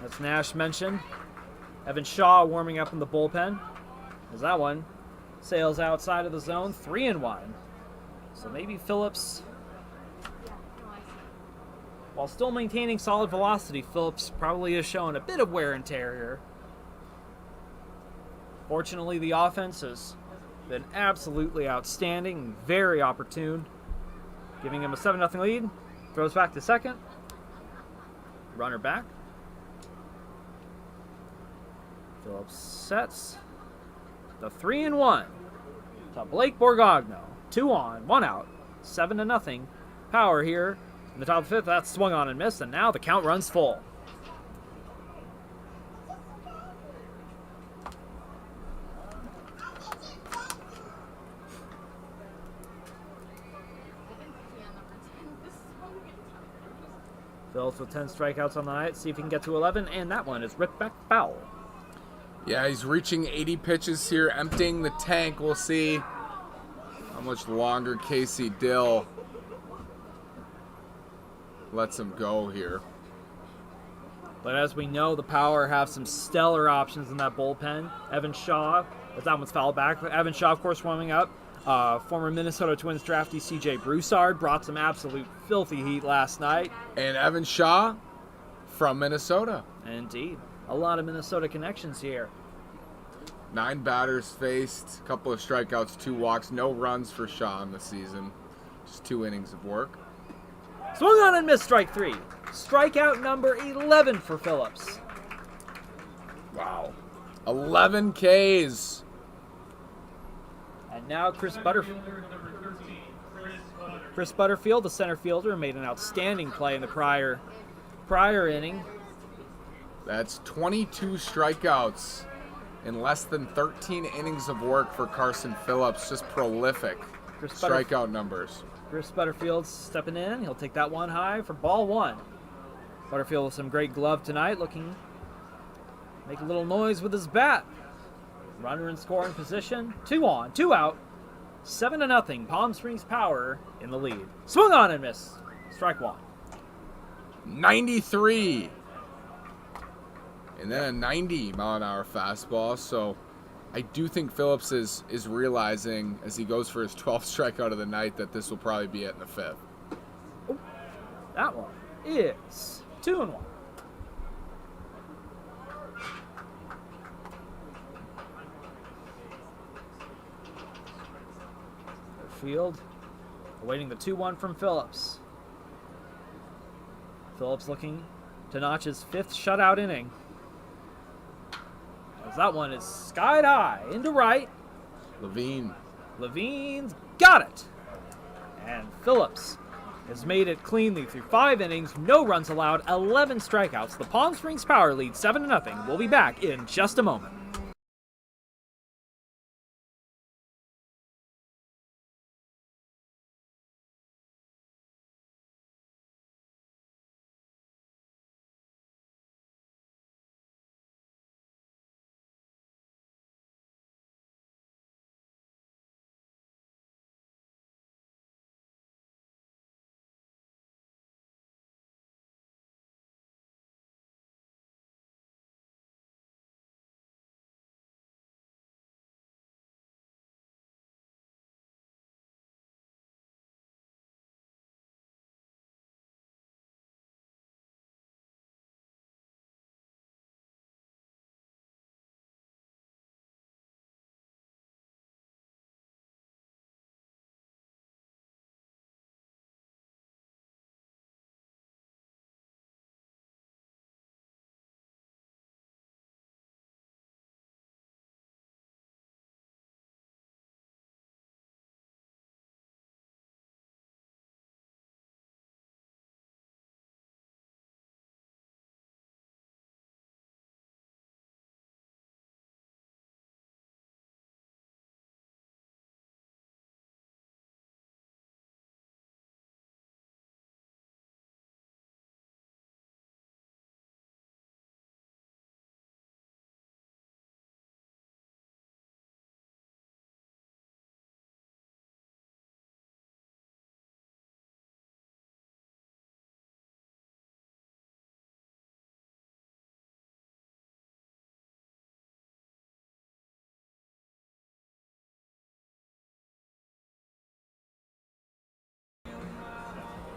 Speaker 2: As Nash mentioned, Evan Shaw warming up in the bullpen. As that one sails outside of the zone. 3-1. So maybe Phillips, while still maintaining solid velocity, Phillips probably has shown a bit of wear and tear here. Fortunately, the offense has been absolutely outstanding and very opportune, giving him a 7-0 lead. Throws back to second. Runner back. Phillips sets the 3-1 to Blake Borgogno. 2 on, 1 out, 7-0 power here in the top of the 5th. That's swung on and missed, and now the count runs full. Phillips with 10 strikeouts on the night. See if he can get to 11, and that one is ripped back foul.
Speaker 1: Yeah, he's reaching 80 pitches here, emptying the tank. We'll see how much longer Casey Dill lets him go here.
Speaker 2: But as we know, the Power have some stellar options in that bullpen. Evan Shaw, but that one's fouled back. Evan Shaw, of course, warming up. Former Minnesota Twins draftee C.J. Broussard brought some absolute filthy heat last night.
Speaker 1: And Evan Shaw from Minnesota.
Speaker 2: Indeed. A lot of Minnesota connections here.
Speaker 1: 9 batters faced, a couple of strikeouts, 2 walks, no runs for Shaw in the season. Just 2 innings of work.
Speaker 2: Swung on and missed, strike 3. Strikeout number 11 for Phillips.
Speaker 1: Wow. 11 Ks.
Speaker 2: And now Chris Butterfield. Chris Butterfield, the center fielder, made an outstanding play in the prior inning.
Speaker 1: That's 22 strikeouts in less than 13 innings of work for Carson Phillips. Just prolific strikeout numbers.
Speaker 2: Chris Butterfield's stepping in. He'll take that one high for ball 1. Butterfield with some great glove tonight, looking to make a little noise with his bat. Runner in scoring position. 2 on, 2 out. 7-0. Palm Springs Power in the lead. Swung on and missed. Strike 1.
Speaker 1: 93. And then a 90-mile-an-hour fastball. So I do think Phillips is realizing as he goes for his 12th strikeout of the night that this will probably be it in the 5th.
Speaker 2: Oh, that one is 2-1. Field awaiting the 2-1 from Phillips. Phillips looking to notch his 5th shutout inning. As that one is skied high into right. Levine's got it. And Phillips has made it cleanly through 5 innings, no runs allowed, 11 strikeouts. The Palm Springs Power leads 7-0. We'll be back in just a moment.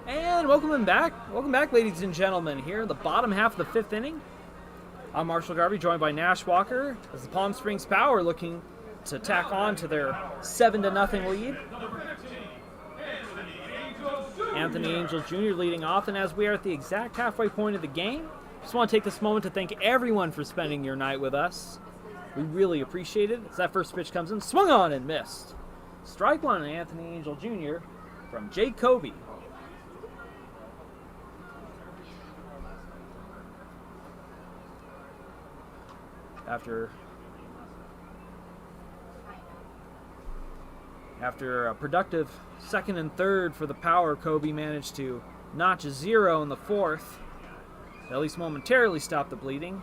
Speaker 2: And welcome back, ladies and gentlemen, here in the bottom half of the 5th inning. I'm Marshall Garvey, joined by Nash Walker, as the Palm Springs Power looking to tack on to their 7-0 lead. Anthony Angel Jr. leading off, and as we are at the exact halfway point of the game, just want to take this moment to thank everyone for spending your night with us. We really appreciate it. As that first pitch comes in, swung on and missed. Strike 1, Anthony Angel Jr. from Jake Kobe. After a productive 2nd and 3rd for the Power, Kobe managed to notch a 0 in the 4th. at least momentarily stop the bleeding.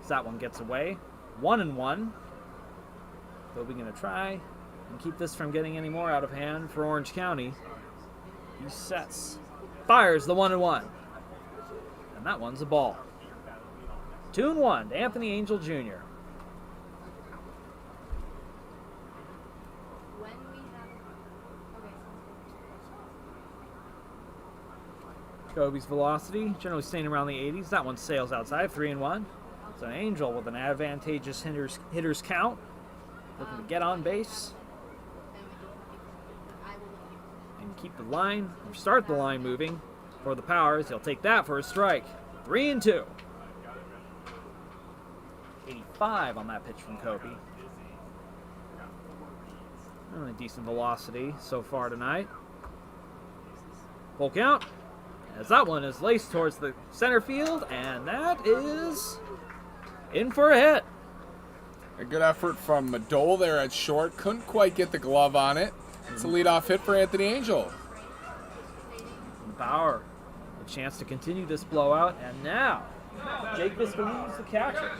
Speaker 2: As that one gets away. 1-1. Kobe going to try and keep this from getting any more out of hand for Orange County. He sets, fires the 1-1. And that one's a ball. 2-1 to Anthony Angel Jr.
Speaker 4: When we have. Okay, sounds
Speaker 2: Kobe's velocity generally staying around the 80s. That one sails outside, 3-1. So Angel with an advantageous hitters count. Looking to get on base and keep the line, or start the line moving for the Powers. He'll take that for a strike. 3-2. 85 on that pitch from Kobe. Really decent velocity so far tonight. Full count. As that one is laced towards the center field, and that is in for a hit.
Speaker 1: A good effort from Madole there at short. Couldn't quite get the glove on it. It's a leadoff hit for Anthony Angel.
Speaker 2: Bauer, a chance to continue this blowout, and now Jake Biscalise, the catcher,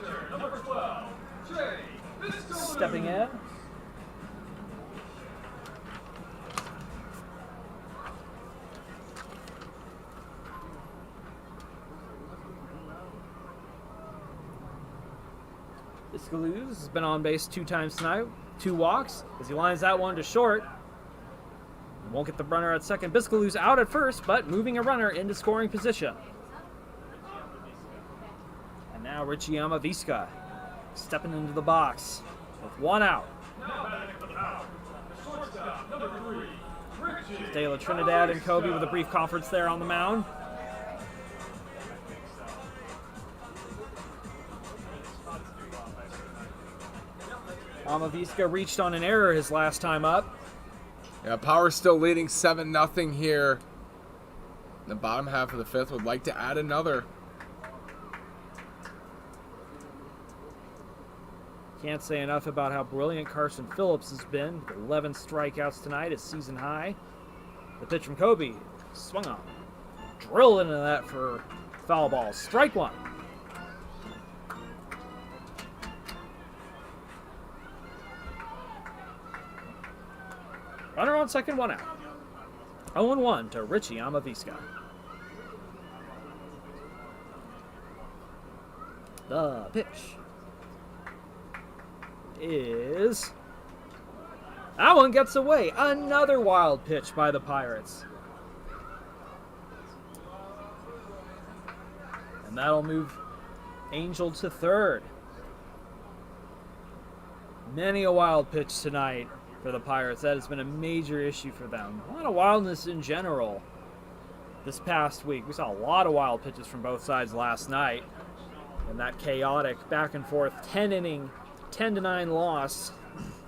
Speaker 2: stepping in. Biscalise has been on base 2 times tonight, 2 walks, as he lines that one to short. Won't get the runner at second. Biscalise out at first, but moving a runner into scoring position. And now Richie Amaviska stepping into the box with 1 out. De La Trinidad and Kobe with a brief conference there on the mound. Amaviska reached on an error his last time up.
Speaker 1: Yeah, Power still leading 7-0 here. In the bottom half of the 5th, would like to add another.
Speaker 2: Can't say enough about how brilliant Carson Phillips has been. 11 strikeouts tonight, his season high. The pitch from Kobe swung on. Drilled into that for foul ball. Strike 1. Runner on second, 1 out. 0-1 to Richie Amaviska. The pitch is... That one gets away. Another wild pitch by the Pirates. And that'll move Angel to third. Many a wild pitch tonight for the Pirates. That has been a major issue for them. A lot of wildness in general this past week. We saw a lot of wild pitches from both sides last night. And that chaotic back and forth 10-inning, 10-9 loss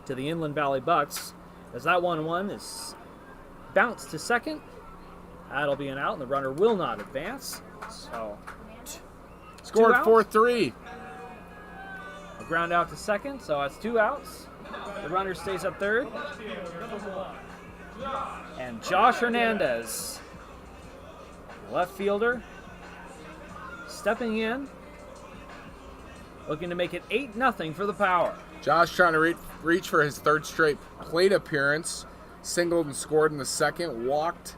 Speaker 2: to the Inland Valley Bucks. As that 1-1 is bounced to second. That'll be an out, and the runner will not advance. So,
Speaker 1: Scored 4-3.
Speaker 2: A ground out to second, so that's 2 outs. The runner stays at third. And Josh Hernandez, left fielder, stepping in, looking to make it 8-0 for the Power.
Speaker 1: Josh trying to reach for his 3rd straight plate appearance. Singled and scored in the 2nd. Walked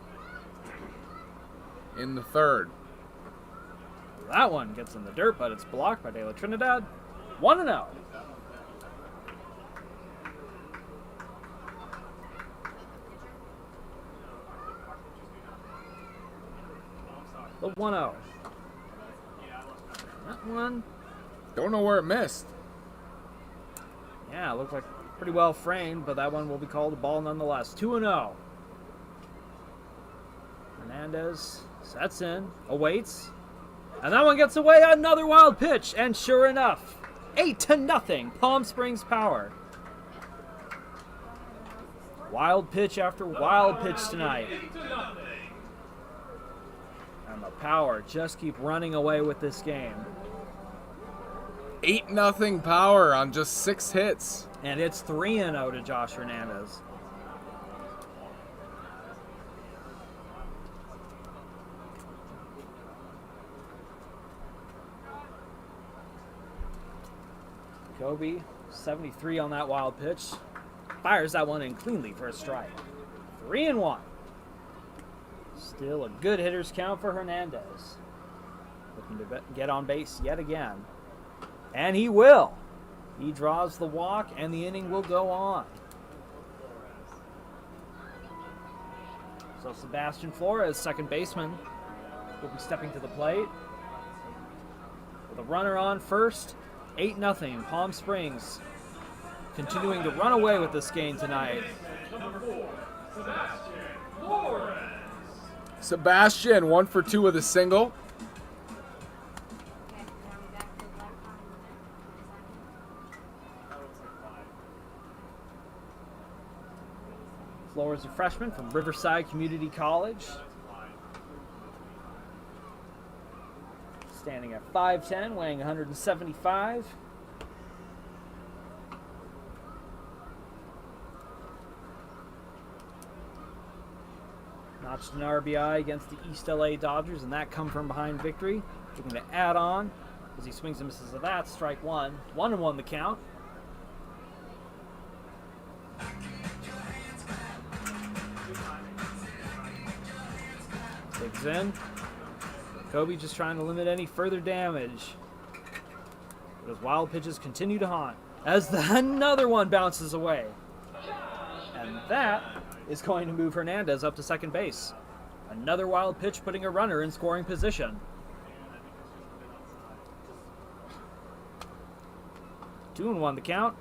Speaker 1: in the 3rd.
Speaker 2: That one gets in the dirt, but it's blocked by De La Trinidad. 1-0. The 1-0. That one.
Speaker 1: Don't know where it missed.
Speaker 2: Yeah, it looked like pretty well framed, but that one will be called a ball nonetheless. 2-0. Hernandez sets in, awaits, and that one gets away. Another wild pitch, and sure enough, 8-0, Palm Springs Power. Wild pitch after wild pitch tonight. And the Power just keep running away with this game.
Speaker 1: 8-0 Power on just 6 hits.
Speaker 2: And it's 3-0 to Josh Hernandez. Kobe, 73 on that wild pitch. Fires that one in cleanly for a strike. 3-1. Still a good hitter's count for Hernandez. Looking to get on base yet again. And he will. He draws the walk, and the inning will go on. So Sebastian Flores, second baseman, will be stepping to the plate. With a runner on first, 8-0, Palm Springs continuing to run away with this game tonight.
Speaker 3: Number 4, Sebastian Flores.
Speaker 1: Sebastian, 1 for 2 with a single.
Speaker 4: Okay, now we back to the black line in
Speaker 2: Flores, a freshman from Riverside Community College. Standing at 5'10", weighing 175. Notched an RBI against the East LA Dodgers, and that come from behind victory. Looking to add on as he swings and misses at that. Strike one. 1-1 the count. Digs in. Kobe just trying to limit any further damage. But his wild pitches continue to haunt as another one bounces away. And that is going to move Hernandez up to second base. Another wild pitch putting a runner in scoring position. 2-1 the count.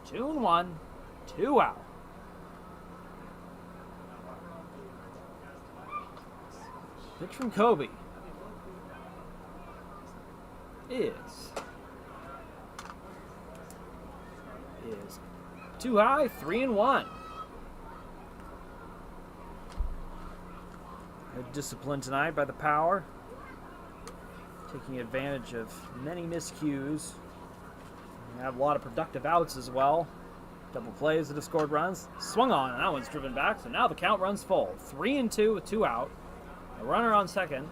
Speaker 2: Two and one, 2 out. Pitch from Kobe is too high, 3-1. Good discipline tonight by the power, taking advantage of many miscues. We have a lot of productive outs as well. Double plays that have scored runs. Swung on, and that one's driven back, so now the count runs full. 3-2 with 2 out. A runner on second.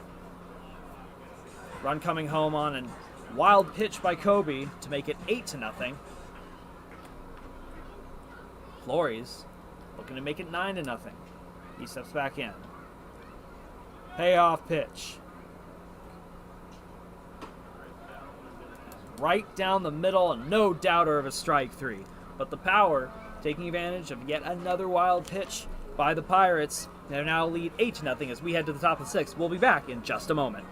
Speaker 2: Run coming home on a wild pitch by Kobe to make it 8-0. Flores looking to make it 9-0. He steps back in. Payoff pitch. Right down the middle, and no doubter of a strike 3. But the power taking advantage of yet another wild pitch by the Pirates. They now lead 8-0 as we head to the top of the 6th. We'll be back in just a moment.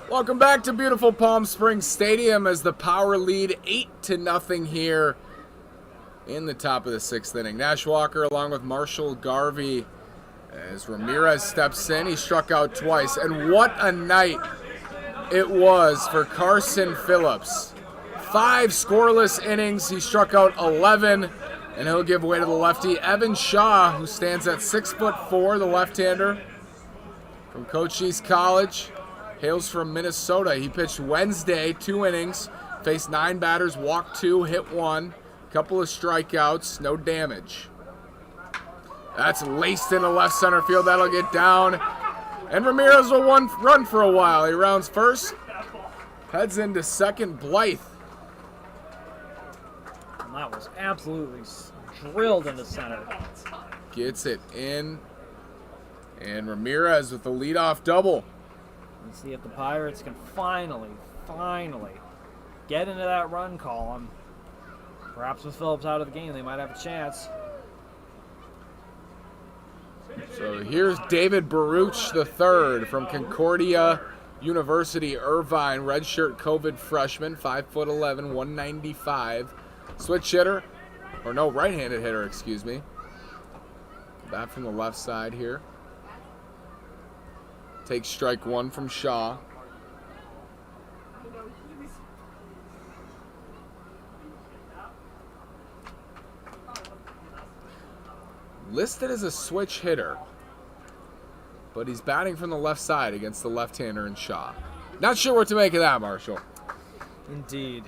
Speaker 1: Welcome back to beautiful Palm Springs Stadium as the Power lead 8-0 here in the top of the 6th inning. Nash Walker along with Marshall Garvey as Ramirez steps in. He struck out twice, and what a night it was for Carson Phillips. 5 scoreless innings. He struck out 11, and he'll give way to the lefty Evan Shaw, who stands at 6'4", the left-hander from Cochise College. Hails from Minnesota. He pitched Wednesday, 2 innings, faced 9 batters, walked 2, hit 1, couple of strikeouts, no damage. That's laced into left center field. That'll get down. And Ramirez will run for a while. He rounds first, heads into second. Blythe.
Speaker 2: And that was absolutely drilled into center.
Speaker 1: Gets it in. And Ramirez with the leadoff double.
Speaker 2: Let's see if the Pirates can finally get into that run column. Perhaps with Phillips out of the game, they might have a chance.
Speaker 1: So here's David Baruch III from Concordia University, Irvine, redshirt COVID freshman, 5'11", 195. Switch hitter, or no, right-handed hitter, excuse me. Bat from the left side here. Takes strike 1 from Shaw. Listed as a switch hitter, but he's batting from the left side against the left-hander in Shaw. Not sure what to make of that, Marshall.
Speaker 2: Indeed.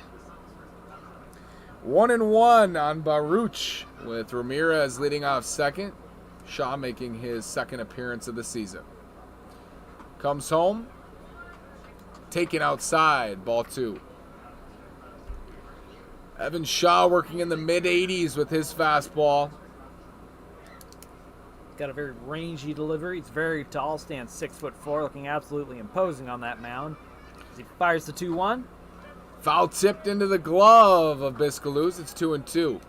Speaker 1: 1-1 on Baruch, with Ramirez leading off second. Shaw making his second appearance of the season. Comes home, taken outside, ball 2. Evan Shaw working in the mid-80s with his fastball.
Speaker 2: Got a very rangy delivery. He's very tall, stands 6'4", looking absolutely imposing on that mound. As he fires the 2-1.
Speaker 1: Foul tipped into the glove of Biscaluz. It's 2-2.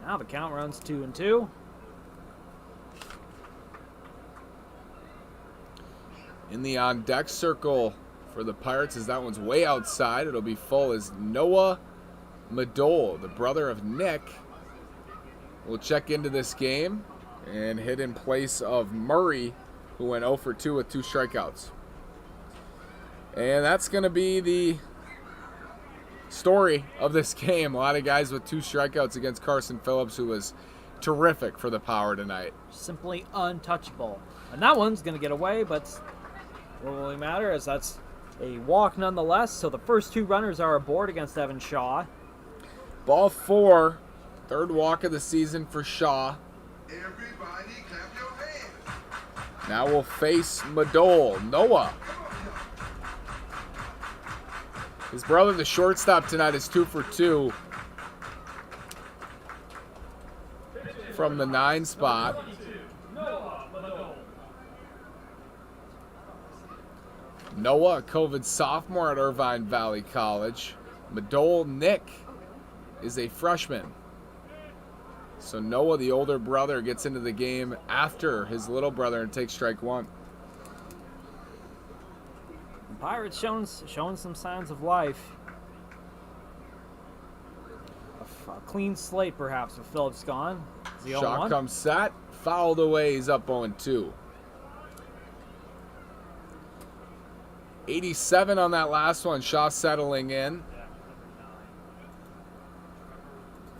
Speaker 2: Now the count runs 2-2.
Speaker 1: In the on-deck circle for the Pirates, as that one's way outside, it'll be full, as Noah Madole, the brother of Nick, will check into this game and hit in place of Murray, who went 0 for 2 with 2 strikeouts. And that's going to be the story of this game. A lot of guys with 2 strikeouts against Carson Phillips, who was terrific for the Power tonight.
Speaker 2: Simply untouchable. And that one's going to get away, but it won't really matter, as that's a walk nonetheless. So the first 2 runners are aboard against Evan Shaw.
Speaker 1: Ball 4, third walk of the season for Shaw.
Speaker 5: Everybody clap your hands.
Speaker 1: Now we'll face Madole. Noah. His brother, the shortstop tonight, is 2 for 2 from the 9 spot. Noah, a COVID sophomore at Irvine Valley College. Madole Nick is a freshman. So Noah, the older brother, gets into the game after his little brother and takes strike 1.
Speaker 2: The Pirates showing some signs of life. A clean slate, perhaps, with Phillips gone. Is he
Speaker 1: Shaw
Speaker 2: 0-1?
Speaker 1: comes set, fouled away, he's up 0-2. 87 on that last one, Shaw settling in.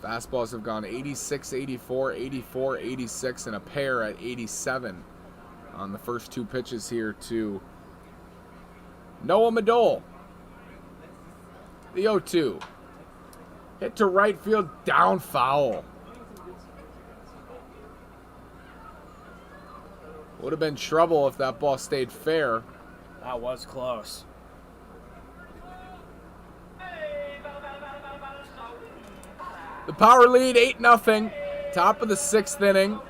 Speaker 1: Fastballs have gone 86, 84, 84, 86, and a pair at 87 on the first 2 pitches here to Noah Madole. The 0-2. Hit to right field, down foul. Would have been trouble if that ball stayed fair.
Speaker 2: That was close.
Speaker 1: The Power lead 8-0. Top of the 6th inning.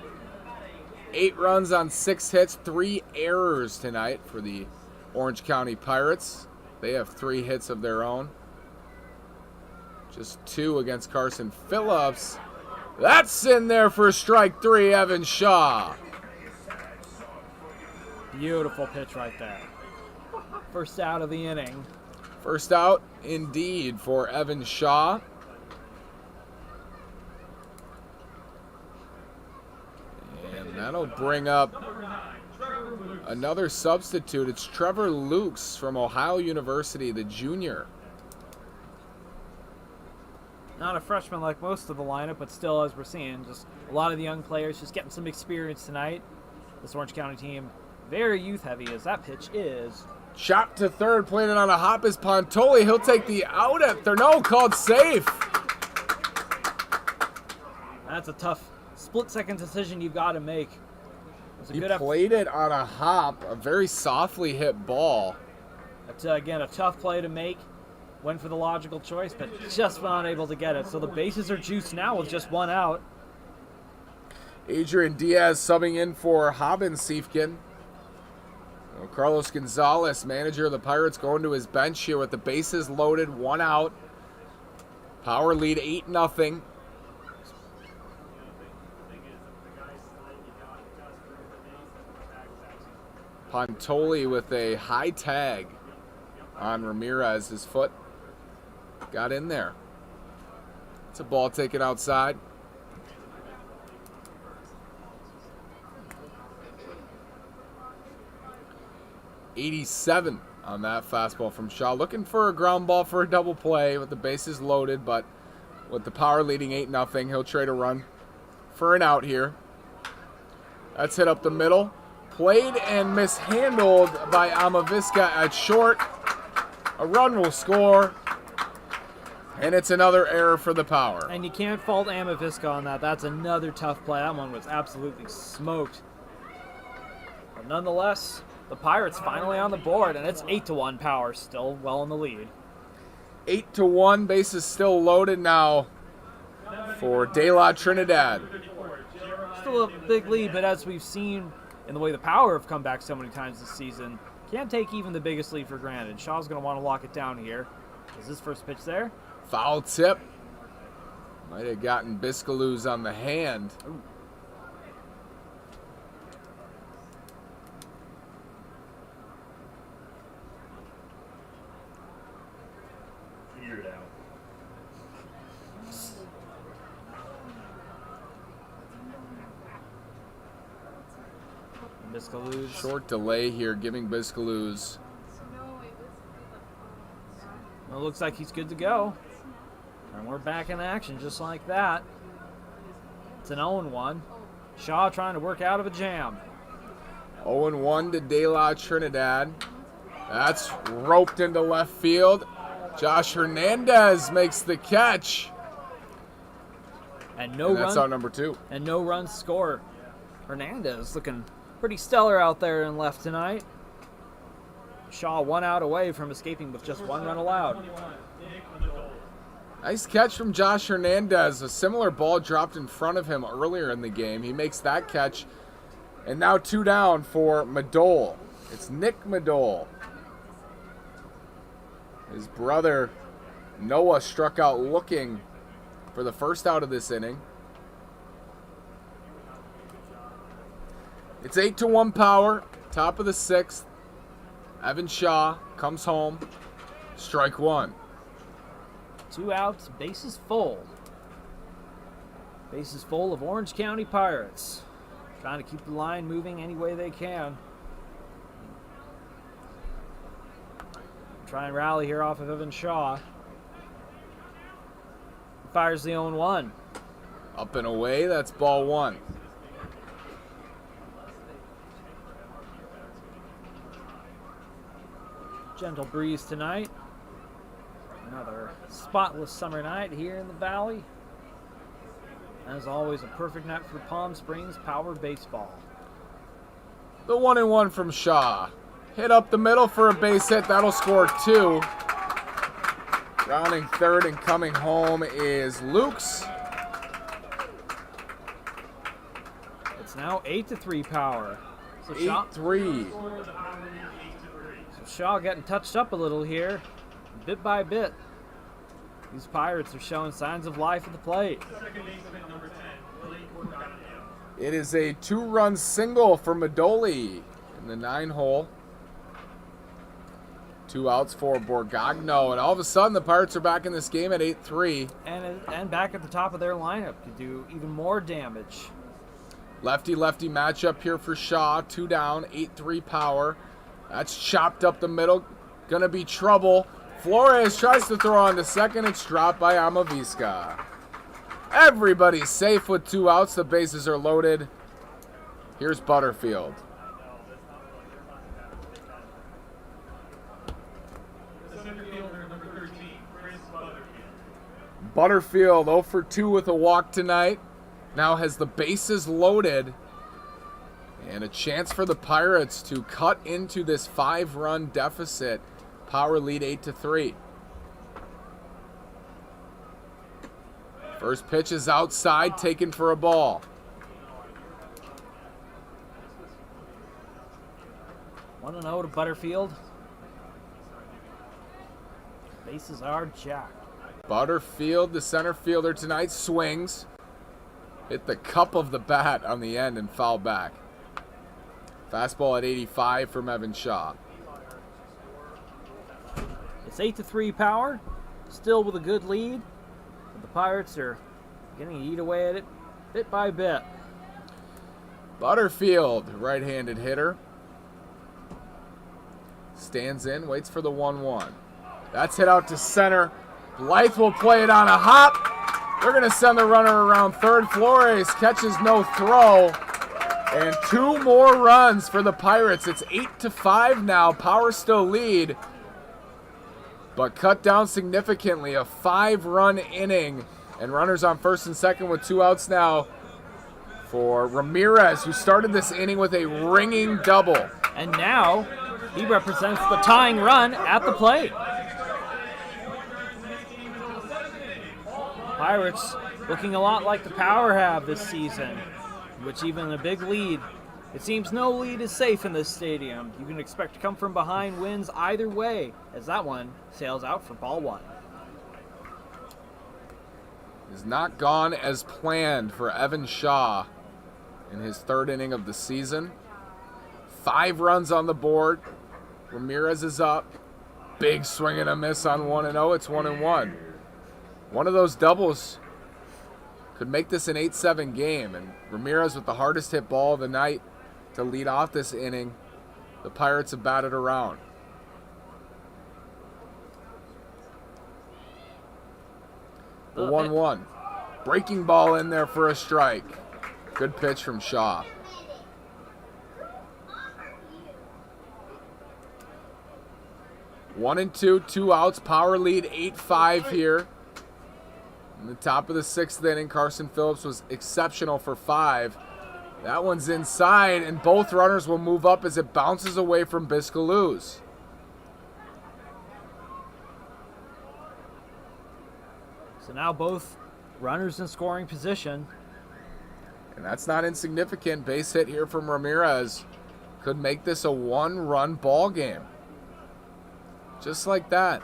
Speaker 1: 8 runs on 6 hits, 3 errors tonight for the Orange County Pirates. They have 3 hits of their own. Just 2 against Carson Phillips. That's in there for strike 3, Evan Shaw.
Speaker 2: Beautiful pitch right there. First out of the inning.
Speaker 1: First out, indeed, for Evan Shaw. And that'll bring up another substitute. It's Trevor Lukes from Ohio University, the junior.
Speaker 2: Not a freshman like most of the lineup, but still, as we're seeing, just a lot of the young players just getting some experience tonight. This Orange County team, very youth heavy, as that pitch is.
Speaker 1: Shot to third, playing it on a hop is Pontoli. He'll take the out at third. No, called safe.
Speaker 2: That's a tough split-second decision you've got to make.
Speaker 1: He played it on a hop, a very softly hit ball.
Speaker 2: That's, again, a tough play to make. Went for the logical choice, but just not able to get it. So the bases are juiced now with just one out.
Speaker 1: Adrian Diaz subbing in for Haben-Siefken. Carlos Gonzalez, manager of the Pirates, going to his bench here with the bases loaded, one out. Power lead 8-0. Pontoli with a high tag on Ramirez. His foot got in there. It's a ball taken outside. .87 on that fastball from Shaw. Looking for a ground ball for a double play with the bases loaded, but with the power leading 8-0, he'll trade a run for an out here. That's hit up the middle. Played and mishandled by Amaviska at short. A run will score, and it's another error for the Power.
Speaker 2: And you can't fault Amaviska on that. That's another tough play. That one was absolutely smoked. But nonetheless, the Pirates finally on the board, and it's 8-1 Power, still well in the lead.
Speaker 1: 8-1, bases still loaded now for De La Trinidad.
Speaker 2: Still a big lead, but as we've seen in the way the Power have come back so many times this season, can't take even the biggest lead for granted. Shaw's going to want to lock it down here. Is his first pitch there?
Speaker 1: Foul tip. Might have gotten Biscaluz on the hand.
Speaker 2: Ooh.
Speaker 3: Figure it out.
Speaker 2: Biscaluz.
Speaker 1: Short delay here, giving Biscaluz.
Speaker 2: Well, it looks like he's good to go. And we're back in action just like that. It's an 0-1. Shaw trying to work out of a jam.
Speaker 1: 0-1 to De La Trinidad. That's roped into left field. Josh Hernandez makes the catch.
Speaker 2: And no
Speaker 1: That's
Speaker 2: run.
Speaker 1: out number 2.
Speaker 2: And no runs score. Hernandez looking pretty stellar out there in left tonight. Shaw 1 out away from escaping with just 1 run allowed.
Speaker 1: Nice catch from Josh Hernandez. A similar ball dropped in front of him earlier in the game. He makes that catch. And now 2 down for Madole. It's Nick Madole. His brother Noah struck out looking for the first out of this inning. It's 8-1 Power. Top of the 6th. Evan Shaw comes home. Strike 1.
Speaker 2: 2 outs, bases full. Bases full of Orange County Pirates. Trying to keep the line moving any way they can. Try and rally here off of Evan Shaw. Fires the 0-1.
Speaker 1: Up and away, that's ball 1.
Speaker 2: Gentle breeze tonight. Another spotless summer night here in the Valley. As always, a perfect night for Palm Springs Power Baseball.
Speaker 1: The 1-1 from Shaw. Hit up the middle for a base hit. That'll score 2. Rounding third and coming home is Lukes.
Speaker 2: It's now 8-3 Power. So
Speaker 1: 8-3.
Speaker 2: Shaw getting touched up a little here, bit by bit. These Pirates are showing signs of life at the plate.
Speaker 3: Second baseman number 10.
Speaker 1: It is a 2-run single for Madoli in the 9-hole. 2 outs for Borgogno, and all of a sudden the Pirates are back in this game at 8-3.
Speaker 2: And back at the top of their lineup to do even more damage.
Speaker 1: Lefty-lefty matchup here for Shaw. 2 down, 8-3 power. That's chopped up the middle. Gonna be trouble. Flores tries to throw on to second. It's dropped by Amaviska. Everybody's safe with 2 outs. The bases are loaded. Here's Butterfield. Butterfield 0 for 2 with a walk tonight. Now has the bases loaded. And a chance for the Pirates to cut into this 5-run deficit. Power lead 8-3. First pitch is outside, taken for a ball.
Speaker 2: 1-0 to Butterfield. Bases are jacked.
Speaker 1: Butterfield, the center fielder tonight, swings. Hit the cup of the bat on the end and foul back. Fastball at 85 from Evan Shaw.
Speaker 2: It's 8-3 power, still with a good lead. But the Pirates are getting to eat away at it bit by bit.
Speaker 1: Butterfield, right-handed hitter. Stands in, waits for the 1-1. That's hit out to center. Blythe will play it on a hop. They're going to send the runner around third. Flores catches no throw. And 2 more runs for the Pirates. It's 8-5 now. Power still lead, but cut down significantly. A 5-run inning. And runners on first and second with 2 outs now for Ramirez, who started this inning with a ringing double.
Speaker 2: And now he represents the tying run at the plate. Pirates looking a lot like the Power have this season, which even a big lead, it seems no lead is safe in this stadium. You can expect to come from behind wins either way, as that one sails out for ball 1.
Speaker 1: Has not gone as planned for Evan Shaw in his 3rd inning of the season. 5 runs on the board. Ramirez is up. Big swing and a miss on 1-0. It's 1-1. One of those doubles could make this an 8-7 game, and Ramirez with the hardest hit ball of the night to lead off this inning. The Pirates have batted around. The 1-1. Breaking ball in there for a strike. Good pitch from Shaw. One and two, 2 outs. Power lead 8-5 here. In the top of the 6th inning, Carson Phillips was exceptional for 5. That one's inside, and both runners will move up as it bounces away from Biscaluz.
Speaker 2: So now both runners in scoring position.
Speaker 1: And that's not insignificant. Base hit here from Ramirez could make this a 1-run ball game. Just like that.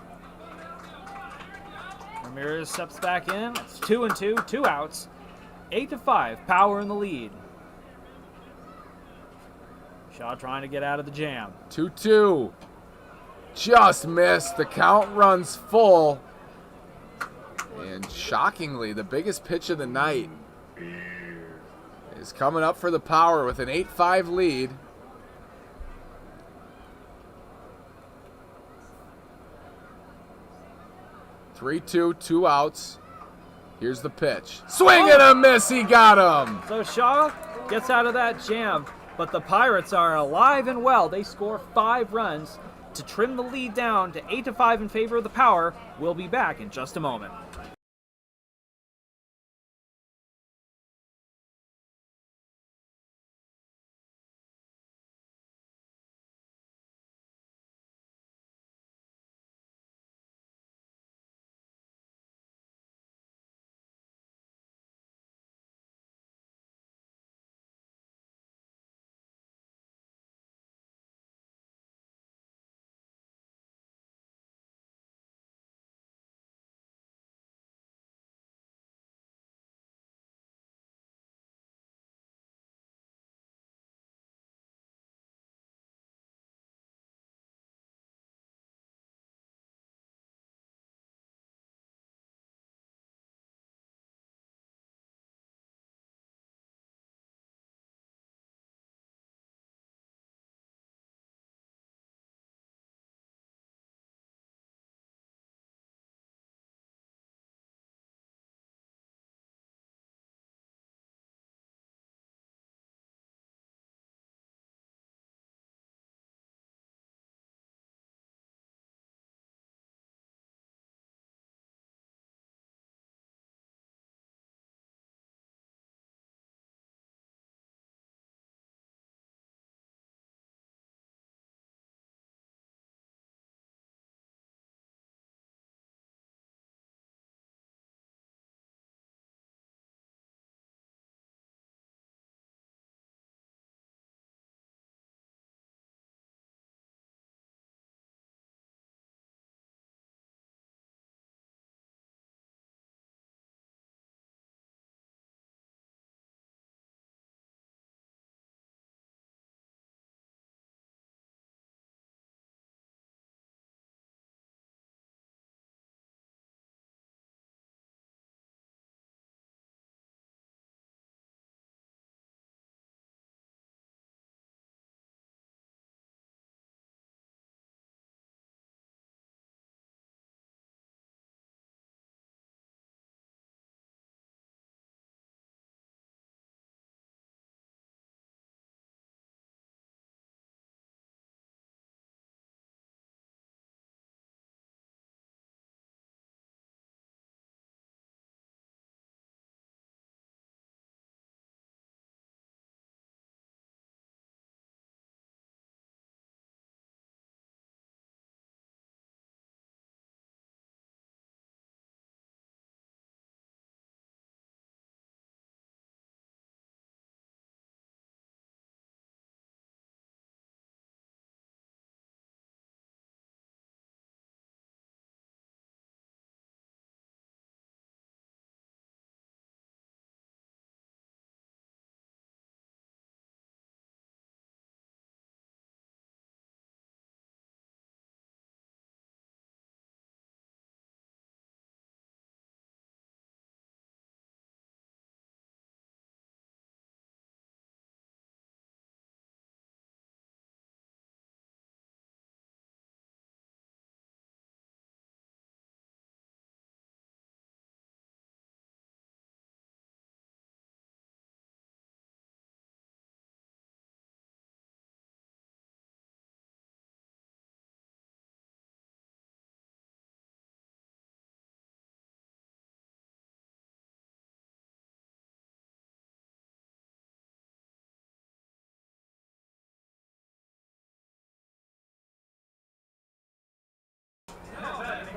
Speaker 2: Ramirez steps back in. It's 2-2, 2 outs. 8-5, Power in the lead. Shaw trying to get out of the jam.
Speaker 1: 2-2. Just missed. The count runs full. And shockingly, the biggest pitch of the night is coming up for the Power with an 8-5 lead. Three-two, 2 outs. Here's the pitch. Swing and a miss. He got him.
Speaker 2: So Shaw gets out of that jam, but the Pirates are alive and well. They score 5 runs to trim the lead down to 8-5 in favor of the Power. We'll be back in just a moment.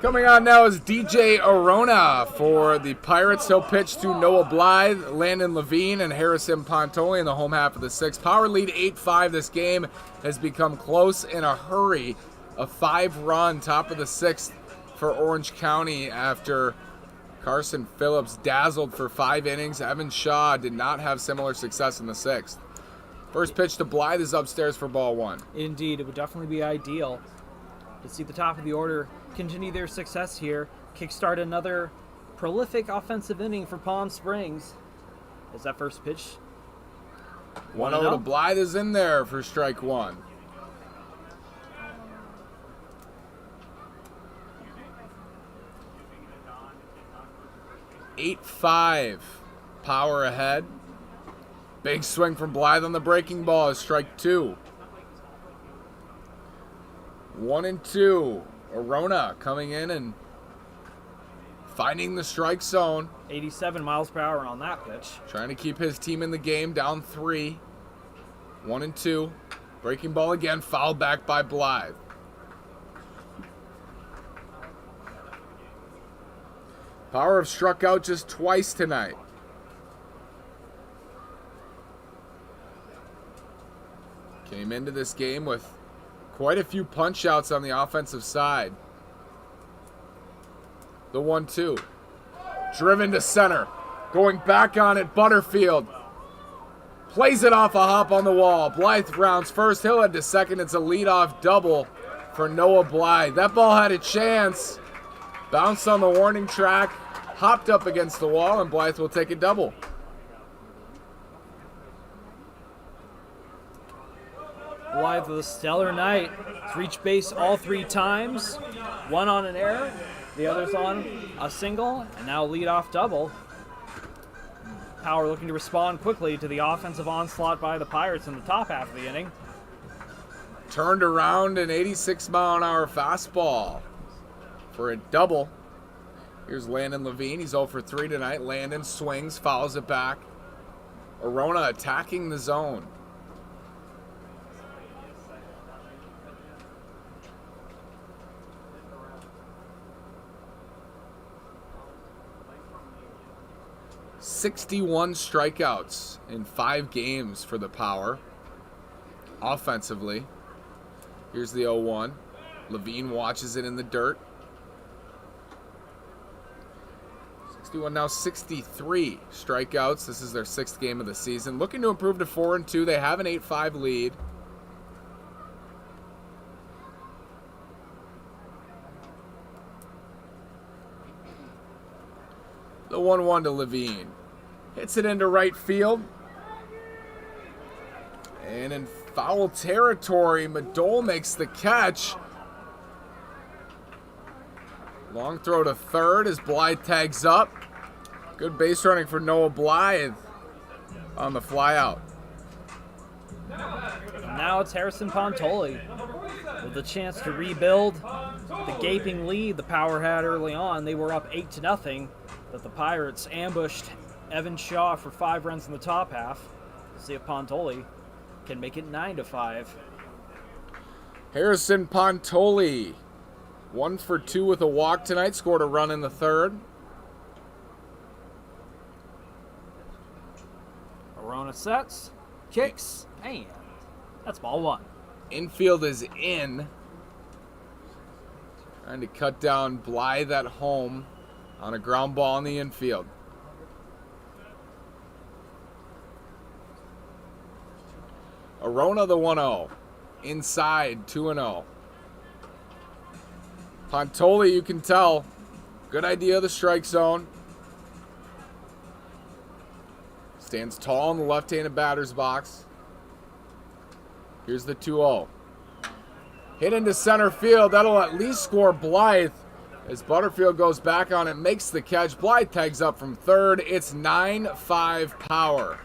Speaker 1: Coming on now is DJ Arona for the Pirates. He'll pitch to Noah Blythe, Landon Levine, and Harrison Pontoli in the home half of the sixth. Power lead 8-5. This game has become close in a hurry. A 5-run top of the sixth for Orange County after Carson Phillips dazzled for 5 innings. Evan Shaw did not have similar success in the sixth. First pitch to Blythe is upstairs for ball 1.
Speaker 2: Indeed, it would definitely be ideal to see the top of the order continue their success here, kickstart another prolific offensive inning for Palm Springs. As that first pitch,
Speaker 1: 1-0 to Blythe is in there for strike 1. (8-5) Power ahead. Big swing from Blythe on the breaking ball is strike 2. 1-2. Arona coming in and finding the strike zone.
Speaker 2: 87 miles per hour on that pitch.
Speaker 1: Trying to keep his team in the game, down 3. 1-2. Breaking ball again, fouled back by Blythe. Power have struck out just twice tonight. Came into this game with quite a few punch-outs on the offensive side. The 1-2. Driven to center. Going back on it, Butterfield. Plays it off a hop on the wall. Blythe rounds first. He'll head to second. It's a leadoff double for Noah Blythe. That ball had a chance. Bounced on the warning track. Hopped up against the wall, and Blythe will take a double.
Speaker 2: Blythe with a stellar night. He's reached base all 3 times. One on an error, the other's on a single, and now leadoff double. Power looking to respond quickly to the offensive onslaught by the Pirates in the top half of the inning.
Speaker 1: Turned around an 86-mile-an-hour fastball for a double. Here's Landon Levine. He's 0 for 3 tonight. Landon swings, fouls it back. Arona attacking the zone. (61 strikeouts in 5 games for the Power. Offensively. Here's the 0-1. Levine watches it in the dirt. 61, now 63 strikeouts. This is their 6th game of the season. Looking to improve to 4-2. They have an 8-5 lead. The 1-1 to Levine. Hits it into right field. And in foul territory, Madole makes the catch. Long throw to third as Blythe tags up. Good base running for Noah Blythe on the fly out.
Speaker 2: And now it's Harrison Pontoli with a chance to rebuild the gaping lead the Power had early on. They were up 8-0, but the Pirates ambushed Evan Shaw for 5 runs in the top half. We'll see if Pontoli can make it 9-5.
Speaker 1: Harrison Pontoli, 1 for 2 with a walk tonight. Scored a run in the third.
Speaker 2: Arona sets, kicks, and that's ball 1.
Speaker 1: Infield is in. Trying to cut down Blythe at home on a ground ball in the infield. Arona the 1-0. Inside, 2-0. Pontoli, you can tell, good idea of the strike zone. Stands tall in the left-handed batter's box. Here's the 2-0. Hit into center field. That'll at least score Blythe. As Butterfield goes back on it, makes the catch. Blythe tags up from third. It's 9-5 Power.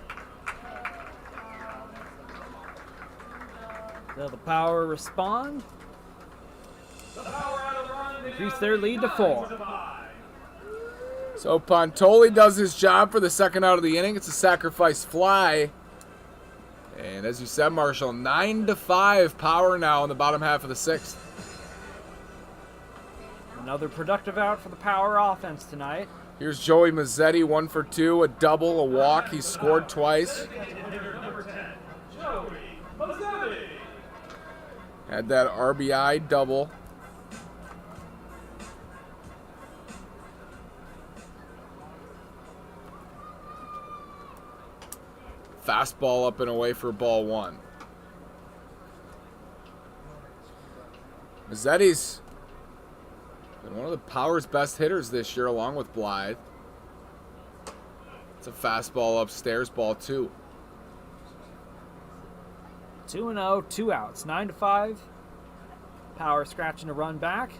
Speaker 2: Will the Power respond? Increase their lead to 4.
Speaker 1: So Pontoli does his job for the second out of the inning. It's a sacrifice fly. And as you said, Marshall, 9-5 Power now in the bottom half of the 6th.
Speaker 2: Another productive out for the power offense tonight.
Speaker 1: Here's Joey Mazzetti, 1 for 2, a double, a walk. He scored twice. Had that RBI double. Fastball up and away for ball 1. Mazzetti's been one of the Power's best hitters this year, along with Blythe. It's a fastball upstairs, ball 2.
Speaker 2: 2-0, 2 outs, 9-5. Power scratching a run back.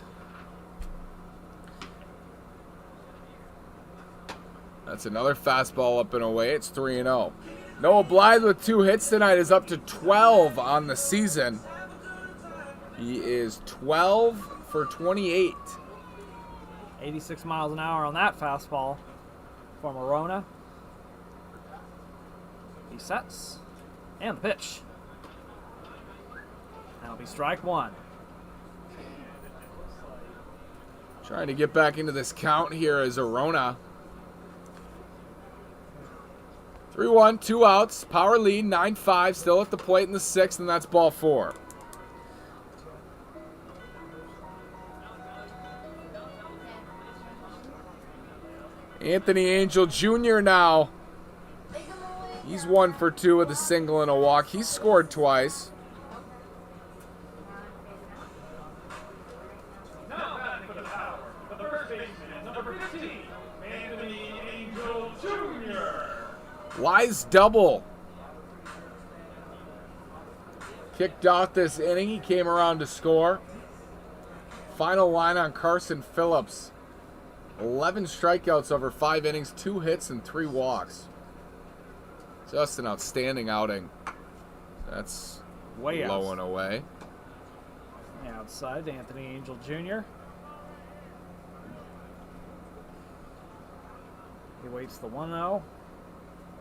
Speaker 1: That's another fastball up and away. It's 3-0. Noah Blythe with 2 hits tonight is up to 12 on the season. He is 12 for 28.
Speaker 2: 86 miles an hour on that fastball for Morona. He sets. And the pitch. That'll be strike 1.
Speaker 1: Trying to get back into this count here is Arona. 3-1, 2 outs. Power lead, 9-5. Still at the plate in the 6th, and that's ball 4. Anthony Angel Jr. now. He's 1 for 2 with a single and a walk. He's scored twice.
Speaker 3: Now batting for the Power, the first baseman, number 15, Anthony Angel Jr.
Speaker 1: Wise double. Kicked off this inning. He came around to score. Final line on Carson Phillips. 11 strikeouts over 5 innings, 2 hits, and 3 walks. Just an outstanding outing. That's
Speaker 2: Way
Speaker 1: low
Speaker 2: out.
Speaker 1: and away.
Speaker 2: Outside, Anthony Angel Jr. He waits the 1-0.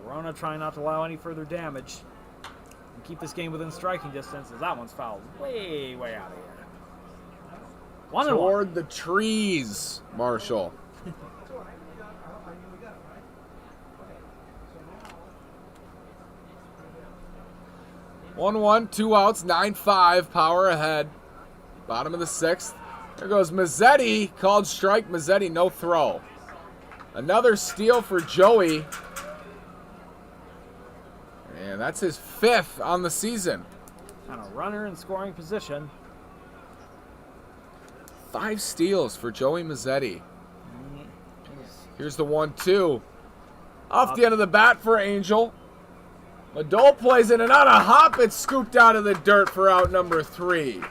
Speaker 2: Verona trying not to allow any further damage and keep this game within striking distance, as that one's fouled way, way out of here. 1-1.
Speaker 1: Toward the trees, Marshall. 1-1, 2 outs, 9-5. Power ahead. Bottom of the 6th. There goes Mazzetti. Called strike. Mazzetti, no throw. Another steal for Joey. And that's his 5th on the season.
Speaker 2: On a runner in scoring position.
Speaker 1: 5 steals for Joey Mazzetti. Here's the 1-2. Off the end of the bat for Angel. Madole plays it, and on a hop, it's scooped out of the dirt for out number 3.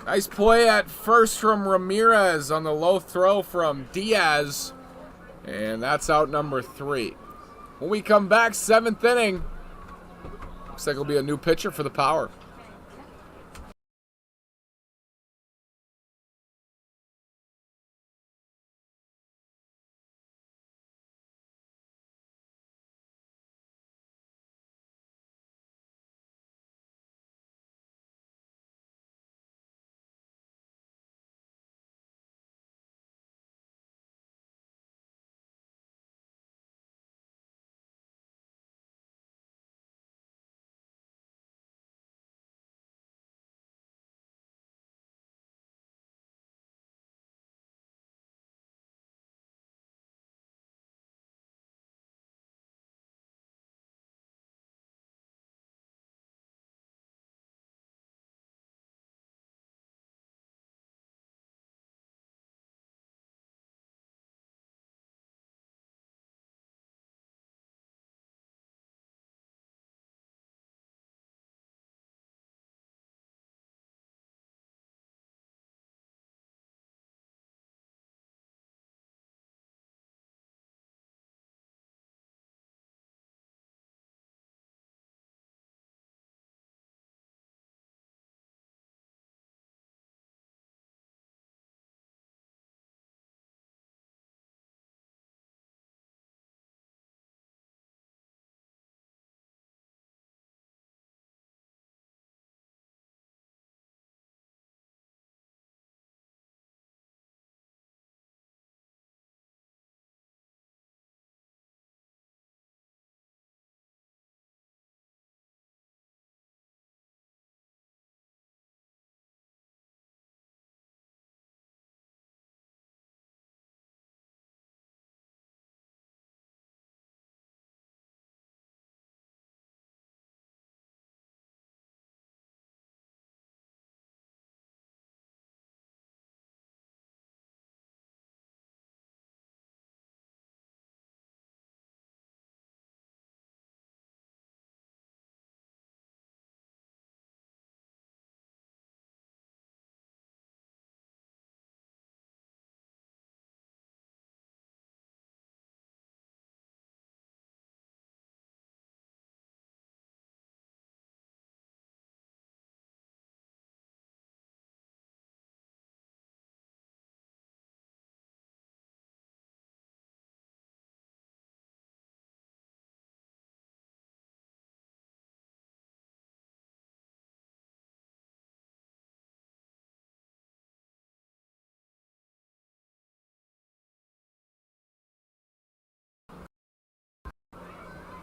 Speaker 1: Nice play at first from Ramirez on the low throw from Diaz. And that's out number 3. When we come back, 7th inning. Looks like it'll be a new pitcher for the Power.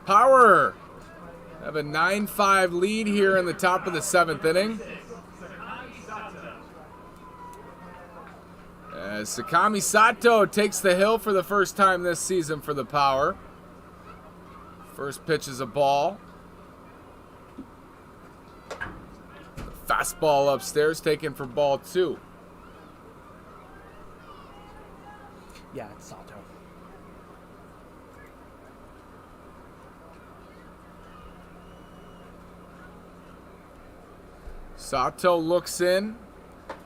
Speaker 1: Power have a 9-5 lead here in the top of the 7th inning. As Sakami Sato takes the hill for the first time this season for the Power. First pitch is a ball. Fastball upstairs taken for ball 2.
Speaker 2: Yeah, it's Sato.
Speaker 1: Sato looks in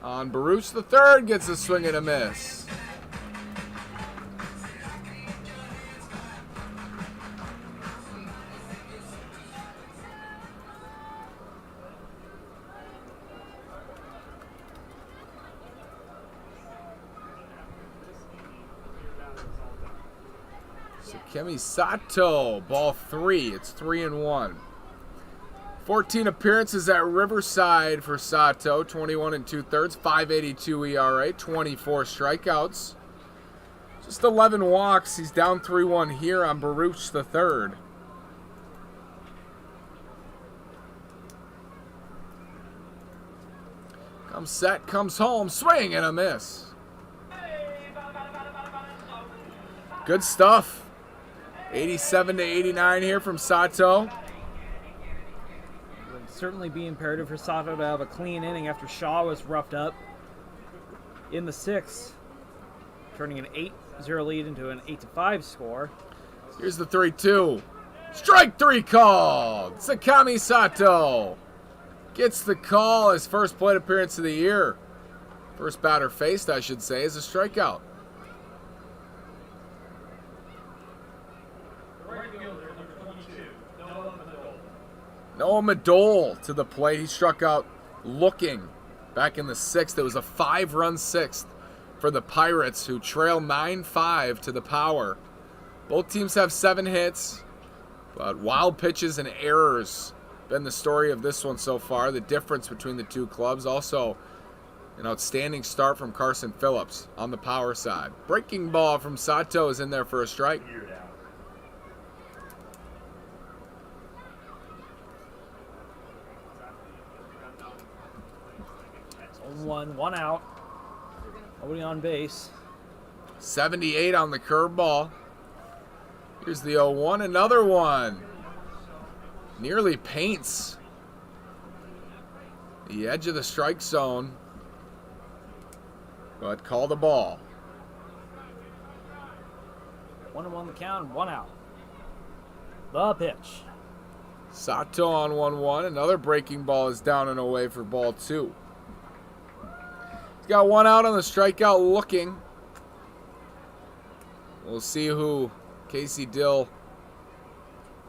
Speaker 1: on Baruch the third, gets a swing and a miss. Sakami Sato, ball 3. It's 3-1. 14 appearances at Riverside for Sato, 21 2/3, 5.82 ERA, 24 strikeouts. Just 11 walks. He's down 3-1 here on Baruch the third. Comes set, comes home, swing and a miss. Good stuff. 87 to 89 here from Sato.
Speaker 2: Certainly be imperative for Sato to have a clean inning after Shaw was roughed up in the 6th, turning an 8-0 lead into an 8-5 score.
Speaker 1: Here's the 3-2. Strike 3 called. Sakami Sato gets the call. His first plate appearance of the year. First batter faced, I should say, is a strikeout. Noah Madole to the plate. He struck out looking back in the 6th. It was a 5-run 6th for the Pirates, who trail 9-5 to the Power. Both teams have 7 hits, but wild pitches and errors been the story of this one so far. The difference between the two clubs. Also, an outstanding start from Carson Phillips on the Power side. Breaking ball from Sato is in there for a strike.
Speaker 2: 1 out. Nobody on base.
Speaker 1: 78 on the curveball. Here's the 0-1, another one. Nearly paints the edge of the strike zone, but call the ball.
Speaker 2: 1-1 the count, 1 out. The pitch.
Speaker 1: Sato on 1-1. Another breaking ball is down and away for ball 2. He's got 1 out on the strikeout looking. We'll see who Casey Dill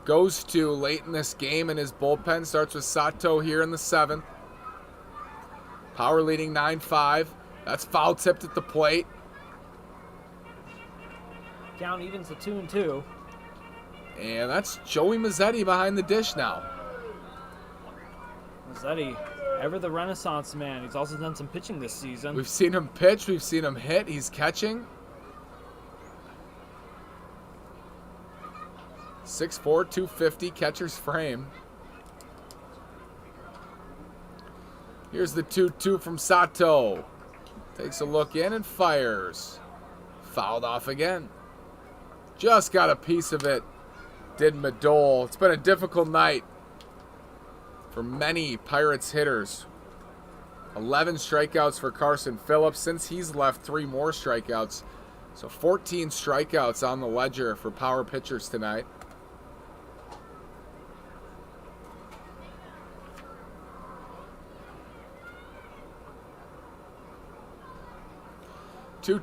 Speaker 1: goes to late in this game in his bullpen. Starts with Sato here in the 7th. Power leading 9-5. That's foul tipped at the plate.
Speaker 2: Count evens to 2-2.
Speaker 1: And that's Joey Mazzetti behind the dish now.
Speaker 2: Mazzetti, ever the Renaissance man. He's also done some pitching this season.
Speaker 1: We've seen him pitch. We've seen him hit. He's catching. 6'4", 250, catcher's frame. Here's the 2-2 from Sato. Takes a look in and fires. Fouled off again. Just got a piece of it, did Madole. It's been a difficult night for many Pirates hitters. 11 strikeouts for Carson Phillips. Since he's left, 3 more strikeouts. So 14 strikeouts on the ledger for power pitchers tonight.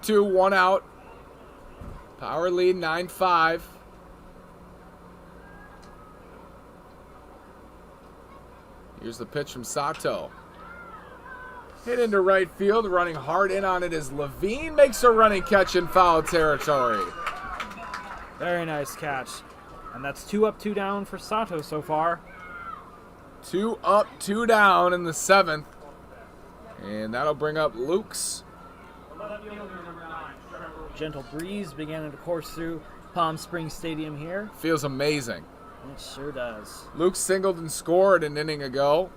Speaker 1: Two, 1 out. Power lead 9-5. Here's the pitch from Sato. Hit into right field. Running hard in on it is Levine. Makes a running catch in foul territory.
Speaker 2: Very nice catch. And that's 2 up, 2 down for Sato so far.
Speaker 1: 2 up, 2 down in the 7th. And that'll bring up Luke's.
Speaker 2: Gentle breeze beginning to course through Palm Springs Stadium here.
Speaker 1: Feels amazing.
Speaker 2: It sure does.
Speaker 1: Luke singled and scored an inning ago.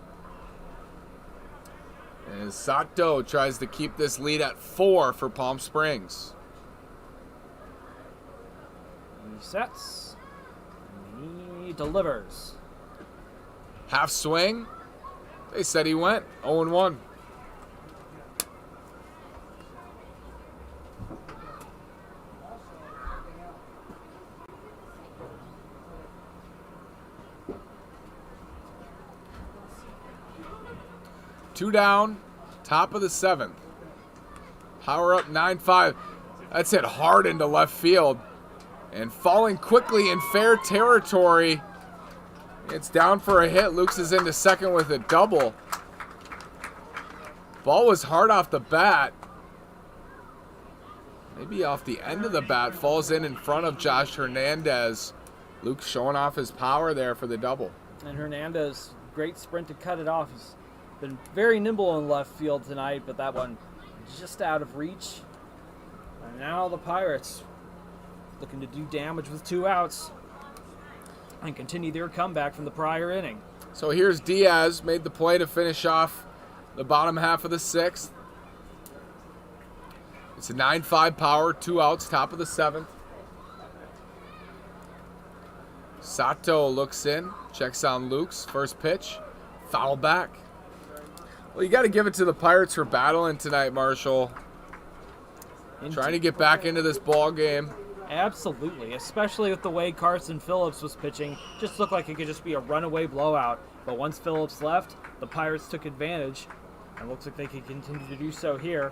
Speaker 1: And Sato tries to keep this lead at 4 for Palm Springs.
Speaker 2: He sets. He delivers.
Speaker 1: Half swing. They said he went 0-1. Two down, top of the 7th. Power up 9-5. That's hit hard into left field. And falling quickly in fair territory. It's down for a hit. Luke's is into second with a double. Ball was hard off the bat. Maybe off the end of the bat. Falls in front of Josh Hernandez. Luke showing off his power there for the double.
Speaker 2: And Hernandez, great sprint to cut it off. He's been very nimble in left field tonight, but that one just out of reach. And now the Pirates looking to do damage with 2 outs and continue their comeback from the prior inning.
Speaker 1: So here's Diaz, made the play to finish off the bottom half of the 6th. It's a 9-5 power, 2 outs, top of the 7th. Sato looks in, checks on Luke's first pitch, foul back. Well, you got to give it to the Pirates for battling tonight, Marshall. Trying to get back into this ball game.
Speaker 2: Absolutely, especially with the way Carson Phillips was pitching. Just looked like it could just be a runaway blowout. But once Phillips left, the Pirates took advantage. And looks like they can continue to do so here.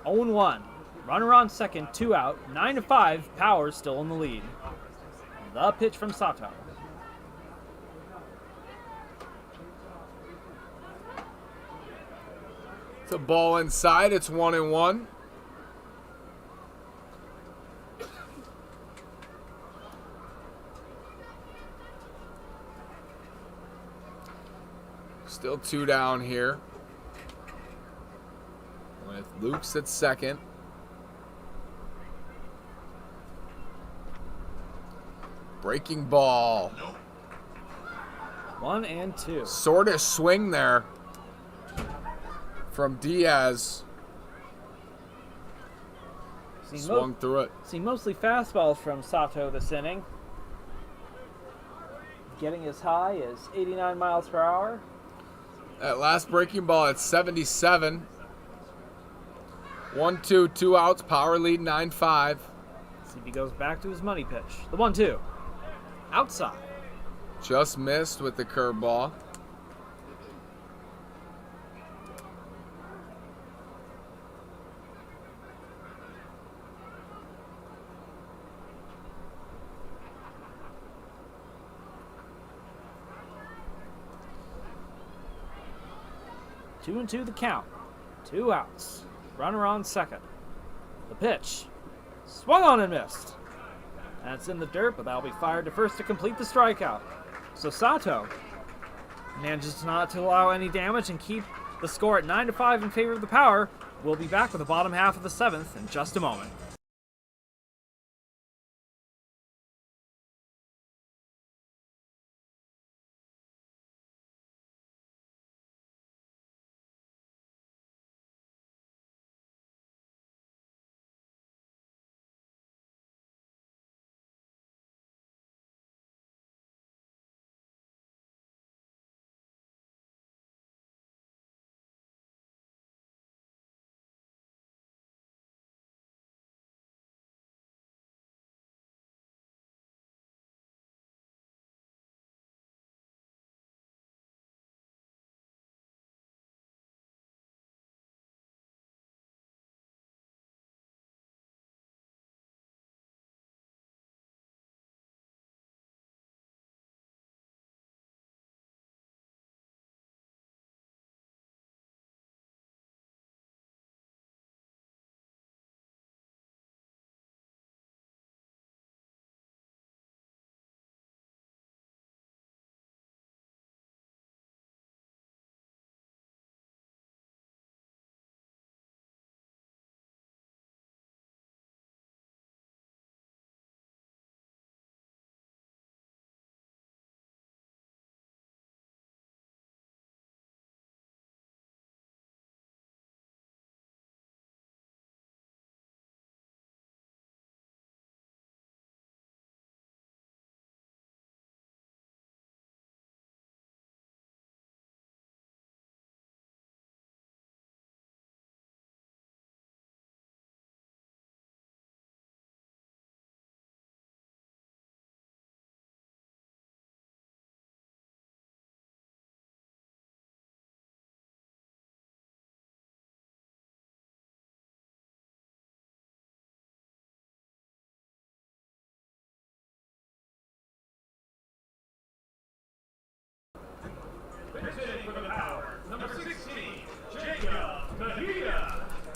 Speaker 2: 0-1. Runner on second, 2 out, 9-5. Power still in the lead. The pitch from Sato.
Speaker 1: It's a ball inside. It's 1-1. Still 2 down here. With Luke's at second. Breaking ball.
Speaker 2: 1-2.
Speaker 1: Sort of swing there from Diaz. Swung through it.
Speaker 2: See mostly fastballs from Sato this inning. Getting as high as 89 miles per hour.
Speaker 1: That last breaking ball at 77. 1-2, 2 outs, power lead 9-5.
Speaker 2: See if he goes back to his money pitch. The 1-2. Outside.
Speaker 1: Just missed with the curveball.
Speaker 2: Two and two the count. 2 outs. Runner on second. The pitch. Swung on and missed. That's in the dirt, but that'll be fired to first to complete the strikeout. So Sato manages not to allow any damage and keep the score at 9-5 in favor of the Power. We'll be back with the bottom half of the 7th in just a moment.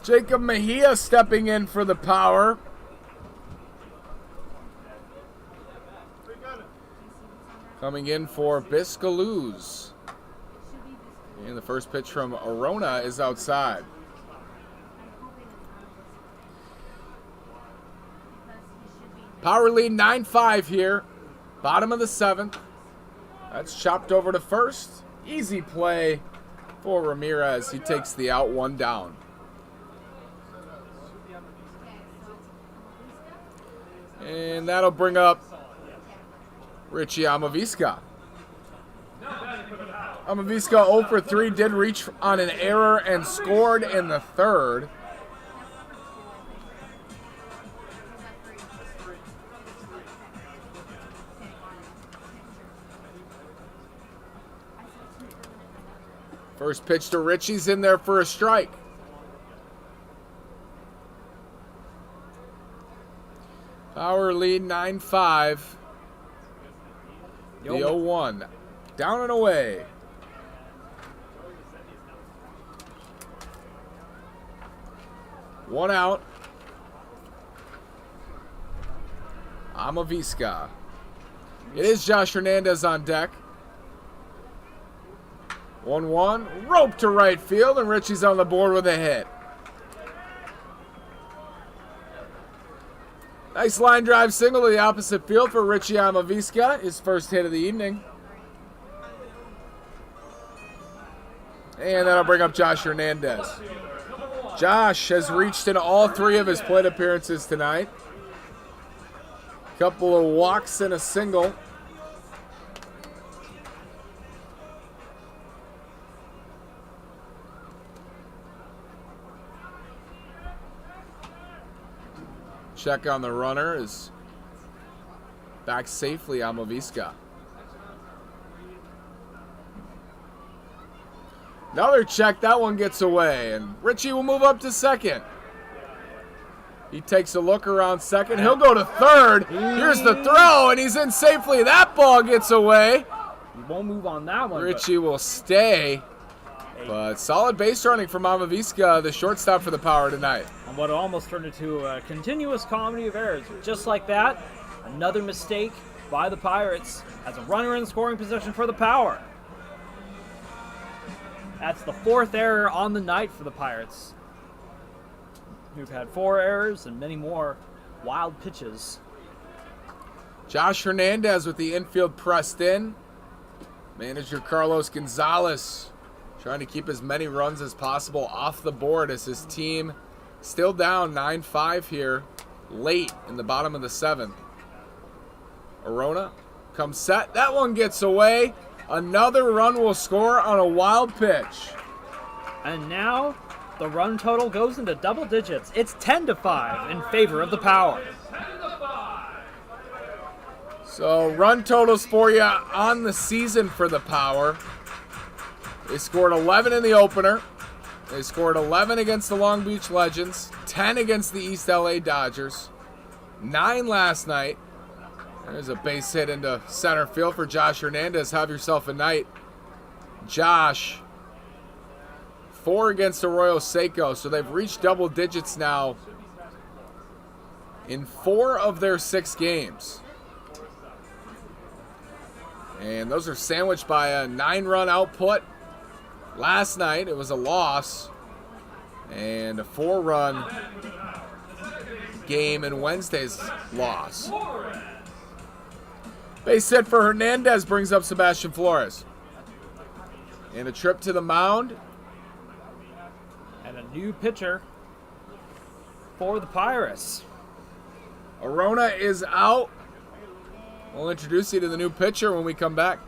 Speaker 1: Jacob Mejia stepping in for the Power. Coming in for Biscaluz. And the first pitch from Arona is outside. Power lead 9-5 here. Bottom of the 7th. That's chopped over to first. Easy play for Ramirez. He takes the out, 1 down. And that'll bring up Richie Amaviska. Amaviska 0 for 3, did reach on an error and scored in the 3rd. First pitch to Richie's in there for a strike. Power lead 9-5. The 0-1. Down and away. One out. Amaviska. It is Josh Hernandez on deck. 1-1. Rope to right field, and Richie's on the board with a hit. Nice line drive single to the opposite field for Richie Amaviska, his first hit of the evening. And that'll bring up Josh Hernandez. Josh has reached in all 3 of his plate appearances tonight. Couple of walks and a single. Check on the runner is back safely, Amaviska. Another check, that one gets away, and Richie will move up to second. He takes a look around second. He'll go to third. Here's the throw, and he's in safely. That ball gets away.
Speaker 2: He won't move on that one.
Speaker 1: Richie will stay. But solid base running from Amaviska, the shortstop for the Power tonight.
Speaker 2: And what almost turned into a continuous comedy of errors. Just like that, another mistake by the Pirates as a runner in scoring position for the Power. That's the 4th error on the night for the Pirates, who've had 4 errors and many more wild pitches.
Speaker 1: Josh Hernandez with the infield pressed in. Manager Carlos Gonzalez trying to keep as many runs as possible off the board as his team still down 9-5 here late in the bottom of the 7th. Arona comes set. That one gets away. Another run will score on a wild pitch.
Speaker 2: And now the run total goes into double digits. It's 10-5 in favor of the Power.
Speaker 1: So run totals for you on the season for the Power. They scored 11 in the opener. They scored 11 against the Long Beach Legends, 10 against the East LA Dodgers, 9 last night. There's a base hit into center field for Josh Hernandez. Have yourself a night. Josh, 4 against Arroyo Seco. So they've reached double digits now in 4 of their 6 games. And those are sandwiched by a 9-run output. Last night it was a loss. And a 4-run game in Wednesday's loss. Base hit for Hernandez brings up Sebastian Flores. And a trip to the mound.
Speaker 2: And a new pitcher for the Pirates.
Speaker 1: Arona is out. We'll introduce you to the new pitcher when we come back.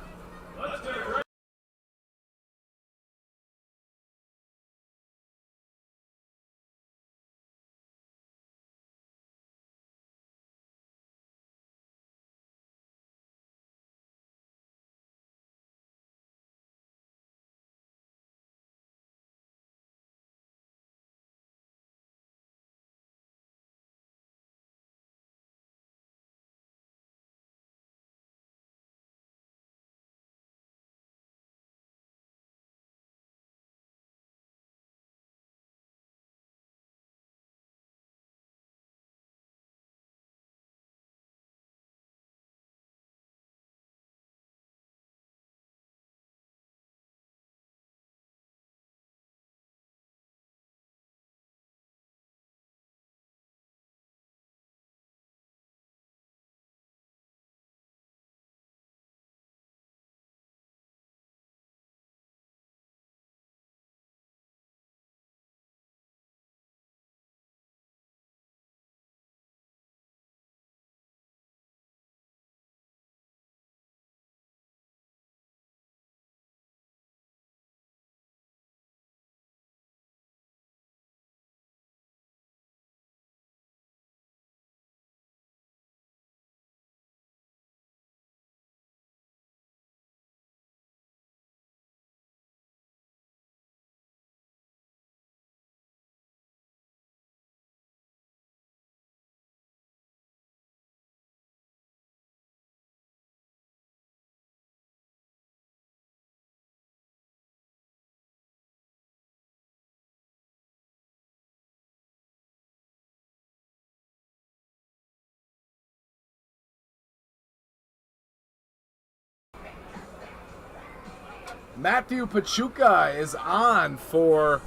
Speaker 1: Matthew Pachuca is on for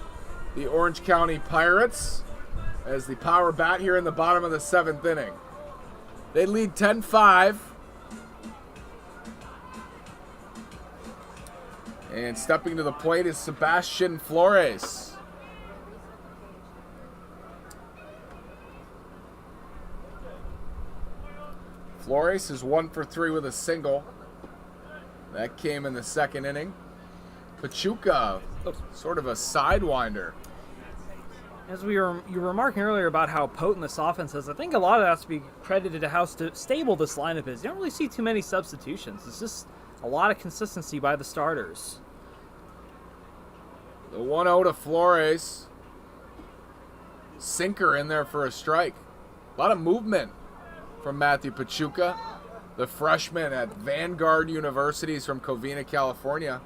Speaker 1: the Orange County Pirates as the power bat here in the bottom of the 7th inning. They lead 10-5. And stepping to the plate is Sebastian Flores. Flores is 1 for 3 with a single. That came in the 2nd inning. Pachuca, sort of a sidewinder.
Speaker 2: As you were remarking earlier about how potent this offense is, I think a lot of that's to be credited to how stable this lineup is. You don't really see too many substitutions. It's just a lot of consistency by the starters.
Speaker 1: The 1-0 to Flores. Sinker in there for a strike. A lot of movement from Matthew Pachuca, the freshman at Vanguard University from Covina, California.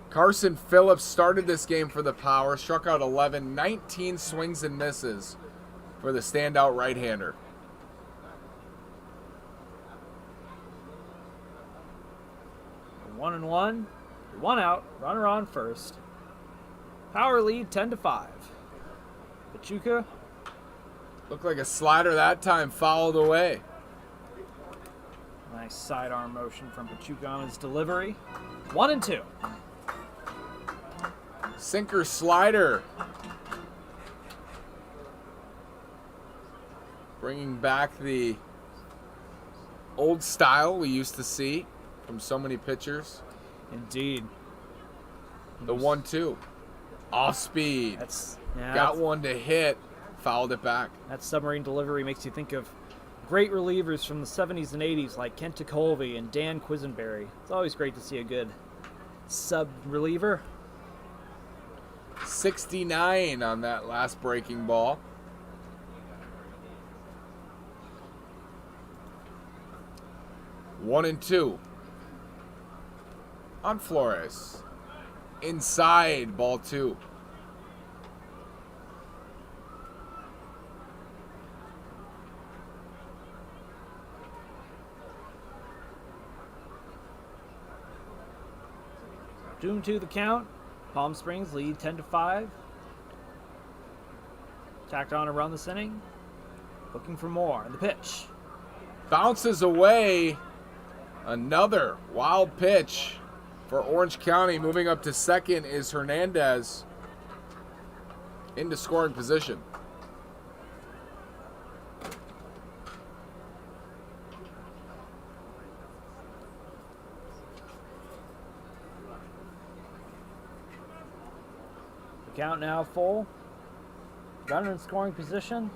Speaker 1: Carson Phillips started this game for the Power, struck out 11, 19 swings and misses for the standout right-hander.
Speaker 2: One and one, 1 out, runner on first. Power lead 10-5. Pachuca.
Speaker 1: Looked like a slider that time, fouled away.
Speaker 2: Nice sidearm motion from Pachuca on his delivery. 1 and 2.
Speaker 1: Sinker slider. Bringing back the old style we used to see from so many pitchers.
Speaker 2: Indeed.
Speaker 1: The 1-2. Off speed. Got one to hit. Fouled it back.
Speaker 2: That submarine delivery makes you think of great relievers from the 70s and 80s like Kent Tekulve and Dan Quisenberry. It's always great to see a good sub-reliever.
Speaker 1: 69 on that last breaking ball. One and 2 on Flores. Inside, ball 2.
Speaker 2: Doom to the count. Palm Springs lead 10-5. Tacked on a run this inning. Looking for more. The pitch.
Speaker 1: Bounces away. Another wild pitch for Orange County. Moving up to second is Hernandez into scoring position.
Speaker 2: Count now full. Runner in scoring position.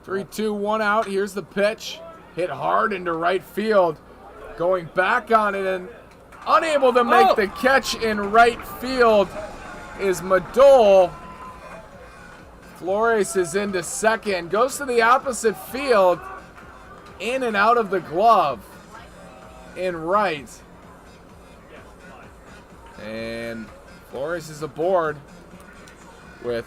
Speaker 1: 3-2-1 out. Here's the pitch. Hit hard into right field. Going back on it and unable to make the catch in right field is Madole. Flores is into second. Goes to the opposite field. In and out of the glove. In right. And Flores is aboard with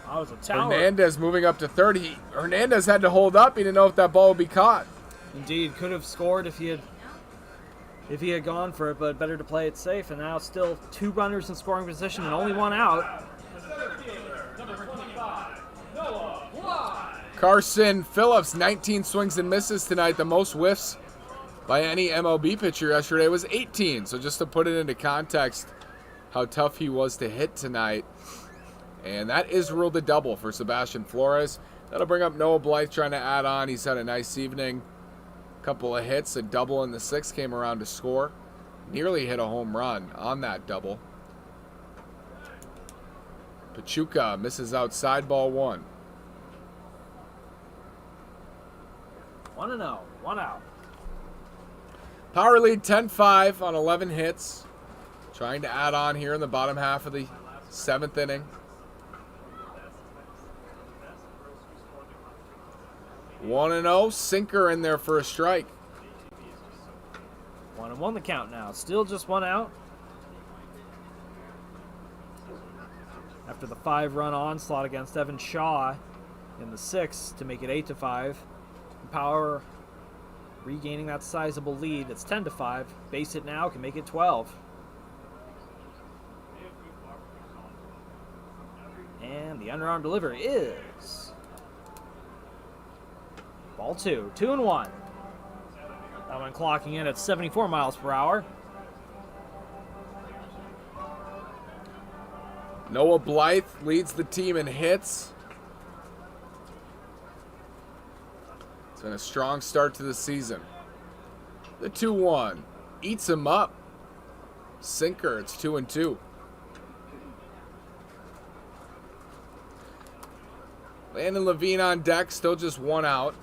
Speaker 1: Hernandez moving up to third. Hernandez had to hold up. He didn't know if that ball would be caught.
Speaker 2: Indeed, could have scored if he had gone for it, but better to play it safe. And now still 2 runners in scoring position and only 1 out.
Speaker 1: Carson Phillips, 19 swings and misses tonight. The most whiffs by any MLB pitcher yesterday was 18. So just to put it into context how tough he was to hit tonight. And that is ruled a double for Sebastian Flores. That'll bring up Noah Blythe trying to add on. He's had a nice evening. Couple of hits, a double in the 6th, came around to score. Nearly hit a home run on that double. Pachuca misses outside, ball 1.
Speaker 2: 1-0, 1 out.
Speaker 1: Power lead 10-5 on 11 hits. Trying to add on here in the bottom half of the 7th inning. 1-0, sinker in there for a strike.
Speaker 2: 1-1 the count now. Still just 1 out. After the 5-run onslaught against Evan Shaw in the 6th to make it 8-5. Power regaining that sizable lead. It's 10-5. Base hit now can make it 12. And the underarm delivery is ball 2. 2-1. That one clocking in at 74 miles per hour.
Speaker 1: Noah Blythe leads the team in hits. It's been a strong start to the season. The 2-1 eats him up. Sinker, it's 2-2. Landon Levine on deck, still just 1 out.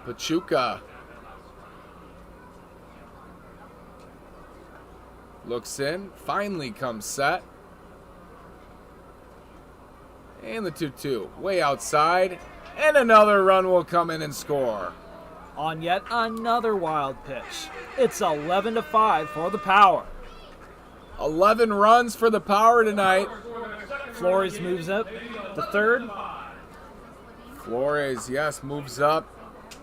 Speaker 1: Pachuca looks in, finally comes set. And the 2-2, way outside. And another run will come in and score.
Speaker 2: On yet another wild pitch. It's 11-5 for the Power.
Speaker 1: 11 runs for the Power tonight.
Speaker 2: Flores moves up to third.
Speaker 1: Flores, yes, moves up.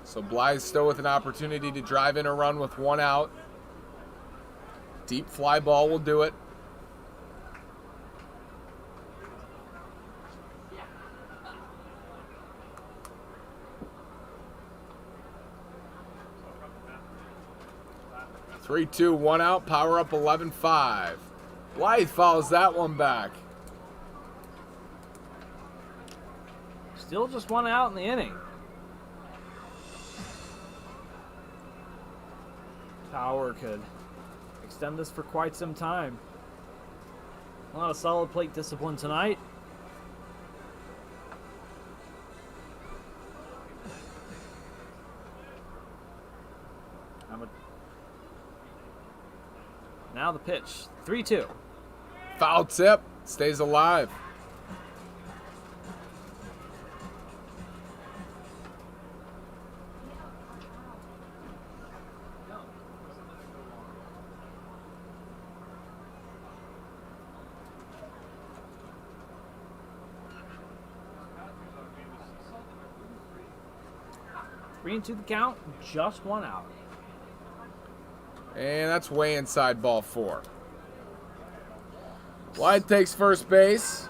Speaker 1: So Blythe still with an opportunity to drive in a run with 1 out. Deep fly ball will do it. Three, 2, 1 out. Power up 11-5. Blythe follows that one back.
Speaker 2: Still just 1 out in the inning. Power could extend this for quite some time. A lot of solid plate discipline tonight. Now the pitch. 3-2.
Speaker 1: Foul tip. Stays alive.
Speaker 2: Three into the count, just 1 out.
Speaker 1: And that's way inside ball 4. Blythe takes first base.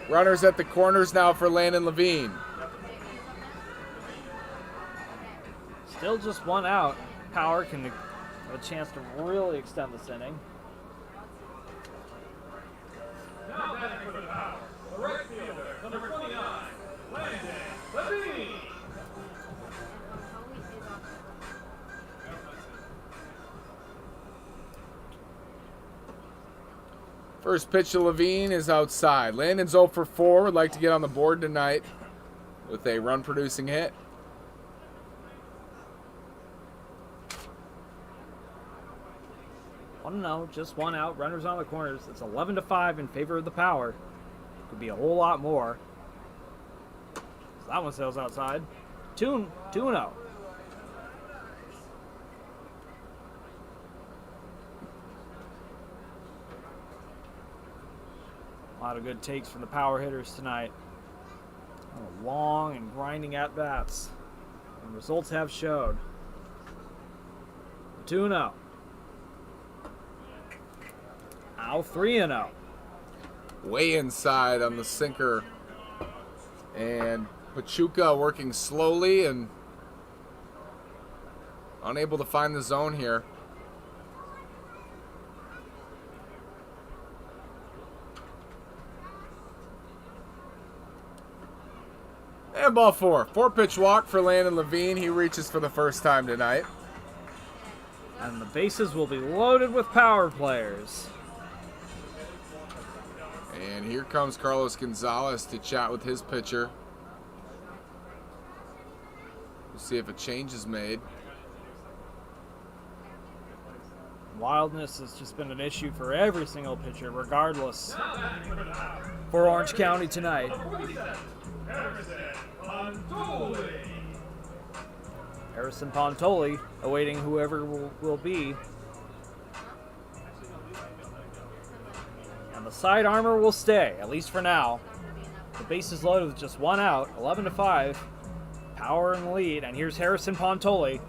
Speaker 1: Runners at the corners now for Landon Levine.
Speaker 2: Still just 1 out. Power can have a chance to really extend this inning.
Speaker 3: Now batting for the Power, the right fielder, number 29, Landon Levine.
Speaker 1: First pitch to Levine is outside. Landon's 0 for 4. Would like to get on the board tonight with a run-producing hit.
Speaker 2: No, just 1 out. Runners on the corners. It's 11-5 in favor of the Power. Could be a whole lot more. So that one sails outside. 2-0. A lot of good takes from the power hitters tonight. Long and grinding at bats. And results have showed. 2-0. Now 3-0.
Speaker 1: Way inside on the sinker. And Pachuca working slowly and unable to find the zone here. And ball 4. 4-pitch walk for Landon Levine. He reaches for the first time tonight.
Speaker 2: And the bases will be loaded with power players.
Speaker 1: And here comes Carlos Gonzalez to chat with his pitcher. We'll see if a change is made.
Speaker 2: Wildness has just been an issue for every single pitcher, regardless, for Orange County tonight. Harrison Pontoli awaiting whoever will be. And the side armor will stay, at least for now. The base is loaded with just 1 out, 11-5. Power in the lead, and here's Harrison Pontoli.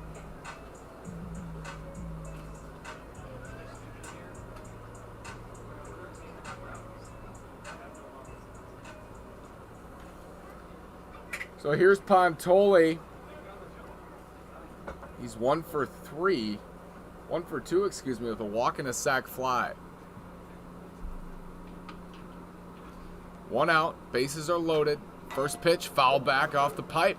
Speaker 1: So here's Pontoli. He's 1 for 3. 1 for 2, excuse me, with a walk and a sack fly. 1 out, bases are loaded. First pitch, foul back off the pipe.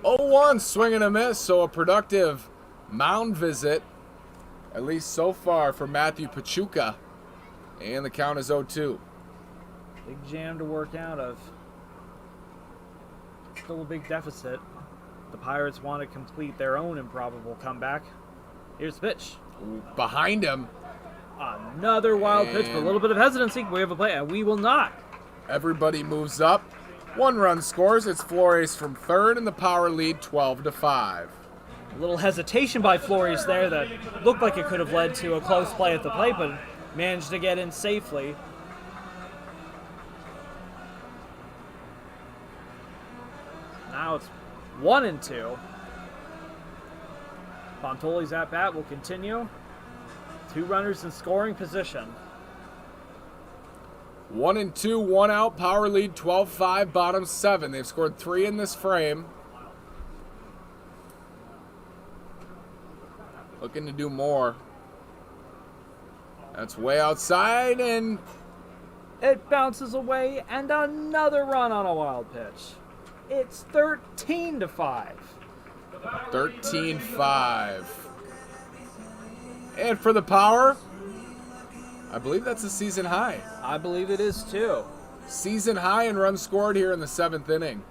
Speaker 1: Oh, 1 swing and a miss, so a productive mound visit, at least so far, for Matthew Pachuca. And the count is 0-2.
Speaker 2: Big jam to work out of. Still a big deficit. The Pirates want to complete their own improbable comeback. Here's the pitch.
Speaker 1: Behind him.
Speaker 2: Another wild pitch, but a little bit of hesitancy. We have a play, and we will not.
Speaker 1: Everybody moves up. 1 run scores. It's Flores from third, and the power lead 12-5.
Speaker 2: A little hesitation by Flores there that looked like it could have led to a close play at the plate, but managed to get in safely. Now it's 1-2. Pontoli's at bat will continue. 2 runners in scoring position.
Speaker 1: 1-2, 1 out, power lead 12-5, bottom 7. They've scored 3 in this frame. Looking to do more. That's way outside, and
Speaker 2: it bounces away, and another run on a wild pitch. It's 13-5.
Speaker 1: 13-5. And for the power, I believe that's a season high.
Speaker 2: I believe it is too.
Speaker 1: Season high in runs scored here in the 7th inning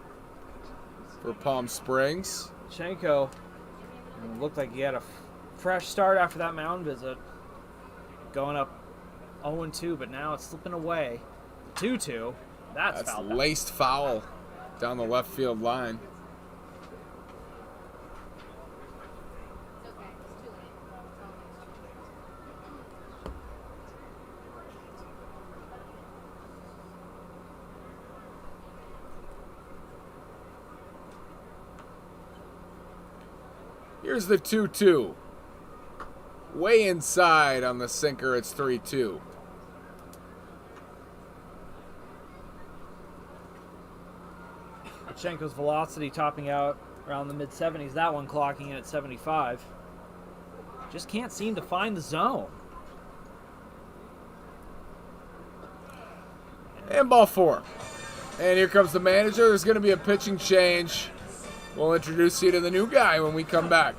Speaker 1: for Palm Springs.
Speaker 2: Chenko looked like he had a fresh start after that mound visit. Going up 0-2, but now it's slipping away. 2-2. That's foul.
Speaker 1: Laced foul down the left field line. Here's the 2-2. Way inside on the sinker, it's 3-2.
Speaker 2: Chenko's velocity topping out around the mid-70s. That one clocking in at 75. Just can't seem to find the zone.
Speaker 1: And ball 4. And here comes the manager. There's going to be a pitching change. We'll introduce you to the new guy when we come back.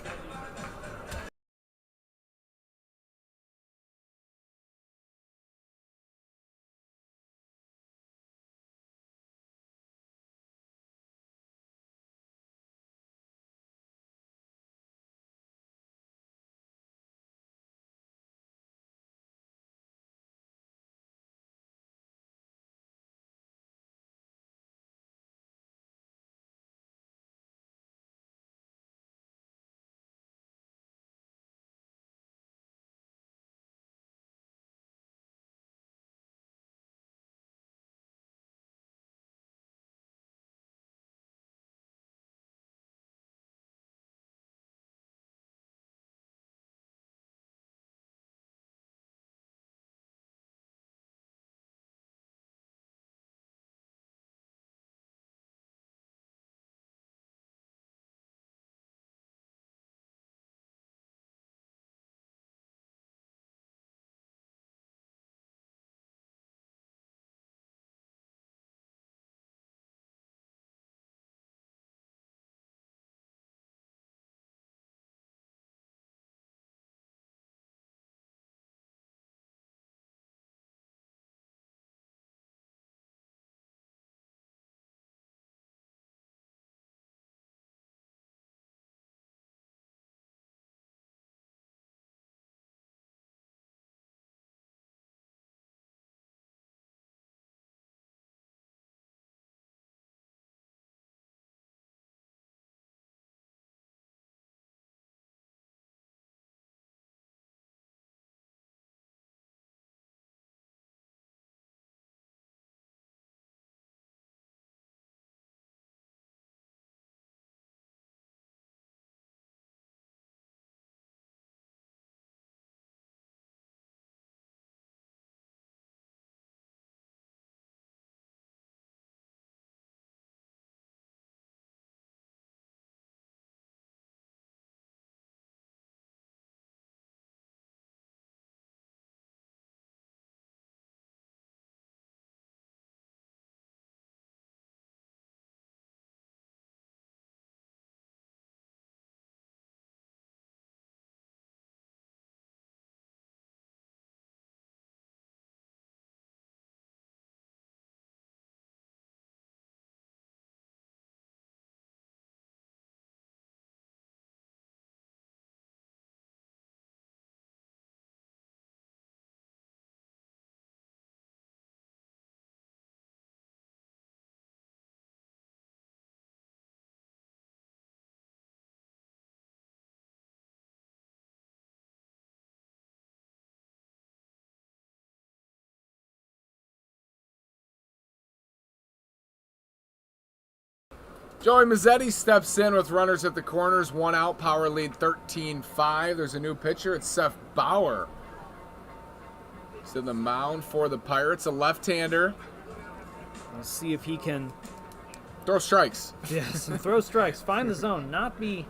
Speaker 1: Joey Mazzetti steps in with runners at the corners, 1 out, power lead 13-5. There's a new pitcher. It's Seth Bauer. He's in the mound for the Pirates, a left-hander.
Speaker 2: Let's see if he can
Speaker 1: Throw strikes.
Speaker 2: yes, and throw strikes, find the zone, not be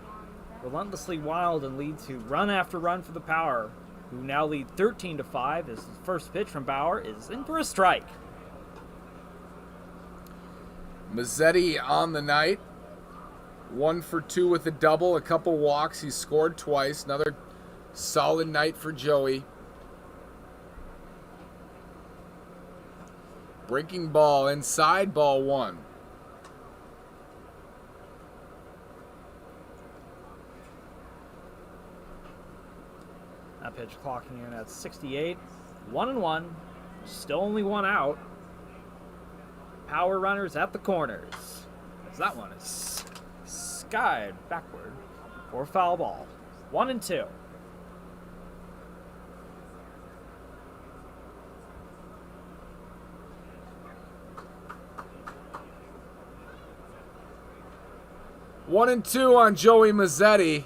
Speaker 2: relentlessly wild and lead to run after run for the Power, who now lead 13-5 as the first pitch from Bauer is in for a strike.
Speaker 1: Mazzetti on the night. 1 for 2 with a double, a couple walks. He scored twice. Another solid night for Joey. Breaking ball inside, ball 1.
Speaker 2: That pitch clocking in at 68. 1-1. Still only 1 out. Power runners at the corners. As that one is skied backward for foul ball. 1-2.
Speaker 1: One and two on Joey Mazzetti,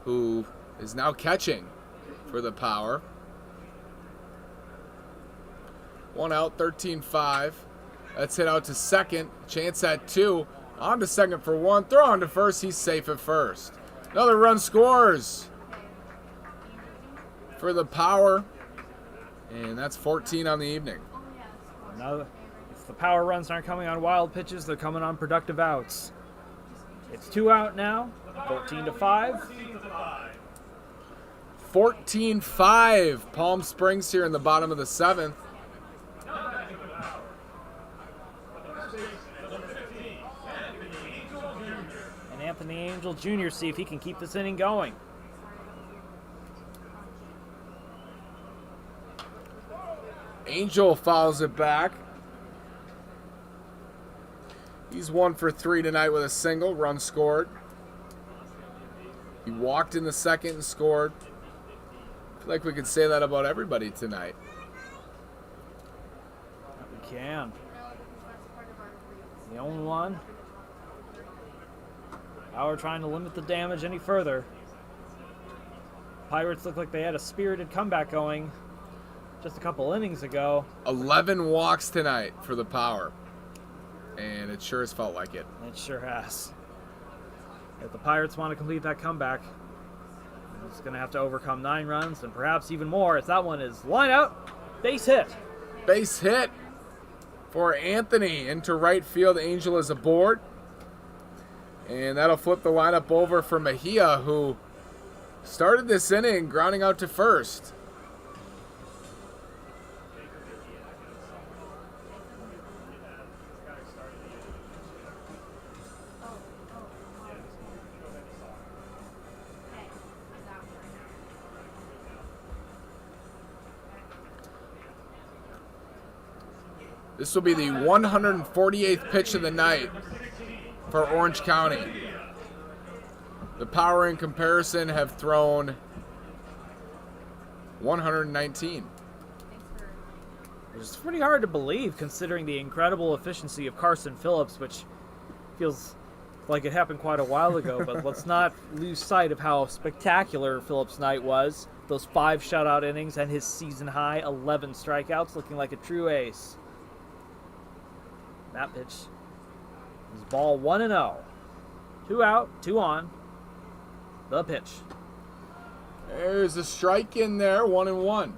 Speaker 1: who is now catching for the Power. 1 out, 13-5. That's hit out to second. Chance at 2. On to second for 1. Throw on to first. He's safe at first. Another run scores for the Power. And that's 14 on the evening.
Speaker 2: Now, if the Power runs aren't coming on wild pitches, they're coming on productive outs. It's 2 out now. 14-5.
Speaker 1: 14-5. Palm Springs here in the bottom of the 7th.
Speaker 2: And Anthony Angel Jr. see if he can keep this inning going.
Speaker 1: Angel fouls it back. He's 1 for 3 tonight with a single. Run scored. He walked in the second and scored. I feel like we could say that about everybody tonight.
Speaker 2: We can. The only one. Power trying to limit the damage any further. Pirates look like they had a spirited comeback going just a couple innings ago.
Speaker 1: 11 walks tonight for the Power. And it sure has felt like it.
Speaker 2: It sure has. If the Pirates want to complete that comeback, it's going to have to overcome 9 runs and perhaps even more. As that one is line out, base hit.
Speaker 1: Base hit for Anthony into right field. Angel is aboard. And that'll flip the lineup over for Mejia, who started this inning grounding out to first. This will be the 148th pitch of the night for Orange County. The Power in comparison have thrown 119.
Speaker 2: It's pretty hard to believe considering the incredible efficiency of Carson Phillips, which feels like it happened quite a while ago, but let's not lose sight of how spectacular Phillips' night was. Those 5 shutout innings and his season high 11 strikeouts, looking like a true ace. That pitch is ball 1-0. 2 out, 2 on. The pitch.
Speaker 1: There's a strike in there, 1-1.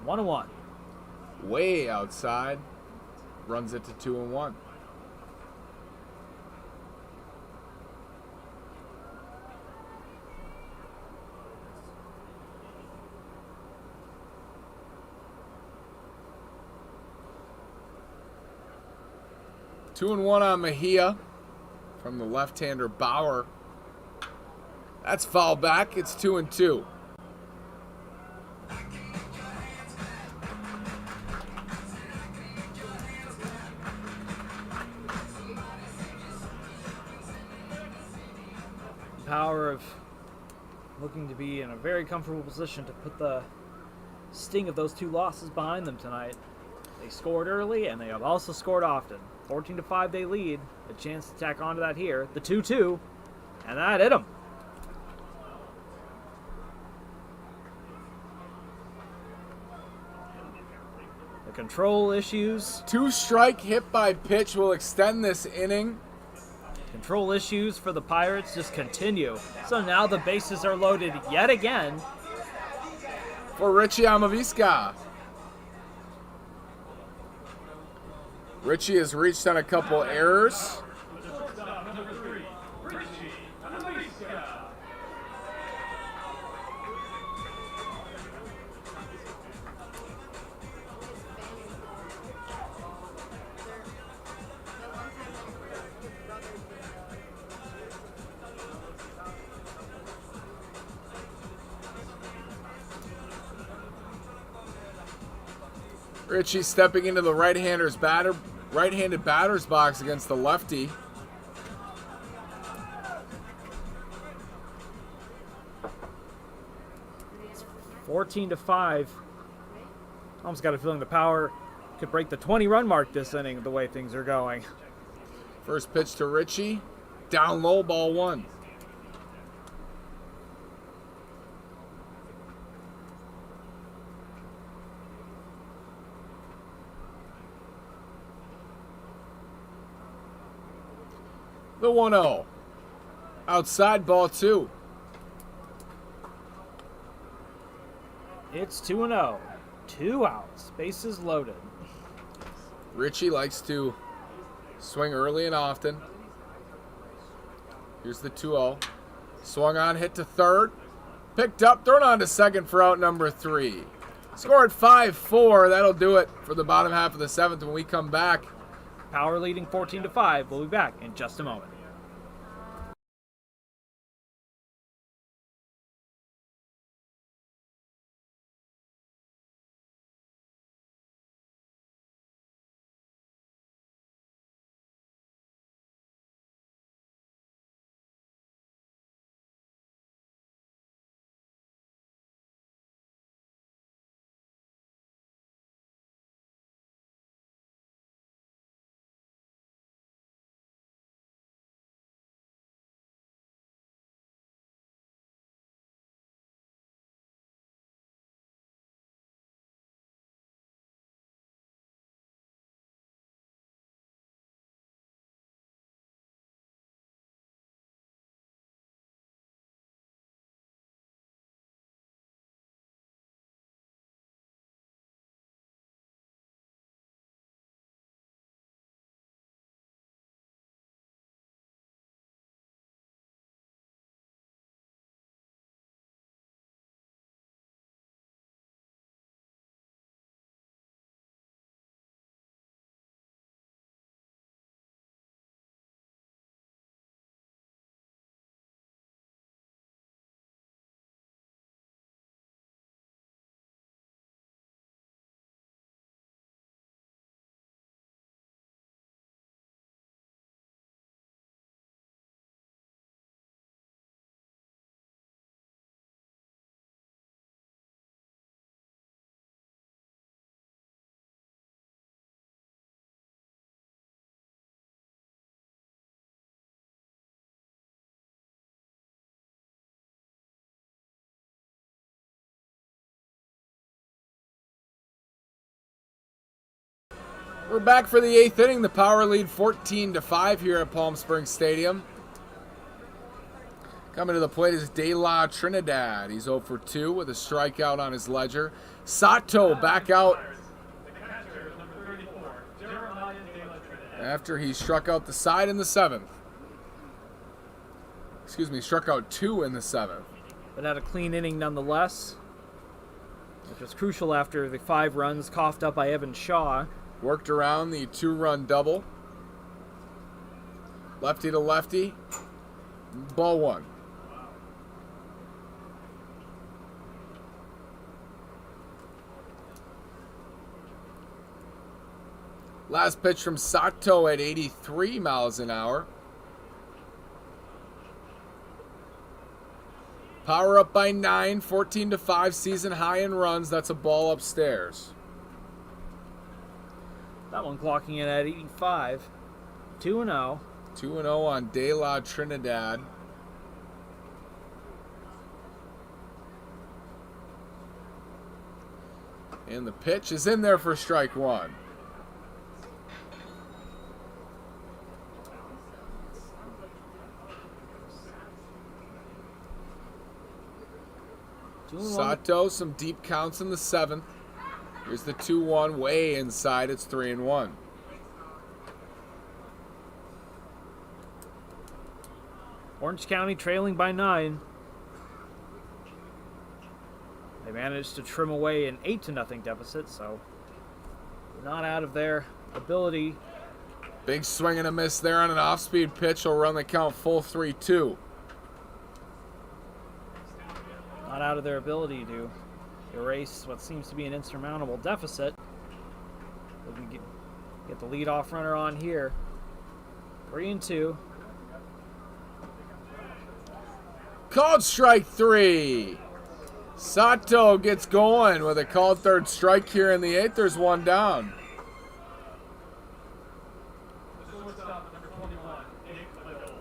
Speaker 2: One.
Speaker 1: Way outside. Runs it to 2-1. Two and one on Mejia from the left-hander Bauer. That's foul back. It's 2-2.
Speaker 2: Power of looking to be in a very comfortable position to put the sting of those 2 losses behind them tonight. They scored early, and they have also scored often. 14-5 they lead. A chance to tack onto that here. The 2-2, and that hit them. The control issues.
Speaker 1: 2-strike hit by pitch will extend this inning.
Speaker 2: Control issues for the Pirates just continue. So now the bases are loaded yet again.
Speaker 1: For Richie Amaviska. Richie has reached on a couple errors.
Speaker 3: Shortstop number 3, Richie Amaviska.
Speaker 1: Richie stepping into the right-handed batter's box against the lefty.
Speaker 2: It's 14-5. Almost got a feeling the Power could break the 20-run mark this inning the way things are going.
Speaker 1: First pitch to Richie. Down low, ball 1. The 1-0. Outside, ball 2.
Speaker 2: It's 2-0. 2 outs. Bases loaded.
Speaker 1: Richie likes to swing early and often. Here's the 2-0. Swung on, hit to third. Picked up, thrown on to second for out number 3. Scored 5-4. That'll do it for the bottom half of the 7th when we come back.
Speaker 2: Power leading 14-5. We'll be back in just a moment.
Speaker 1: We're back for the 8th inning. The Power lead 14-5 here at Palm Springs Stadium. Coming to the plate is De La Trinidad. He's 0 for 2 with a strikeout on his ledger. Sato back out
Speaker 3: The catcher is number 34, Jeremiah De La Trinidad.
Speaker 1: after he struck out the side in the 7th. Excuse me, struck out 2 in the 7th.
Speaker 2: But had a clean inning nonetheless, which was crucial after the 5 runs coughed up by Evan Shaw.
Speaker 1: Worked around the 2-run double. Lefty to lefty. Ball 1. Last pitch from Sato at 83 miles an hour. Power up by 9, 14-5, season high in runs. That's a ball upstairs.
Speaker 2: That one clocking in at 85. 2-0.
Speaker 1: 2-0 on De La Trinidad. And the pitch is in there for strike one. Sato, some deep counts in the 7th. Here's the 2-1 way inside. It's 3-1.
Speaker 2: Orange County trailing by 9. They managed to trim away an 8-0 deficit, so not out of their ability.
Speaker 1: Big swing and a miss there on an off-speed pitch. Will run the count full 3-2.
Speaker 2: Not out of their ability to erase what seems to be an insurmountable deficit. We can get the leadoff runner on here. 3-2.
Speaker 1: Called strike 3. Sato gets going with a called third strike here in the 8th. There's one down.
Speaker 3: Shortstop number 21, Nick Madole.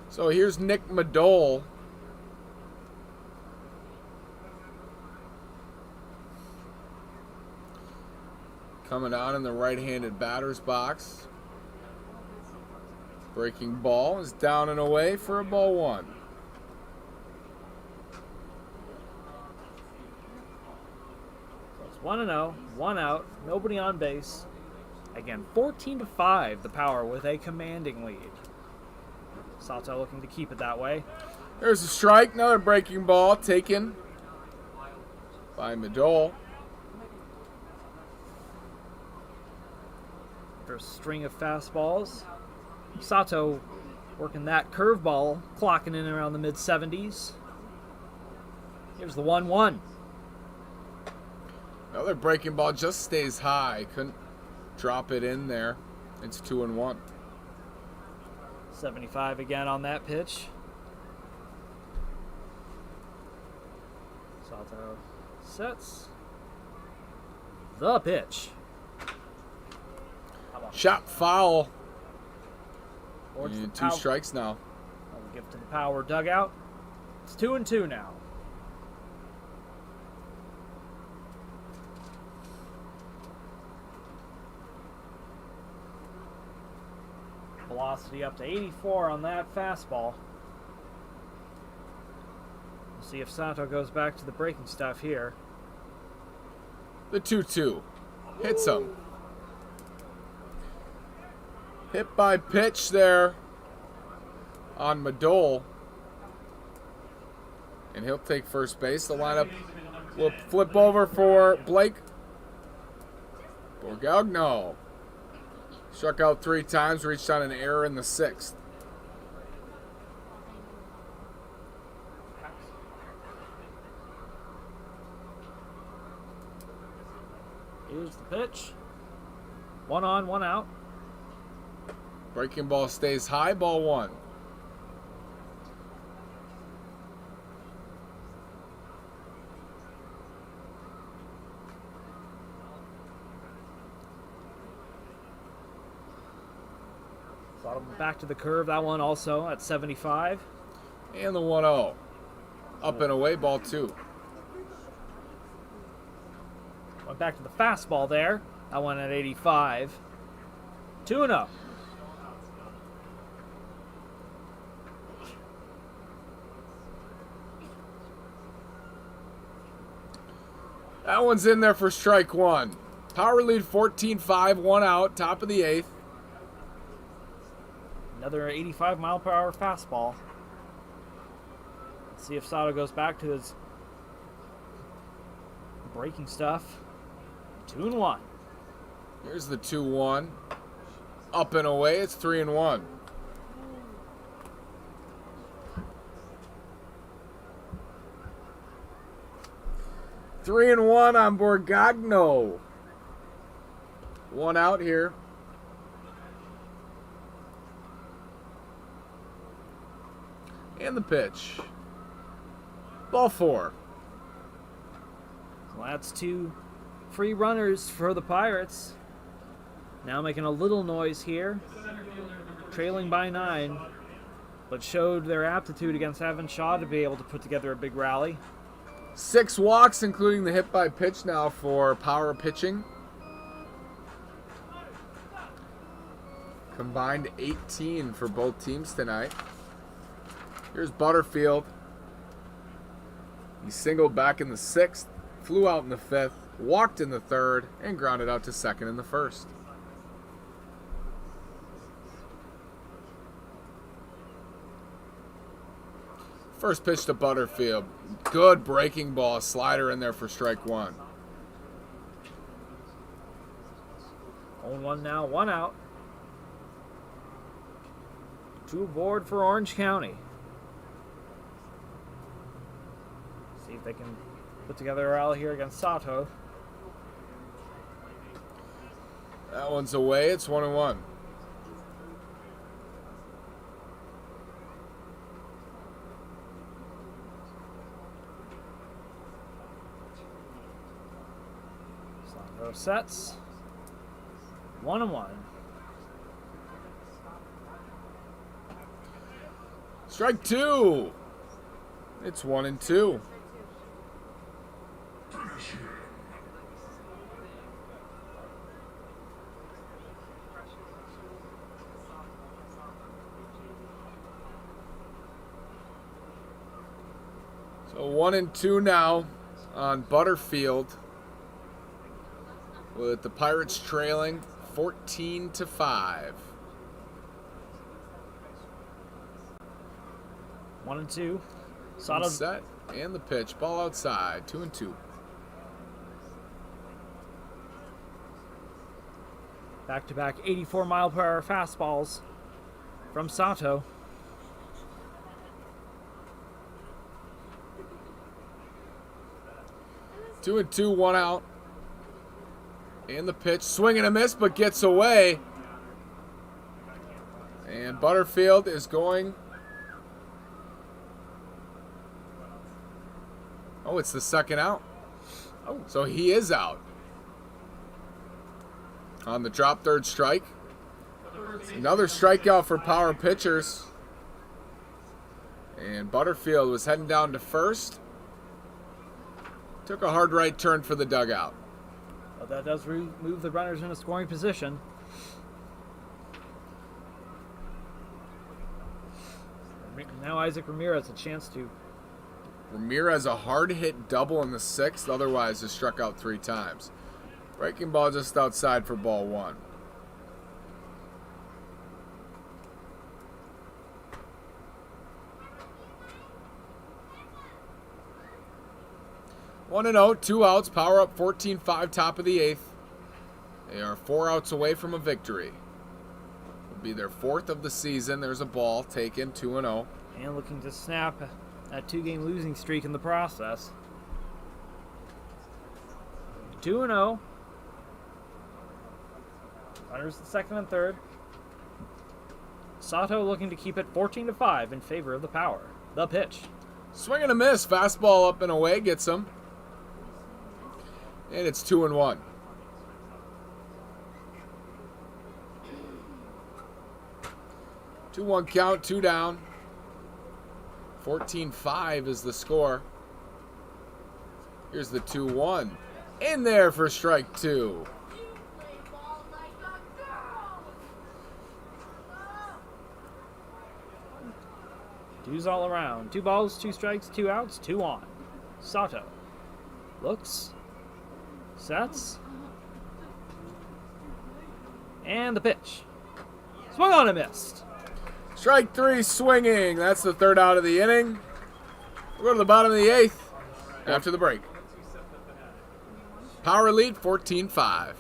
Speaker 1: So here's Nick Madole. Coming on in the right-handed batter's box. Breaking ball is down and away for a ball 1.
Speaker 2: So it's 1-0, 1 out, nobody on base. Again, 14-5 the Power with a commanding lead. Sato looking to keep it that way.
Speaker 1: There's a strike, another breaking ball taken by Madole.
Speaker 2: There's a string of fastballs. Sato working that curveball, clocking in around the mid-70s. Here's the 1-1.
Speaker 1: Another breaking ball just stays high. Couldn't drop it in there. It's 2-1.
Speaker 2: 75 again on that pitch. Sato sets the pitch.
Speaker 1: Shot foul.
Speaker 2: Or
Speaker 1: And 2 strikes now.
Speaker 2: I'll give to the Power dugout. It's 2-2 now. Velocity up to 84 on that fastball. We'll see if Sato goes back to the breaking stuff here.
Speaker 1: The 2-2. Hits him. Hit by pitch there on Madole. And he'll take first base. The lineup will flip over for Blake Borgagno. Struck out 3 times, reached on an error in the 6th.
Speaker 2: Here's the pitch. 1 on, 1 out.
Speaker 1: Breaking ball stays high, ball 1.
Speaker 2: Back to the curve, that one also at 75.
Speaker 1: And the 1-0. Up and away, ball 2.
Speaker 2: Went back to the fastball there. That one at 85. 2-0.
Speaker 1: That one's in there for strike 1. Power lead 14-5, 1 out, top of the 8th.
Speaker 2: Another 85-mile-per-hour fastball. Let's see if Sato goes back to his breaking stuff. 2-1.
Speaker 1: Here's the 2-1. Up and away, it's 3-1. Three and one on Borgagno. One out here. And the pitch. Ball 4.
Speaker 2: Well, that's 2 free runners for the Pirates. Now making a little noise here. Trailing by 9. But showed their aptitude against Shaw to be able to put together a big rally.
Speaker 1: 6 walks, including the hit by pitch now for power pitching. Combined 18 for both teams tonight. Here's Butterfield. He singled back in the 6th, flew out in the 5th, walked in the 3rd, and grounded out to 2nd in the 1st. First pitch to Butterfield. Good breaking ball. Slider in there for strike 1.
Speaker 2: 0-1 now, 1 out. 2 aboard for Orange County. See if they can put together a rally here against Sato.
Speaker 1: That one's away. It's 1-1.
Speaker 2: Sato sets. 1-1.
Speaker 1: Strike 2. It's 1-2. So 1-2 now on Butterfield, with the Pirates trailing 14-5.
Speaker 2: 1-2.
Speaker 1: Sato
Speaker 2: Sato
Speaker 1: set and the pitch, ball outside, 2-2.
Speaker 2: back-to-back 84-mile-per-hour fastballs from Sato.
Speaker 1: Two and two, 1 out. And the pitch, swing and a miss, but gets away. And Butterfield is going. Oh, it's the 2nd out. Oh, so he is out. On the drop, 3rd strike. Another strikeout for power pitchers. And Butterfield was heading down to 1st. Took a hard right turn for the dugout.
Speaker 2: Well, that does move the runners in a scoring position. Now Isaac Ramirez a chance to.
Speaker 1: Ramirez a hard hit double in the 6th, otherwise has struck out 3 times. Breaking ball just outside for ball 1. One and 0, 2 outs, power up 14-5, top of the 8th. They are 4 outs away from a victory. It'll be their 4th of the season. There's a ball taken, 2-0.
Speaker 2: And looking to snap that 2-game losing streak in the process. 2-0. Runners the 2nd and 3rd. Sato looking to keep it 14-5 in favor of the power. The pitch.
Speaker 1: Swing and a miss. Fastball up and away gets him. And it's 2-1. Two-one count, 2 down. 14-5 is the score. Here's the 2-1. In there for strike 2.
Speaker 2: Twos all around. 2 balls, 2 strikes, 2 outs, 2 on. Sato looks, sets, and the pitch. Swung on and missed.
Speaker 1: Strike 3 swinging. That's the 3rd out of the inning. We'll go to the bottom of the 8th after the break. Power lead 14-5.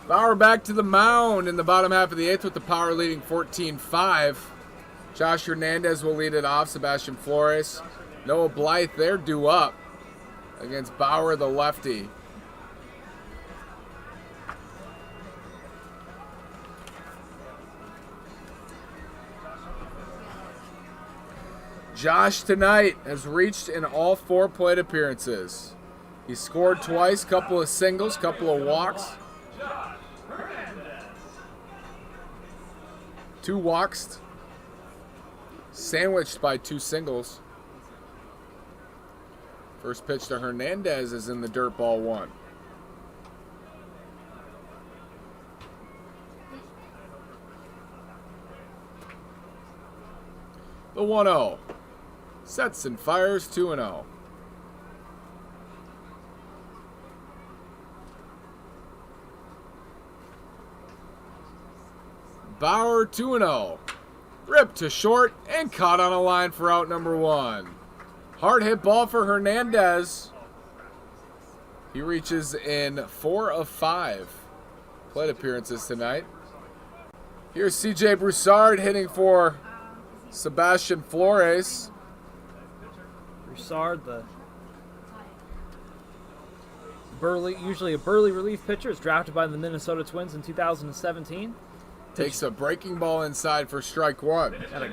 Speaker 1: Bauer back to the mound in the bottom half of the 8th with the Power leading 14-5. Josh Hernandez will lead it off. Sebastian Flores. Noah Blythe, they're due up against Bauer, the lefty. Josh tonight has reached in all 4 plate appearances. He scored twice, couple of singles, couple of walks. 2 walks, sandwiched by 2 singles. First pitch to Hernandez is in the dirt, ball 1. The 1-0. Sets and fires 2-0. Bauer 2-0. Ripped to short and caught on a line for out number 1. Hard hit ball for Hernandez. He reaches in 4 of 5 plate appearances tonight. Here's CJ Broussard hitting for Sebastian Flores.
Speaker 2: Broussard, the usually a Burley relief pitcher, is drafted by the Minnesota Twins in 2017.
Speaker 1: Takes a breaking ball inside for strike 1.
Speaker 2: Had a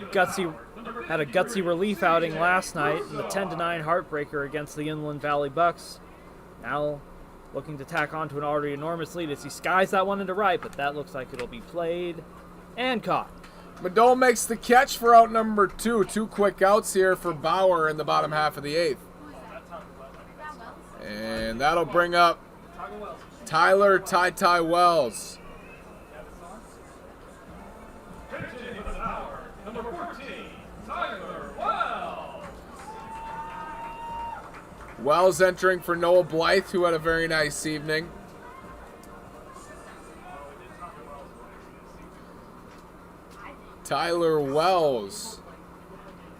Speaker 2: gutsy relief outing last night in the 10-9 heartbreaker against the Inland Valley Bucks. Now looking to tack on to an already enormous lead as he skies that one into right, but that looks like it'll be played and caught.
Speaker 1: Madole makes the catch for out number 2. 2 quick outs here for Bauer in the bottom half of the 8th. And that'll bring up Tyler Ty Wells.
Speaker 3: Number 14, Tyler Wells.
Speaker 1: Wells entering for Noah Blythe, who had a very nice evening. Tyler Wells,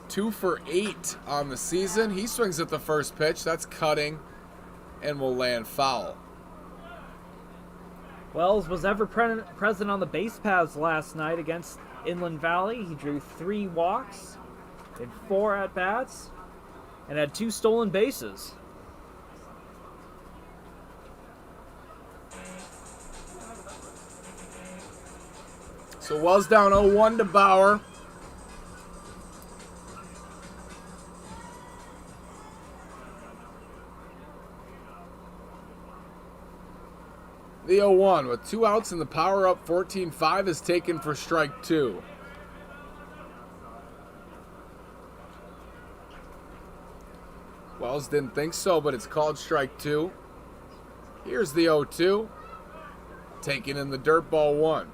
Speaker 1: 2 for 8 on the season. He swings at the first pitch. That's cutting and will land foul.
Speaker 2: Wells was ever present on the base paths last night against Inland Valley. He drew 3 walks in 4 at-bats and had 2 stolen bases.
Speaker 1: So Wells down 0-1 to Bauer. The 0-1 with 2 outs and the Power up 14-5 is taken for strike 2. Wells didn't think so, but it's called strike 2. Here's the 0-2. Taken in the dirt, ball 1.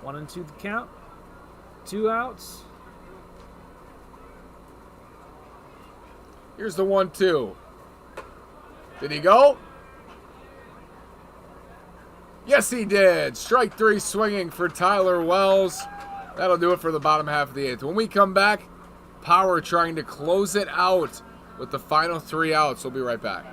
Speaker 2: One and 2 the count. 2 outs.
Speaker 1: Here's the 1-2. Did he go? Yes, he did. Strike 3 swinging for Tyler Wells. That'll do it for the bottom half of the 8th. When we come back, Power trying to close it out with the final 3 outs. We'll be right back.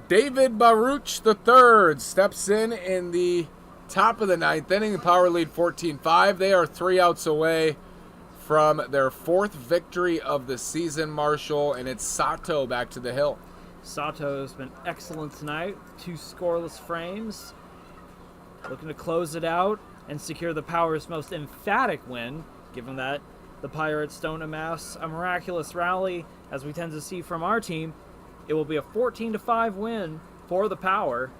Speaker 1: David Baruch III steps in the top of the ninth inning. The Power lead 14-5. They are 3 outs away from their 4th victory of the season, Marshall, and it's Sato back to the hill.
Speaker 2: Sato has been excellent tonight. 2 scoreless frames. Looking to close it out and secure the Power's most emphatic win, given that the Pirates don't amass a miraculous rally, as we tend to see from our team. It will be a 14-5 win for the Power.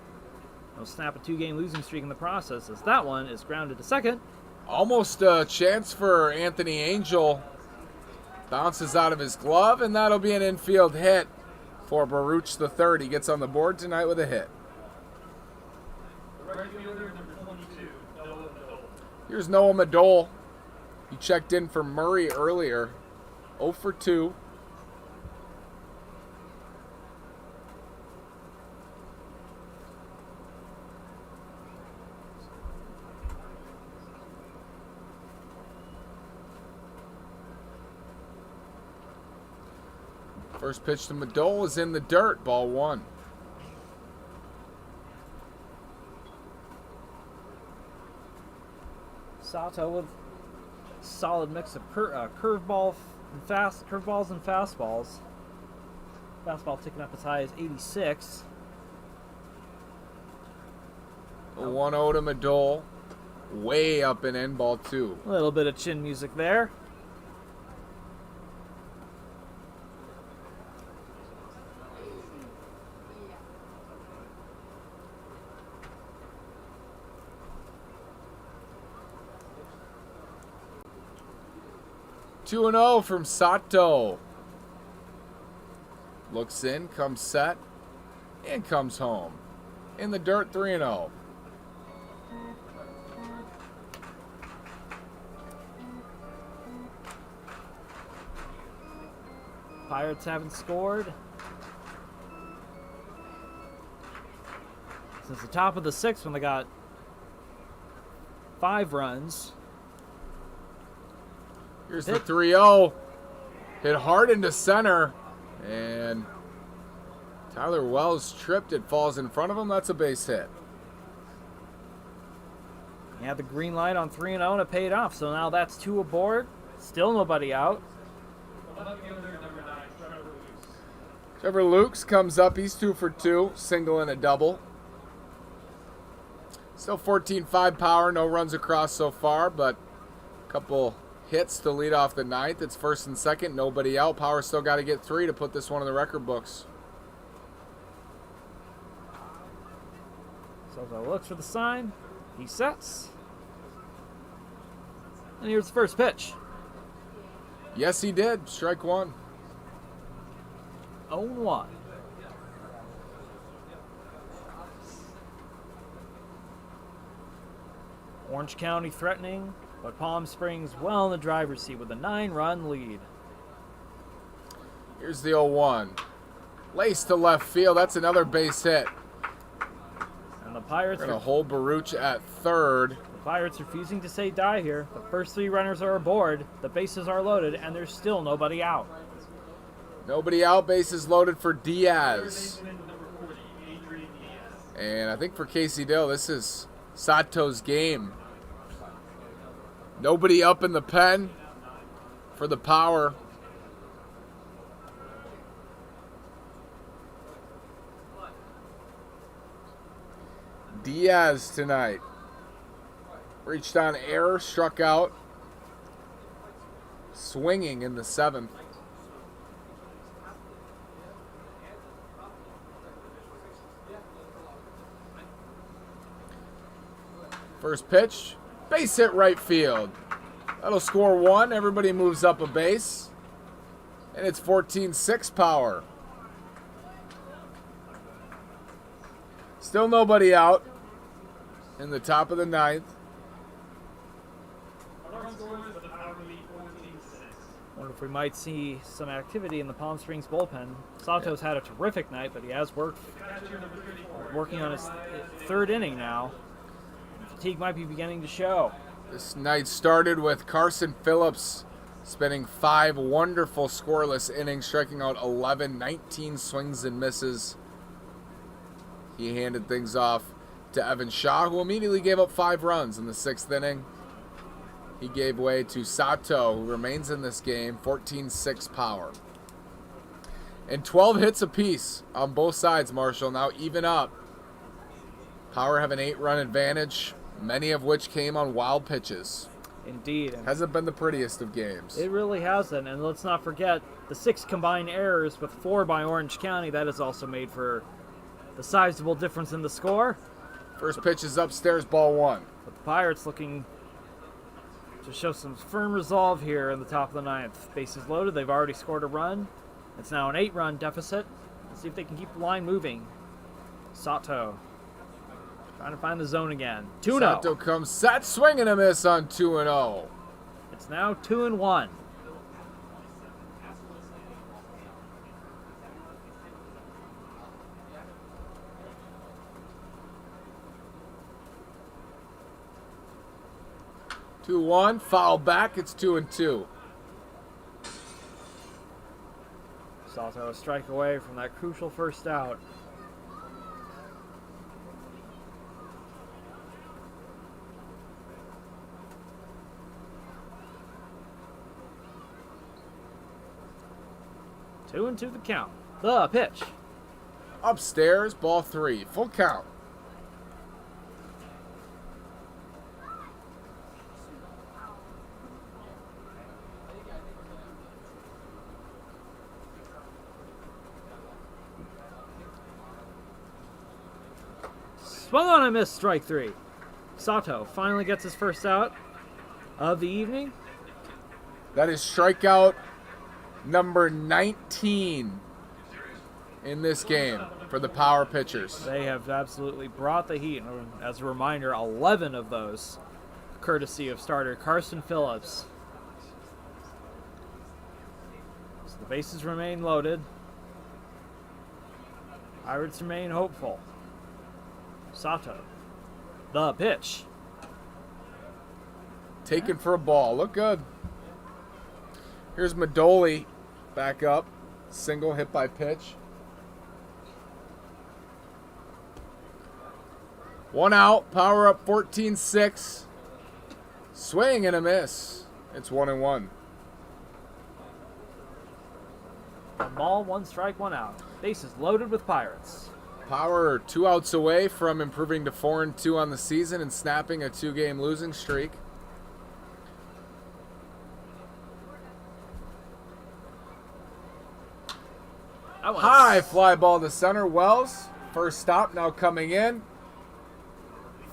Speaker 2: They'll snap a 2-game losing streak in the process, as that one is grounded to second.
Speaker 1: Almost a chance for Anthony Angel. Bounces out of his glove, and that'll be an infield hit for Baruch III. He gets on the board tonight with a hit.
Speaker 3: The right fielder, number 22, Noah Madole.
Speaker 1: Here's Noah Madole. He checked in for Murray earlier. 0 for 2. First pitch to Madole is in the dirt, ball 1.
Speaker 2: Sato with a solid mix of curveballs and fastballs. Fastball ticking up as high as 86.
Speaker 1: A 1-0 to Madole. Way up and in, ball 2.
Speaker 2: A little bit of chin music there.
Speaker 1: Two 2-0 from Sato. Looks in, comes set, and comes home. In the dirt, 3-0.
Speaker 2: Pirates haven't scored since the top of the 6th, when they got 5 runs.
Speaker 1: Here's the 3-0. Hit hard into center. And Tyler Wells tripped. It falls in front of him. That's a base hit.
Speaker 2: He had the green light on 3-0 and it paid off. So now that's 2 aboard. Still nobody out.
Speaker 3: The left fielder, number 9, Trevor Lukes.
Speaker 1: Trevor Lukes comes up. He's 2 for 2. Single and a double. Still 14-5 Power. No runs across so far, but a couple hits to lead off the 9th. It's 1st and 2nd. Nobody out. Power still got to get 3 to put this one in the record books.
Speaker 2: Soto looks for the sign. He sets. And here's the first pitch.
Speaker 1: Yes, he did. Strike 1.
Speaker 2: 0-1. Orange County threatening, but Palm Springs well in the driver's seat with a 9-run lead.
Speaker 1: Here's the 0-1. Lace to left field. That's another base hit.
Speaker 2: And the Pirates
Speaker 1: We're going to hold Baruch at 3rd.
Speaker 2: The Pirates refusing to say die here. The first 3 runners are aboard, the bases are loaded, and there's still nobody out.
Speaker 1: Nobody out. Bases loaded for
Speaker 3: Third
Speaker 1: Diaz.
Speaker 3: baseman, number 40, Adrian Diaz.
Speaker 1: And I think for Casey Dill, this is Sato's game. Nobody up in the pen for the Power. Diaz tonight. Reached on air, struck out. Swinging in the 7th. First pitch, base hit right field. That'll score 1. Everybody moves up a base. And it's 14-6 Power. Still nobody out in the top of the 9th.
Speaker 3: Our scores, the Power lead 14-6.
Speaker 2: Wonder if we might see some activity in the Palm Springs bullpen. Sato's had a terrific night, but he has worked
Speaker 3: Catcher number 34.
Speaker 2: working on his 3rd inning now. Fatigue might be beginning to show.
Speaker 1: This night started with Carson Phillips spending 5 wonderful scoreless innings, striking out 11, 19 swings and misses. He handed things off to Evan Shaw, who immediately gave up 5 runs in the 6th inning. He gave way to Sato, who remains in this game, 14-6 power. And 12 hits apiece on both sides, Marshall. Now even up. Power have an 8-run advantage, many of which came on wild pitches.
Speaker 2: Indeed.
Speaker 1: Hasn't been the prettiest of games.
Speaker 2: It really hasn't. And let's not forget the 6 combined errors with 4 by Orange County. That has also made for the sizable difference in the score.
Speaker 1: First pitch is upstairs, ball 1.
Speaker 2: But the Pirates looking to show some firm resolve here in the top of the 9th. Bases loaded. They've already scored a run. It's now an 8-run deficit. Let's see if they can keep the line moving. Sato trying to find the zone again. 2-0.
Speaker 1: Sato comes set, swing and a miss on 2-0.
Speaker 2: It's now 2-1.
Speaker 1: Two-one, foul back. It's 2-2.
Speaker 2: Sato a strike away from that crucial first out. 2-2 the count. The pitch.
Speaker 1: Upstairs, ball 3. Full count.
Speaker 2: Swung on and missed, strike 3. Sato finally gets his first out of the evening.
Speaker 1: That is strikeout number 19 in this game for the power pitchers.
Speaker 2: They have absolutely brought the heat. And as a reminder, 11 of those courtesy of starter Carson Phillips. So the bases remain loaded. Pirates remain hopeful. Sato. The pitch.
Speaker 1: Taken for a ball. Look good. Here's Madoli back up. Single hit by pitch. 1 out. Power up 14-6. Swing and a miss. It's 1-1.
Speaker 2: 1 ball, 1 strike, 1 out. Bases loaded with Pirates.
Speaker 1: Power 2 outs away from improving to 4-2 on the season and snapping a 2-game losing streak. High fly ball to center. Wells, first stop, now coming in.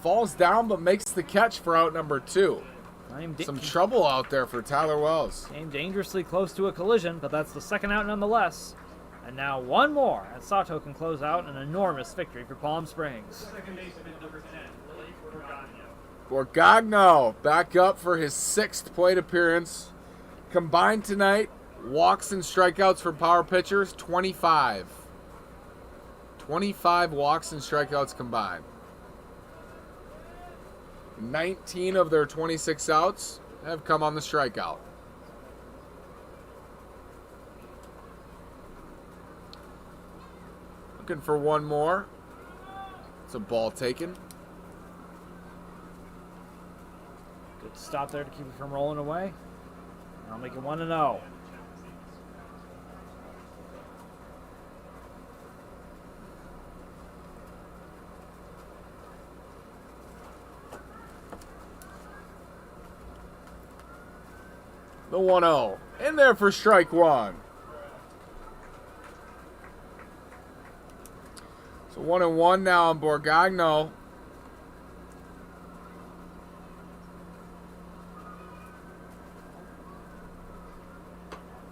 Speaker 1: Falls down but makes the catch for out number 2. Some trouble out there for Tyler Wells.
Speaker 2: Came dangerously close to a collision, but that's the second out nonetheless. And now 1 more, and Sato can close out an enormous victory for Palm Springs.
Speaker 3: Second baseman, number 10,
Speaker 1: Borgagno back up for his 6th plate appearance. Combined tonight, walks and strikeouts for power pitchers, 25. 25 walks and strikeouts combined. 19 of their 26 outs have come on the strikeout. Looking for 1 more. It's a ball taken.
Speaker 2: Good stop there to keep it from rolling away. I'll make it 1-0.
Speaker 1: The 1-0. In there for strike 1. So 1-1 now on Borgagno.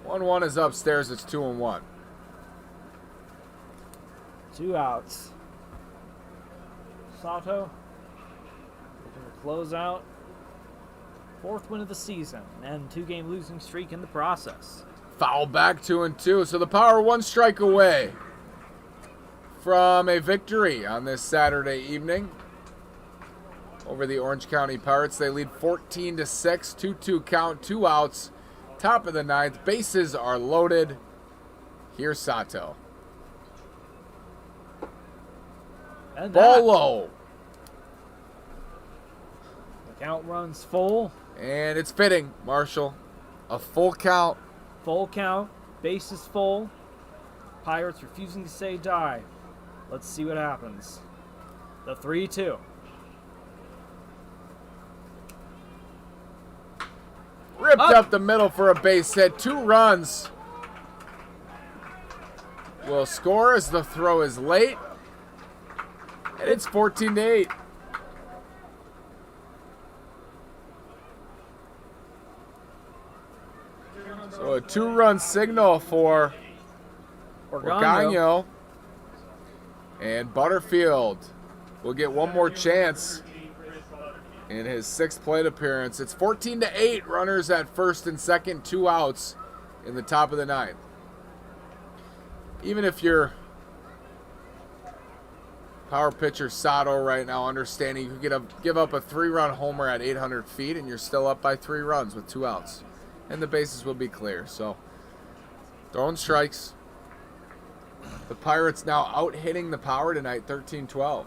Speaker 1: One is upstairs. It's 2-1.
Speaker 2: 2 outs. Sato looking to close out. 4th win of the season and 2-game losing streak in the process.
Speaker 1: Foul back 2-2. So the Power 1 strike away from a victory on this Saturday evening over the Orange County Pirates. They lead 14-6, 2-2 count, 2 outs. Top of the 9th, bases are loaded. Here's Sato.
Speaker 2: And
Speaker 1: Ball
Speaker 2: that,
Speaker 1: low.
Speaker 2: the count runs full.
Speaker 1: And it's fitting, Marshall. A full count.
Speaker 2: Full count. Bases full. Pirates refusing to say die. Let's see what happens. The 3-2.
Speaker 1: Ripped up the middle for a base hit. 2 runs. Will score as the throw is late. And it's 14-8. So a 2-run signal for Organo. And Butterfield will get one more chance in his 6th plate appearance. It's 14-8. Runners at first and second, 2 outs in the top of the 9th. Even if you're power pitcher Sato right now, understanding you could give up a 3-run homer at 800 feet and you're still up by 3 runs with 2 outs. And the bases will be clear. So, throwing strikes. The Pirates now out hitting the Power tonight, 13-12.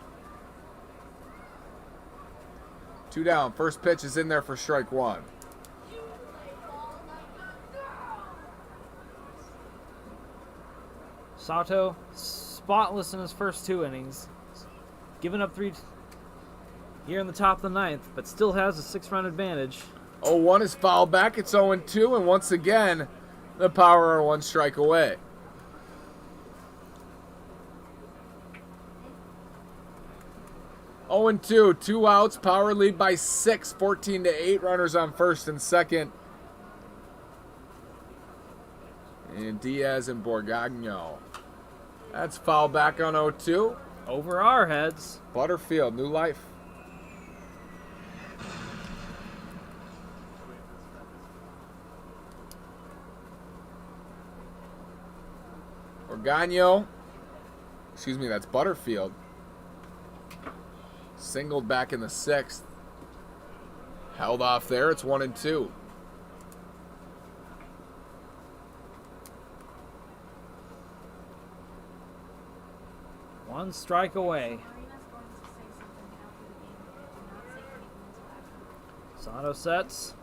Speaker 1: 2 down. First pitch is in there for strike 1.
Speaker 2: Sato, spotless in his first 2 innings. Giving up 3 here in the top of the 9th, but still has a 6-run advantage.
Speaker 1: 0-1 is fouled back. It's 0-2, and once again, the Power are 1 strike away. Oh and 2, 2 outs. Power lead by 6, 14-8. Runners on first and second. And Diaz and Borgagno. That's foul back on 0-2.
Speaker 2: Over our heads.
Speaker 1: Butterfield, new life. Organo. Excuse me, that's Butterfield. Singled back in the 6th. Held off there. It's 1-2.
Speaker 2: One strike away.
Speaker 4: Marina's going to say something after the game. Do not say anything until after.
Speaker 2: Sato sets.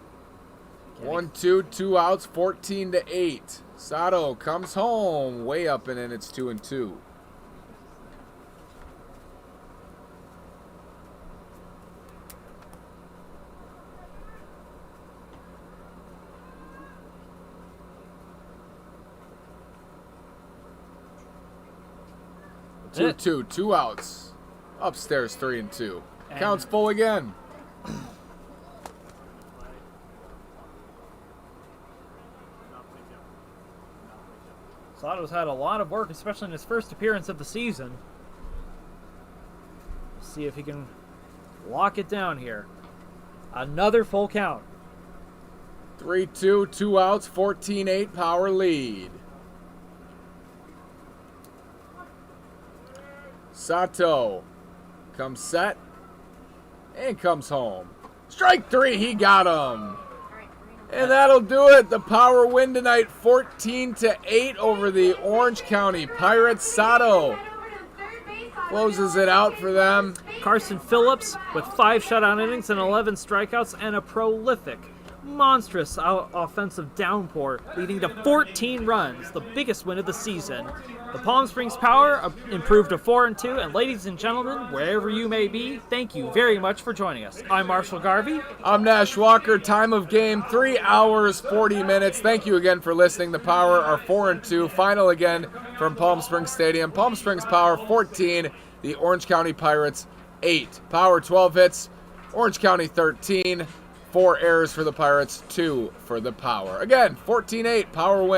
Speaker 1: 1-2, 2 outs, 14-8. Sato comes home, way up and in. It's 2-2.
Speaker 2: That's it.
Speaker 1: 2-2, 2 outs. Upstairs, 3-2. Counts full again.
Speaker 2: Sato's had a lot of work, especially in his first appearance of the season. Let's see if he can lock it down here. Another full count.
Speaker 1: 3-2, 2 outs, 14-8, Power lead. Sato comes set and comes home. Strike 3, he got him. And that'll do it. The Power win tonight, 14-8 over the Orange County Pirates. Sato closes it out for them.
Speaker 2: Carson Phillips with 5 shutout innings and 11 strikeouts and a prolific, monstrous offensive downpour, leading to 14 runs, the biggest win of the season. The Palm Springs Power improved to 4-2, and ladies and gentlemen, wherever you may be, thank you very much for joining us. I'm Marshall Garvey.
Speaker 1: I'm Nash Walker. Time of game, 3 hours, 40 minutes. Thank you again for listening. The Power are 4-2. Final again from Palm Springs Stadium. Palm Springs Power 14, the Orange County Pirates 8. Power 12 hits, Orange County 13. 4 errors for the Pirates, 2 for the Power. Again, 14-8, Power win.